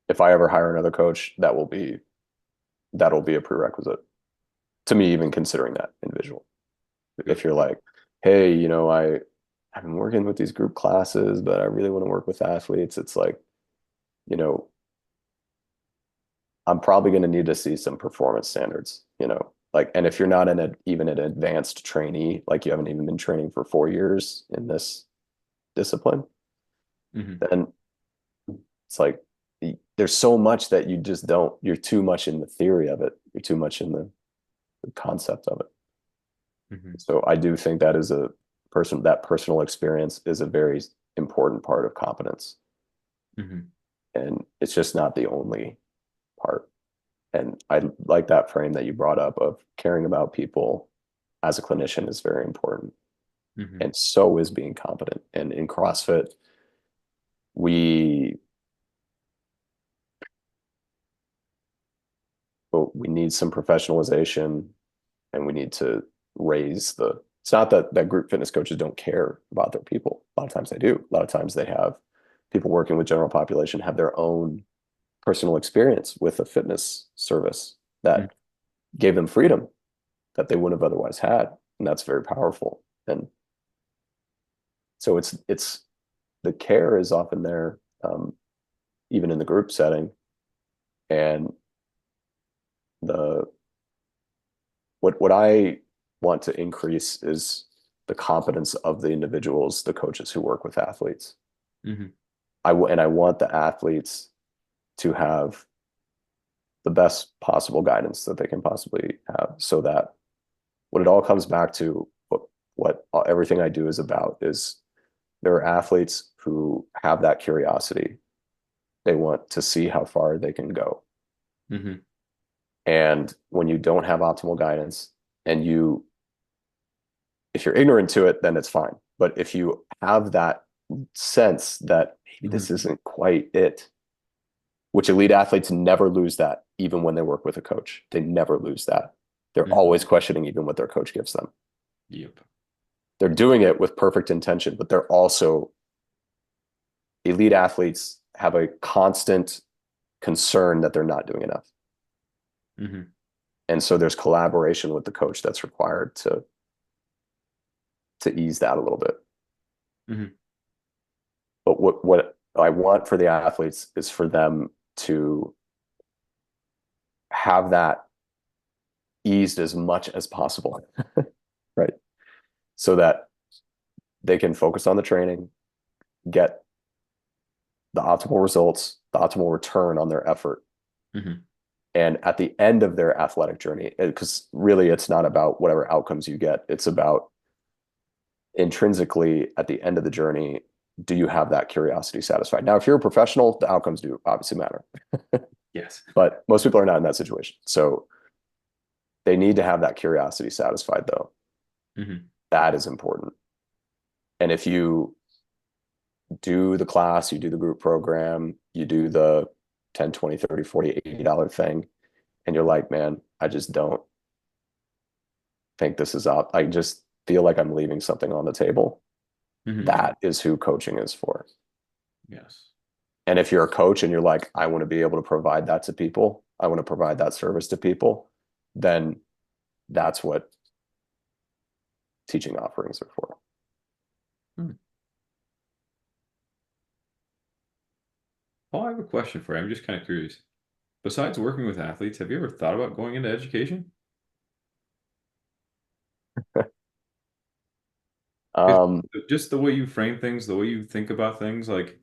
if I ever hire another coach, that'll be a prerequisite to me, even considering that individual. If you're like, hey, I've been working with these group classes, but I really want to work with athletes, it's like, you know, I'm probably going to need to see some performance standards, like, and if you're not even an advanced trainee, like you haven't even been training for 4 years in this discipline, Hmm. then it's like there's so much that you just don't, you're too much in the theory of it. You're too much in the concept of it. Hmm. So I do think that is that personal experience is a very important part of competence. Hmm. And it's just not the only part. And I like that frame that you brought up of caring about people as a clinician is very important. Hmm. And so is being competent. And in CrossFit, we but we need some professionalization, and we need to raise the, it's not that group fitness coaches don't care about their people. A lot of times they do. A lot of times they have people working with general population have their own personal experience with a fitness service Mm. that gave them freedom that they wouldn't have otherwise had. And that's very powerful. And so it's the care is often there, even in the group setting. And the what I want to increase is the competence of the individuals, the coaches who work with athletes. Hmm. And I want the athletes to have the best possible guidance that they can possibly have, so that what it all comes back to, what everything I do is about, is there are athletes who have that curiosity. They want to see how far they can go. Hmm. And when you don't have optimal guidance, and if you're ignorant to it, then it's fine. But if you have that sense that maybe Hmm. this isn't quite it, which elite athletes never lose that, even when they work with a coach, they never lose that. They're Hmm. always questioning even what their coach gives them. Yep. They're doing it with perfect intention, but they're also, elite athletes have a constant concern that they're not doing enough. Hmm. And so there's collaboration with the coach that's required to ease that a little bit. Hmm. But what I want for the athletes is for them to have that eased as much as possible, right? So that they can focus on the training, get the optimal results, the optimal return on their effort. Hmm. And at the end of their athletic journey, because really it's not about whatever outcomes you get, it's about intrinsically at the end of the journey, do you have that curiosity satisfied? Now, if you're a professional, the outcomes do obviously matter, Yes. but most people are not in that situation. So they need to have that curiosity satisfied, though. Hmm. That is important. And if you do the class, you do the group program, you do the 10, 20, 30, 40, $80 thing, and you're like, man, I just don't think this is up. I just feel like I'm leaving something on the table. Hmm. That is who coaching is for. Yes. And if you're a coach and you're like, I want to be able to provide that to people, I want to provide that service to people, then that's what teaching offerings are for. Hmm. Paul, I have a question for you. I'm just kind of curious. Besides working with athletes, have you ever thought about going into education? Because Um, just the way you frame things, the way you think about things, like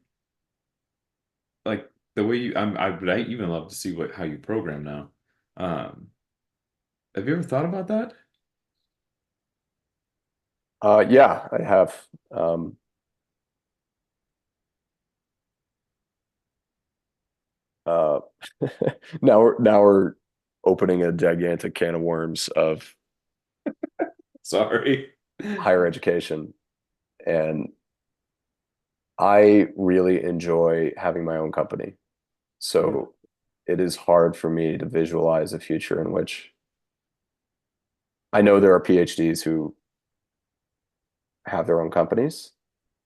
the way I would I even love to see how you program now. Um, have you ever thought about that? yeah, I have. Um, uh, now we're opening a gigantic can of worms of Sorry. higher education, and I really enjoy having my own company. Yeah. So it is hard for me to visualize a future in which I know there are PhDs who have their own companies,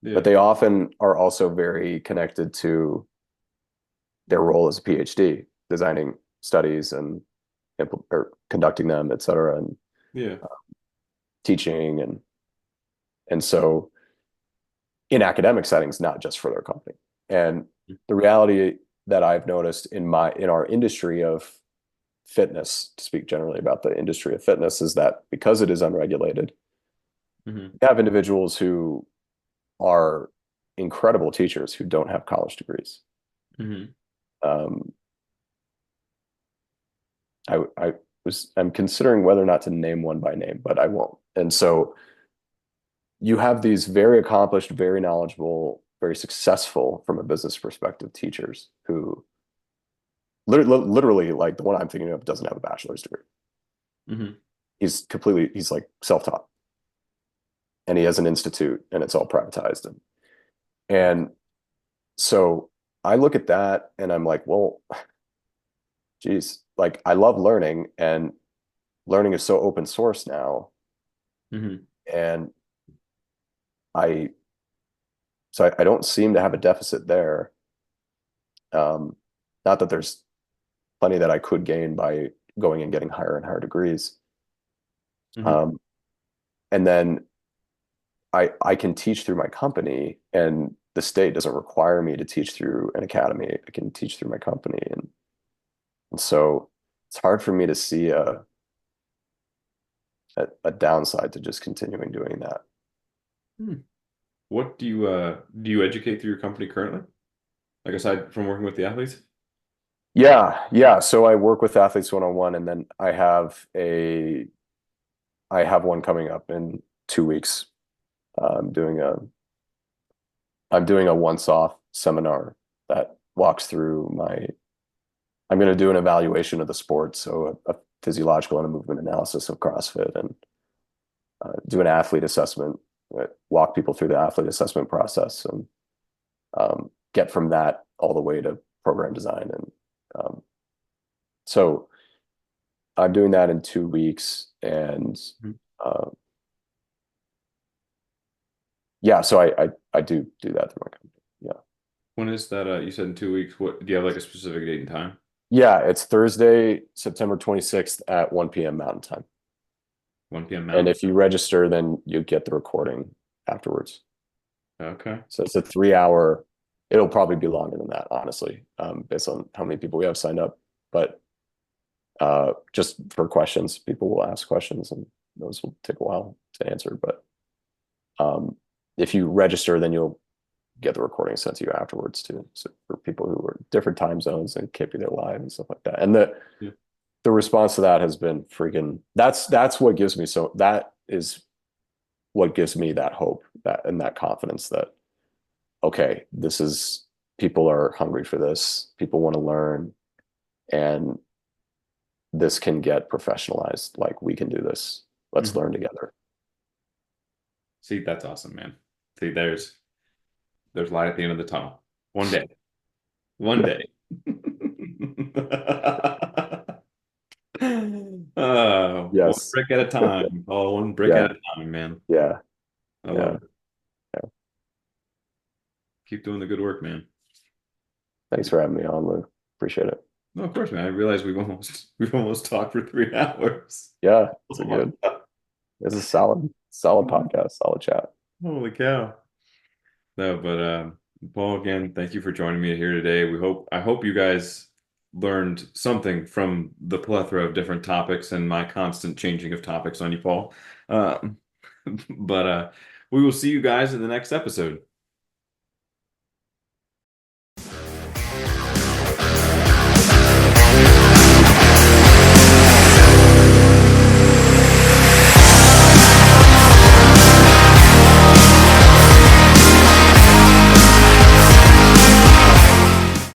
but Yeah. they often are also very connected to their role as a PhD, designing studies and or conducting them, et cetera, and Yeah. teaching. And so in academic settings, not just for their company. And the reality that I've noticed in our industry of fitness, to speak generally about the industry of fitness, is that because it is unregulated, Hmm. you have individuals who are incredible teachers who don't have college degrees. Hmm. Um, I'm considering whether or not to name one by name, but I won't. And so you have these very accomplished, very knowledgeable, very successful from a business perspective teachers who literally, like the one I'm thinking of doesn't have a bachelor's degree. Hmm. He's like self-taught, and he has an institute, and it's all privatized. And so I look at that and I'm like, well, geez, like I love learning, and learning is so open source now. Hmm. And I, I don't seem to have a deficit there. Um, Not that there's plenty that I could gain by going and getting higher and higher degrees. Hmm. Um, and then I can teach through my company, and the state doesn't require me to teach through an academy. I can teach through my company, and so it's hard for me to see a downside to just continuing doing that. Hmm. What do you educate through your company currently? Like aside from working with the athletes? Yeah, yeah. So I work with athletes one-on-one, and then I have one coming up in 2 weeks. I'm doing a I'm doing a once-off seminar that walks through my. I'm going to do an evaluation of the sport, so a physiological and a movement analysis of CrossFit, and do an athlete assessment, walk people through the athlete assessment process, and get from that all the way to program design. And um, so I'm doing that in 2 weeks, and Mhm. uh, yeah, so I do that through my company. Yeah, When is that? You said in 2 weeks. What do you have like a specific date and time? yeah, it's Thursday, September 26th at 1 p.m. Mountain Time. 1 p.m. And Mountain. if you register, then you get the recording afterwards. Okay. So it's a 3 hour. It'll probably be longer than that, honestly, based on how many people we have signed up. But just for questions, people will ask questions, and those will take a while to answer. But if you register, then you'll get the recording sent to you afterwards too. So for people who are different time zones and can't be there live and stuff like that. And Yeah. the response to that has been freaking. That's what gives me so. That is what gives me that hope, that and that confidence that okay, this is people are hungry for this. People want to learn, and this can get professionalized. Like we can do this. Let's Mhm. learn together. See, that's awesome, man. See, there's light at the end of the tunnel. One day. One day. One Yes. brick at a time. Oh, one brick Yeah. at a time, man. Yeah. I love Yeah. it. Yeah. Keep doing the good work, man. Thanks for having me on, Lou. Appreciate it. No, of course, man. I realize we've almost talked for 3 hours. Yeah, it's a Oh my good. God. It's a solid podcast, solid chat. Holy cow. No, but Paul, again, thank you for joining me here today. I hope you guys learned something from the plethora of different topics and my constant changing of topics on you, Paul. Um, but we will see you guys in the next episode.